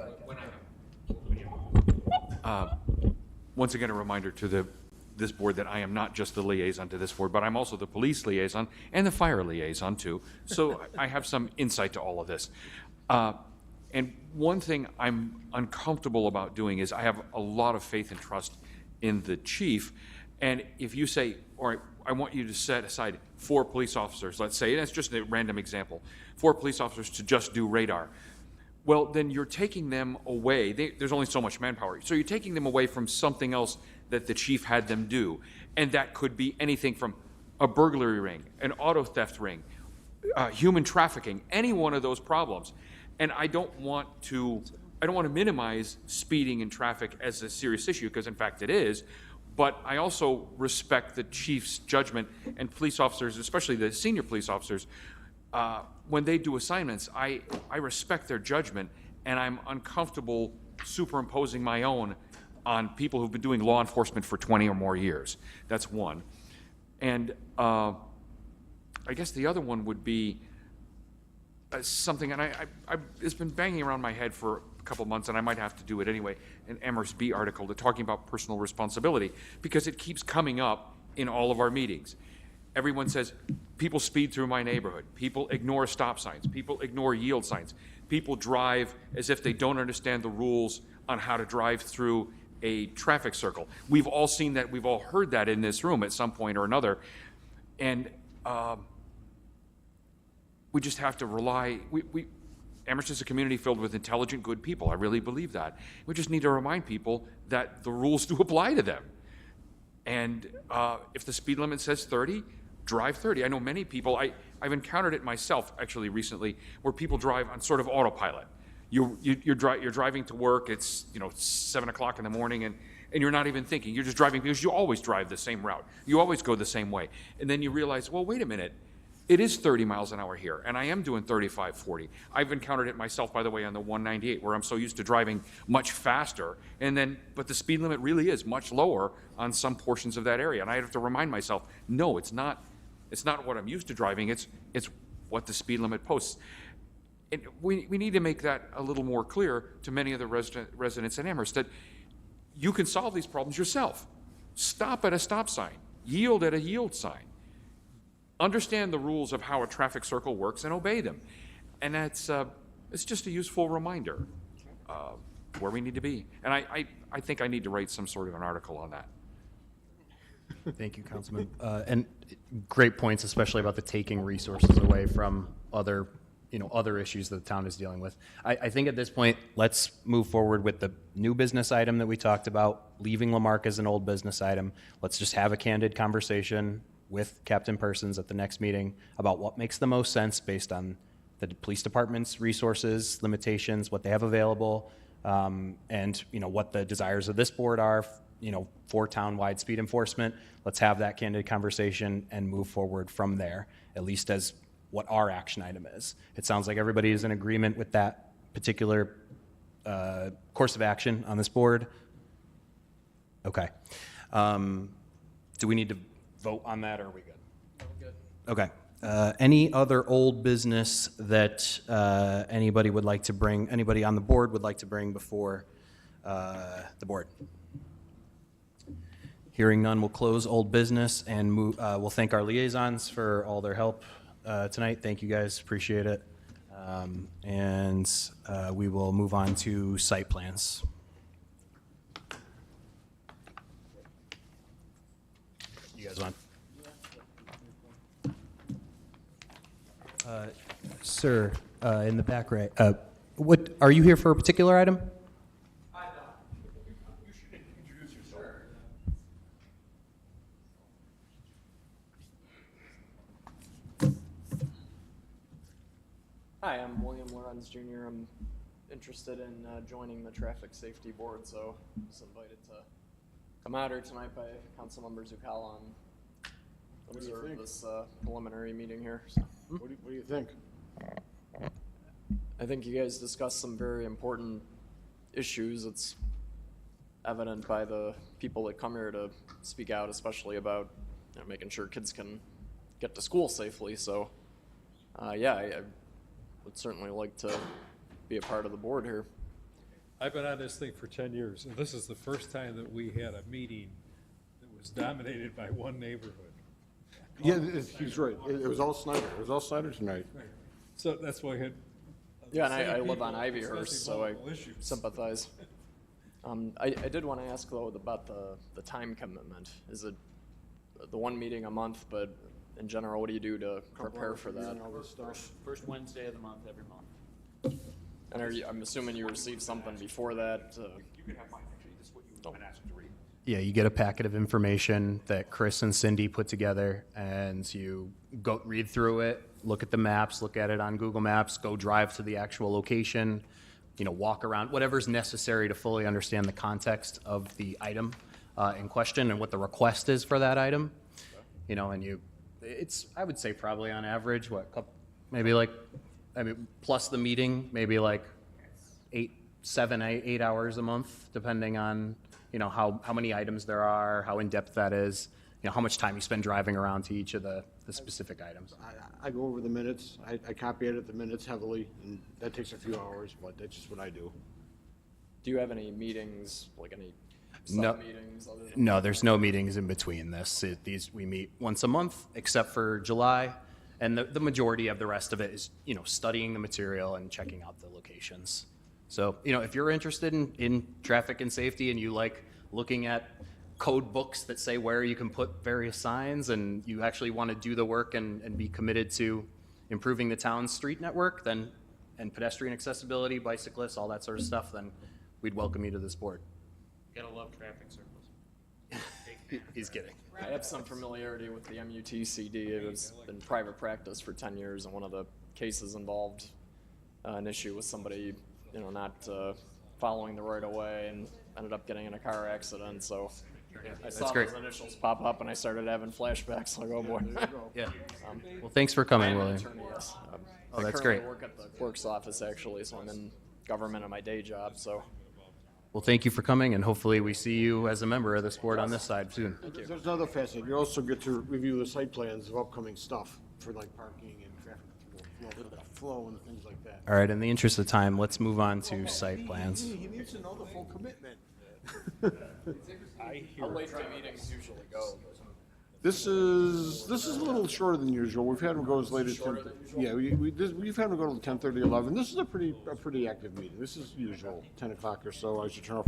Once again, a reminder to this board that I am not just the liaison to this board, but I'm also the police liaison and the fire liaison too. So I have some insight to all of this. And one thing I'm uncomfortable about doing is I have a lot of faith and trust in the chief. And if you say, all right, I want you to set aside 4 police officers, let's say, and that's just a random example, 4 police officers to just do radar. Well, then you're taking them away. There's only so much manpower. So you're taking them away from something else that the chief had them do. And that could be anything from a burglary ring, an auto theft ring, human trafficking, any one of those problems. And I don't want to minimize speeding and traffic as a serious issue, because in fact it is. But I also respect the chief's judgment, and police officers, especially the senior police officers, when they do assignments, I respect their judgment, and I'm uncomfortable superimposing my own on people who've been doing law enforcement for 20 or more years. That's one. And I guess the other one would be something, and it's been banging around my head for a couple months, and I might have to do it anyway, an Amherst B article talking about personal responsibility, because it keeps coming up in all of our meetings. Everyone says, people speed through my neighborhood, people ignore stop signs, people ignore yield signs, people drive as if they don't understand the rules on how to drive through a traffic circle. We've all seen that, we've all heard that in this room at some point or another, and we just have to rely, Amherst is a community filled with intelligent, good people. I really believe that. We just need to remind people that the rules do apply to them. And if the speed limit says 30, drive 30. I know many people, I've encountered it myself actually recently, where people drive on sort of autopilot. You're driving to work, it's 7 o'clock in the morning, and you're not even thinking. You're just driving because you always drive the same route. You always go the same way. And then you realize, well, wait a minute. It is 30 miles an hour here, and I am doing 35, 40. I've encountered it myself, by the way, on the 198, where I'm so used to driving much faster, but the speed limit really is much lower on some portions of that area. And I have to remind myself, no, it's not what I'm used to driving, it's what the speed limit posts. And we need to make that a little more clear to many of the residents in Amherst, that you can solve these problems yourself. Stop at a stop sign, yield at a yield sign. Understand the rules of how a traffic circle works and obey them. And it's just a useful reminder where we need to be. And I think I need to write some sort of an article on that. Thank you, Councilman. And great points, especially about the taking resources away from other issues that the town is dealing with. I think at this point, let's move forward with the new business item that we talked about, leaving Lamarck as an old business item. Let's just have a candid conversation with Captain Persons at the next meeting about what makes the most sense based on the police department's resources, limitations, what they have available, and what the desires of this board are, for town-wide speed enforcement. Let's have that candid conversation and move forward from there, at least as what our action item is. It sounds like everybody is in agreement with that particular course of action on this board. Okay. Do we need to vote on that, or are we good? Okay. Any other old business that anybody on the board would like to bring before the board? Hearing none, we'll close old business and we'll thank our liaisons for all their help tonight. Thank you guys, appreciate it. And we will move on to site plans. You guys want? Sir, in the back right. What are you here for a particular item? You should introduce yourself. Hi, I'm William Lorenz Jr. I'm interested in joining the Traffic Safety Board, so I was invited to come out here tonight by Councilmember Zucala and observe this preliminary meeting here. So. What do you think? I think you guys discussed some very important issues. It's evident by the people that come here to speak out, especially about making sure kids can get to school safely. So, yeah, I would certainly like to be a part of the board here. I've been on this thing for 10 years, and this is the first time that we had a meeting that was dominated by one neighborhood. Yeah, he's right. It was all Snyder. It was all Snyder tonight. So that's why I had. Yeah, and the same I live people on Ivyhurst, discussing so I multiple issues. sympathize. I did want to ask, though, about the time commitment. Is it the one meeting a month, but in general, what do you do to prepare for that? First Wednesday of the month, every month. And I'm assuming you receive something before that? You can have mine, actually, this is what you've been asked to read. Yeah, you get a packet of information that Chris and Cindy put together, and you go read through it, look at the maps, look at it on Google Maps, go drive to the actual location, walk around, whatever's necessary to fully understand the context of the item in question and what the request is for that item. And it's, I would say probably on average, plus the meeting, maybe like 8 hours a month, depending on how many items there are, how in-depth that is, how much time you spend driving around to each of the specific items. I go over the minutes, I copy edit the minutes heavily, and that takes a few hours, but that's just what I do. Do you have any meetings, like any No, sub-meetings? Other than no, there's no meetings in between this. We meet once a month, except for July, and the majority of the rest of it is, studying the material and checking out the locations. So, if you're interested in traffic and safety and you like looking at code books that say where you can put various signs and you actually want to do the work and be committed to improving the town's street network, and pedestrian accessibility, bicyclists, all that sort of stuff, then we'd welcome you to this board. You gotta love traffic circles. He's kidding. I have some familiarity with the MUTCD. It was in private practice for 10 years, and one of the cases involved an issue with somebody, not following the right of way and ended up getting in a car accident. So I saw great. those initials pop up, and I started having flashbacks. Like, oh boy. Yeah. Well, thanks for coming, I am an William. attorney, yes. Oh, that's I great. currently work at the clerk's office, actually, so I'm in government in my day job. So Well, thank you for coming, and hopefully we see you as a member of this board on this side soon. There's another facet. You also get to review the site plans of upcoming stuff for like parking and traffic flow and things like that. All right, in the interest of time, let's move on to site plans. He needs to know the full commitment. how late do meetings usually go? This is a little shorter than usual. We've had them go as late as 10. Yeah, we've had them go to 10:30, 11. This is a pretty active meeting. This is usual, 10 o'clock or so. I should turn off.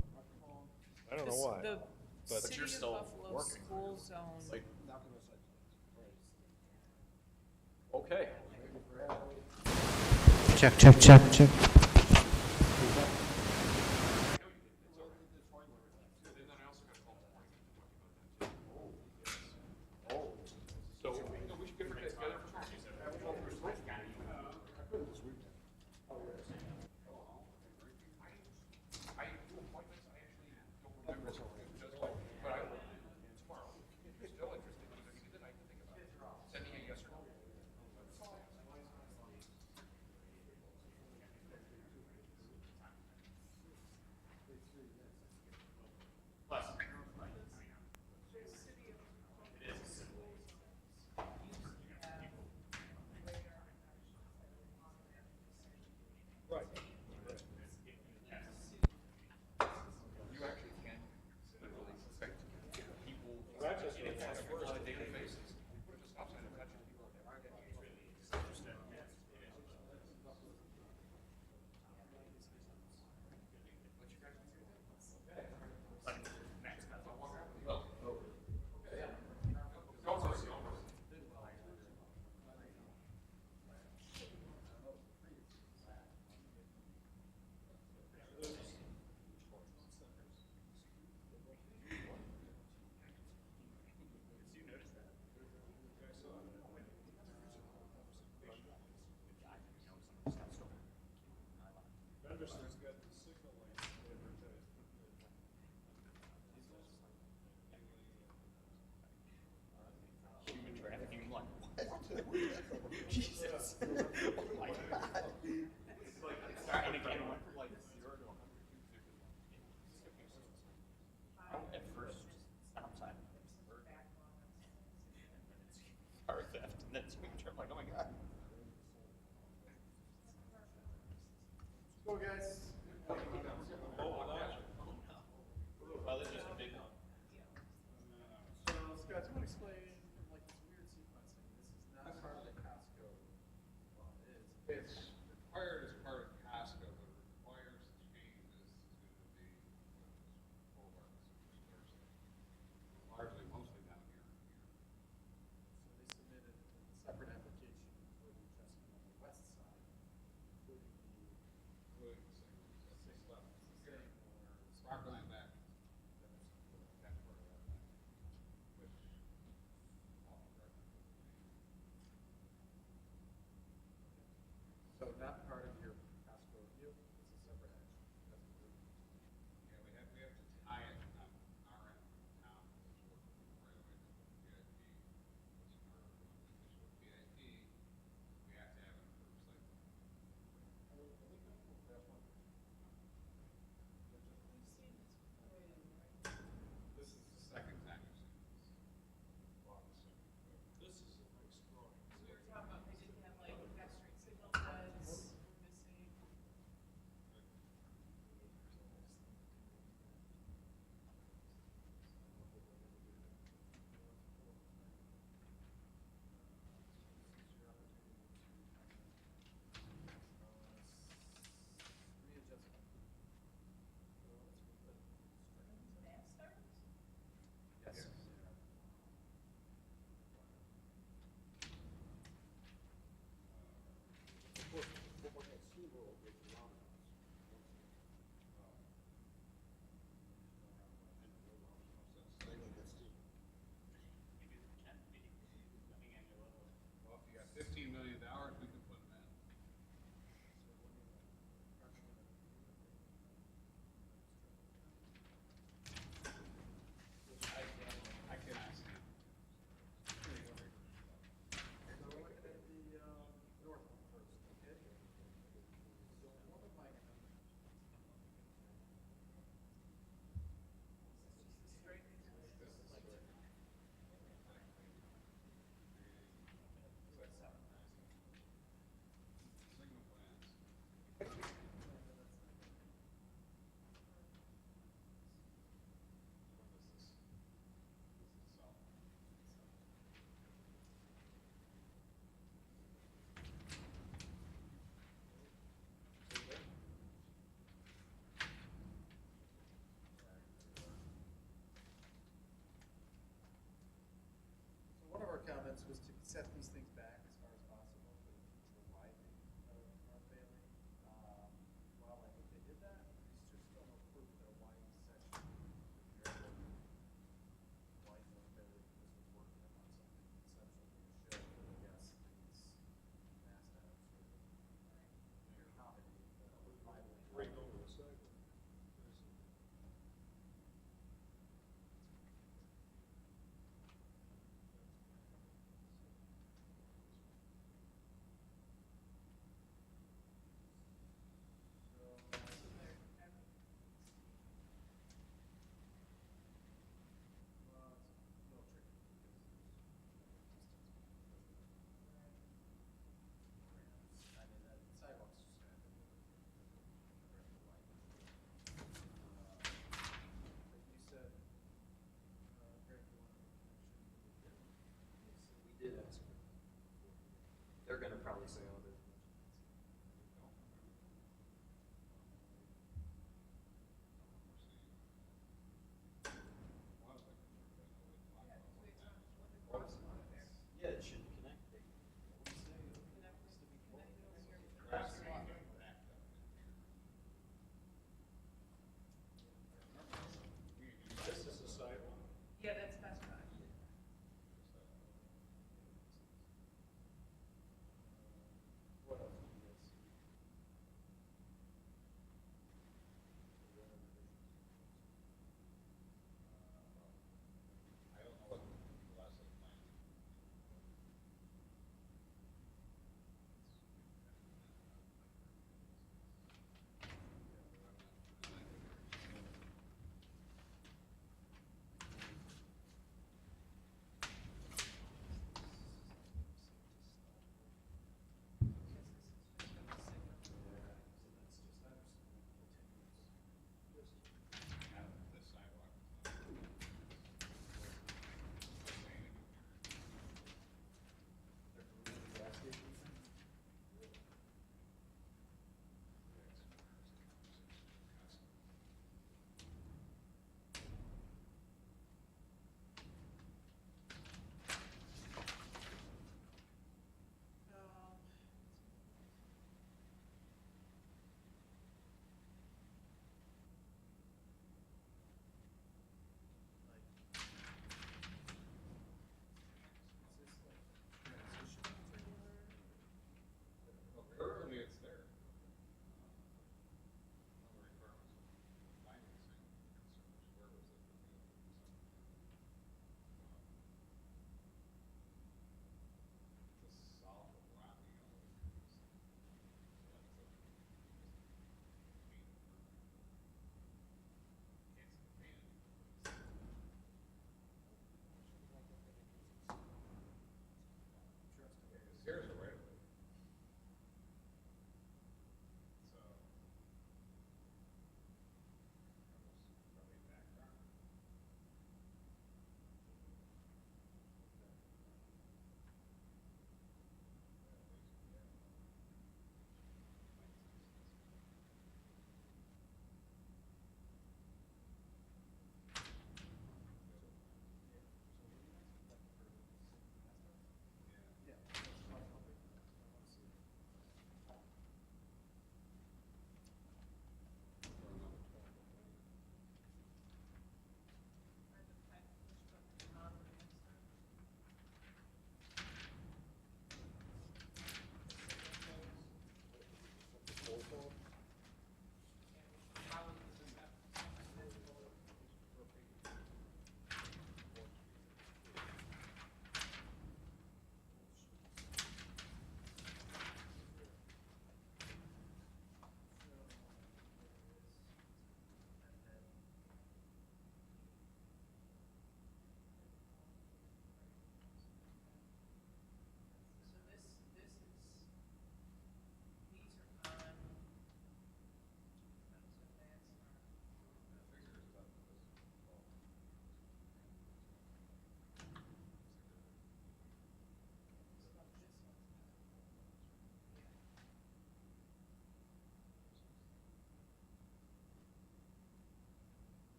I don't know why. The but City you're of still Buffalo working. School Zone. Okay. Check. Vote without you. Well, this is a big one. So, Scott, do you want to explain, like, this weird sequencing? This is not part of the Costco law. It's required as part of Costco, but it requires changes to the Boulevard Superstores. Largely, mostly down here. So they submitted a separate application for the adjustment on the west side, including the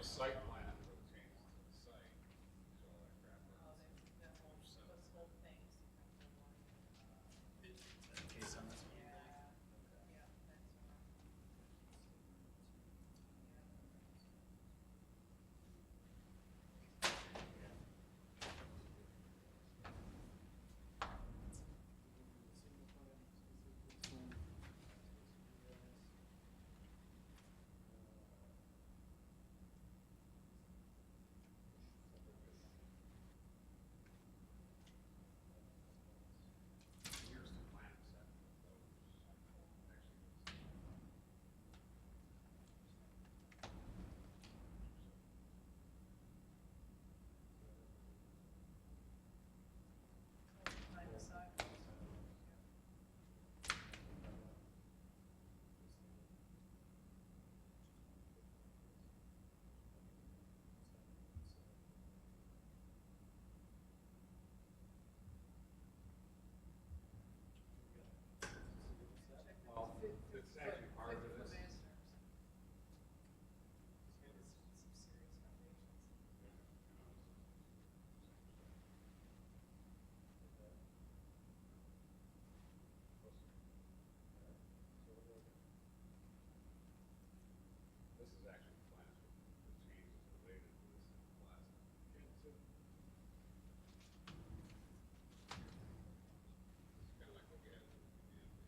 a site plan for the changes to the site, so all that crap. Case on this one? Here's the plan set for those. Well, it's actually part of this. This is actually the plans with the changes related to this in the last kid too. It's kind of like what we had in the community.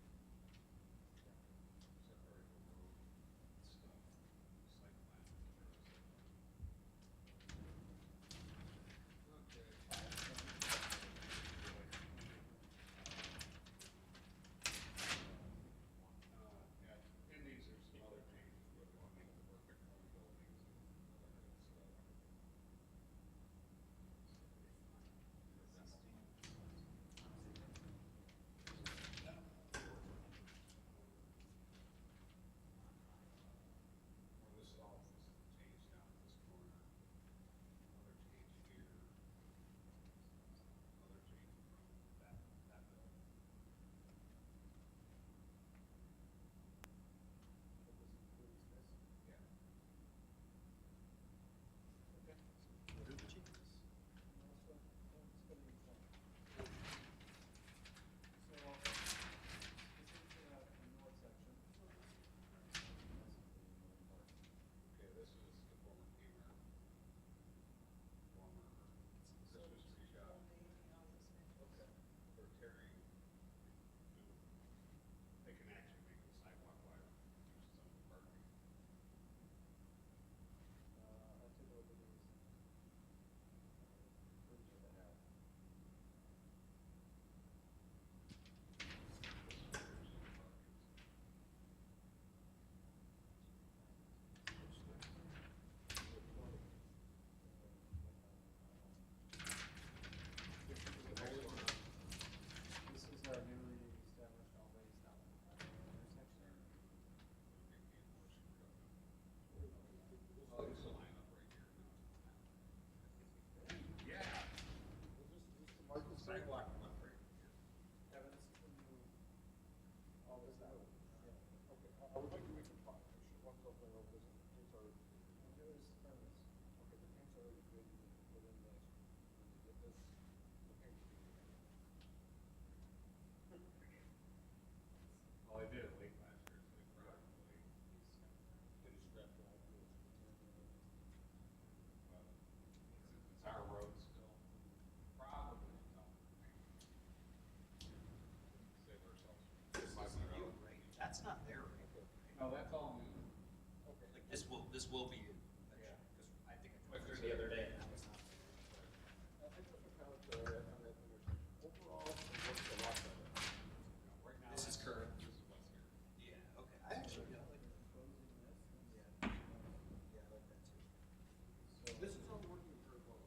Separate the road stuff, site plan. Yeah, in these are some other changes where we want to make the work at home buildings and other stuff. Or this is all just change down at this corner. Another change here. Another change from that building. Yeah. Okay, this is the former Kmart, former Christmas tree shop. Okay. They're tearing, they can actually make the sidewalk wider, use some of the parking. This is our newly established all-way stop intersection. Oh, there's a line up right here. Yeah. Sidewalk left right here. Kevin, this is the new all-way stop. Okay, I would like to make a comment, actually. One's up there, over there, the paint's already faded. There is permits. Okay, the paint's already faded within the, when they did this, the paint faded. Well, I did it late last year, so they probably, They just scrapped all the. but since it's our road still, probably don't. Save ourselves. Right, that's not there, right? No, that's all new. Like, this will be, because I think I drove through the other day, and that was not there. I took a comment on that intersection. Overall, it looks a lot better. Right now. This is current. This is what's here. Yeah, okay, I actually, yeah, I like yeah, I like that too. This is all working very well.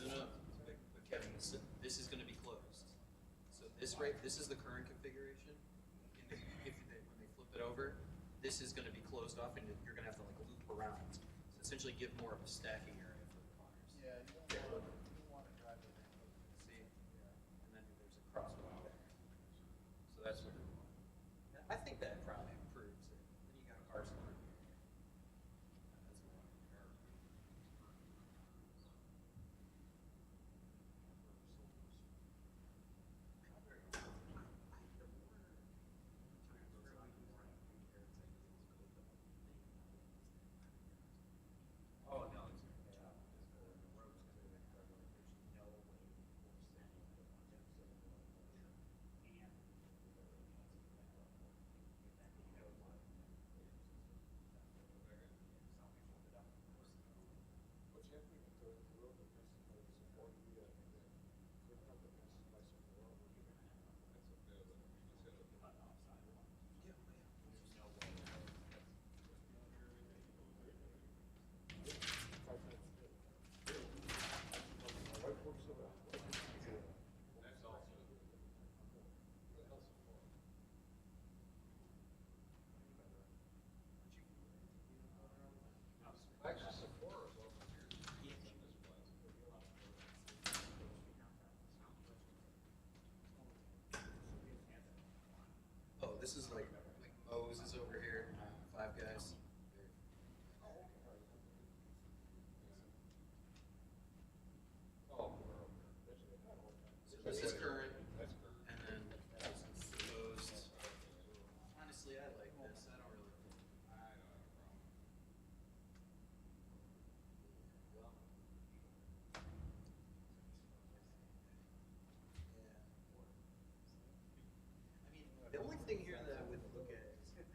No, but Kevin, this is gonna be closed. So this is the current configuration. When they flip it over, this is gonna be closed off and you're gonna have to like loop around. So essentially give more of a stacking area for the cars. Yeah, you don't want to drive it. See? And then there's a crosswalk there. So that's what I think that probably improves it. Then you got cars going here.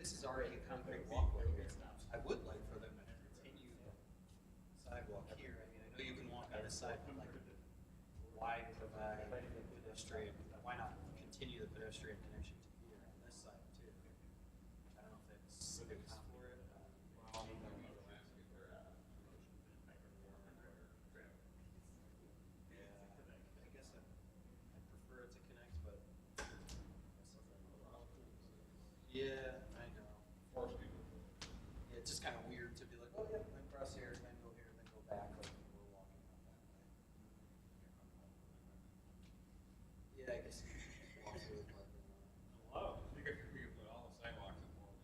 this is already a concrete walkway here. I would like for them to continue the sidewalk here. I mean, I know you can walk on this side, but like, why provide pedestrian, why not continue the pedestrian connection to here on this side too? I don't know if that's a good comp for it. Yeah, I guess I prefer it to connect, but. Yeah, I know. Force people. Yeah, it's just kind of weird to be like, oh yeah, then cross here, then go here, then go back, like we're walking out that way. Yeah, I guess. Walk through the parking lot. You could put all the sidewalks in one.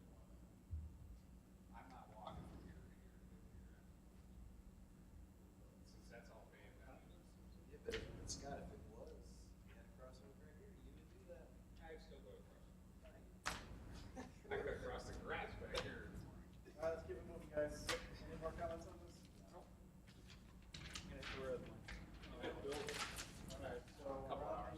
I'm not walking from here to here to here. Since that's all paved out. Yeah, but Scott, if it was, you had a crossover right here, you would do that. I'd still go across. I could cross the grass back here. Let's keep it moving, guys. Any more comments on this? No. All right, so, Couple hours.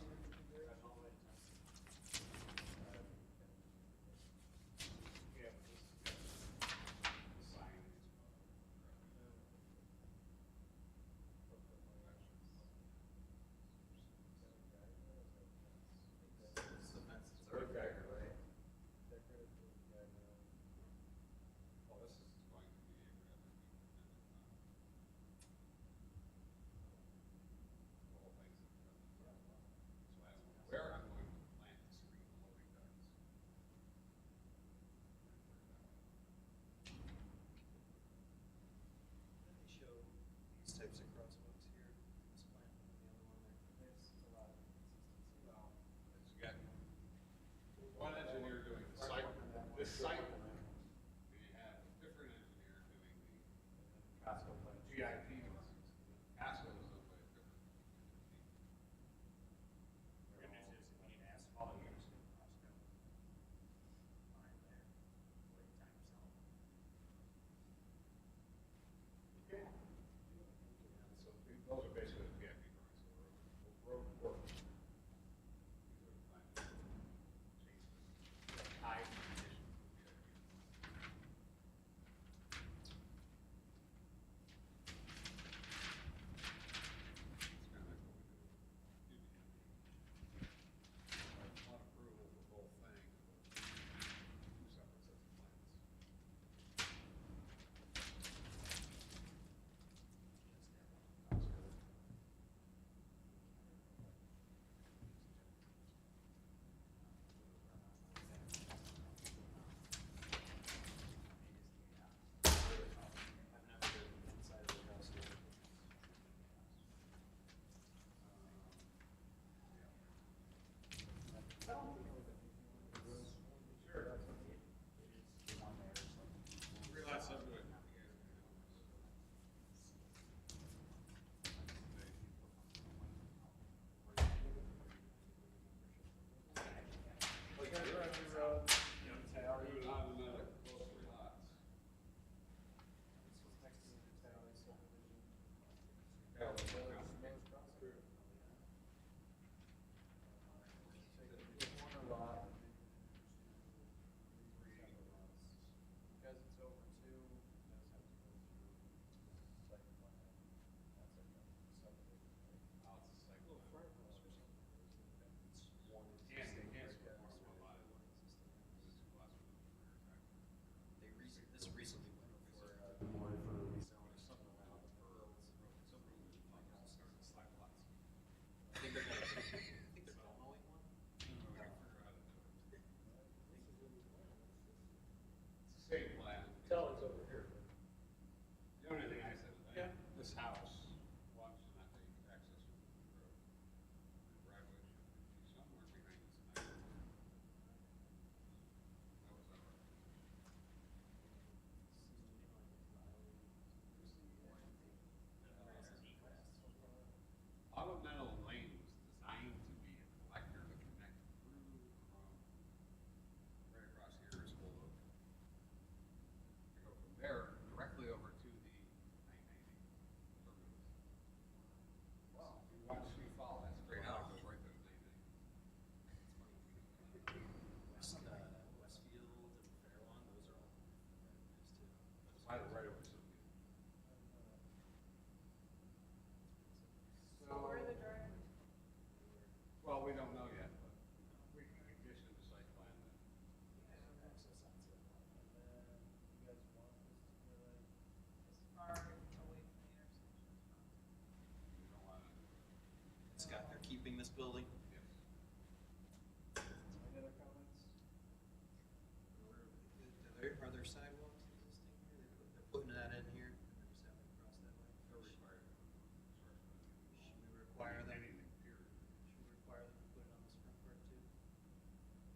leaving this building. Any other comments? Are there sidewalks existing here? They're putting that in here, and they're just having to cross that way? They're required. Should we require them? Should we require them to put it on this front part too?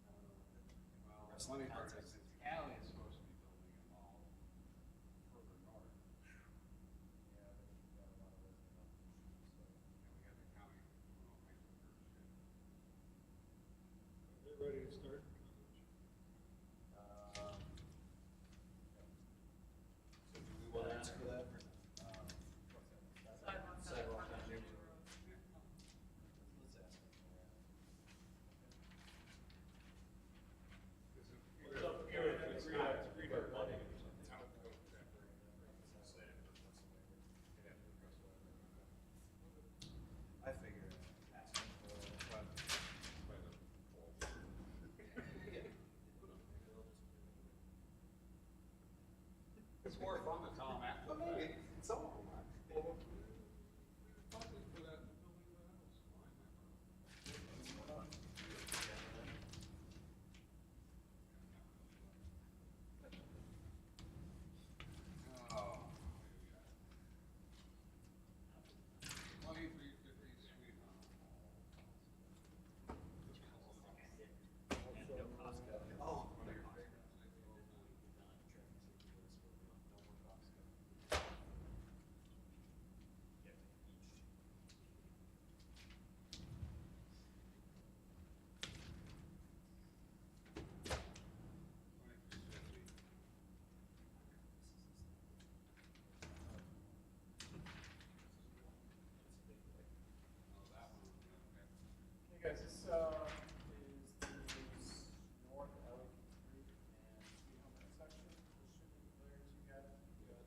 I don't know. Well, The rest of funny the part context is, Cali is supposed to be building a mall further north. Yeah, but you've got a lot of resident opposition, so. And we got the county doing all kinds of weird shit. Are they ready to start? So do we want to ask for that or not? Sidewalk on Newman Road. Let's ask them for that. It's up here, it's free to money. I figure asking for it. It's more fun to tell them after. Well, maybe, some of them are. Hey guys, this is the North Alley Street and Sweet Home intersection. This should be clear to you guys because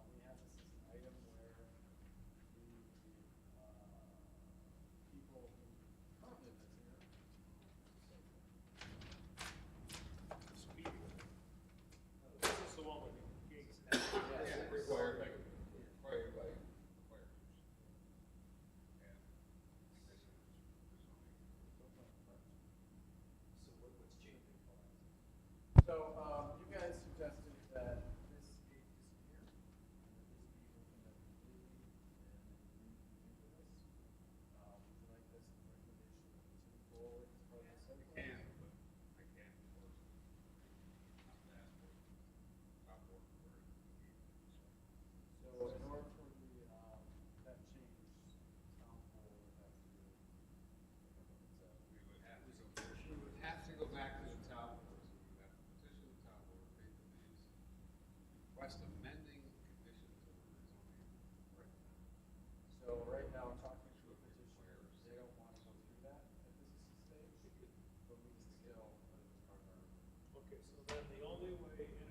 we have this as an item where the people who currently live here. This is the one with the gigs. Required by fire chiefs. So what's changing? So, you guys suggested that this gate disappear, and that this be opened up completely, and would you like this recommendation to move forward as part of the site plan? Can, but I can't enforce it. Not that, but stop working for it. So in order for the, that change, town board would have to do. We would have to go back to the town board, so we would have to petition the town board, pay the fees, request amending conditions of the zoning right now. So right now, talking to the petitioners, they don't want to go through that at this stage, but we can still put it as part of our. Okay, so then the only way in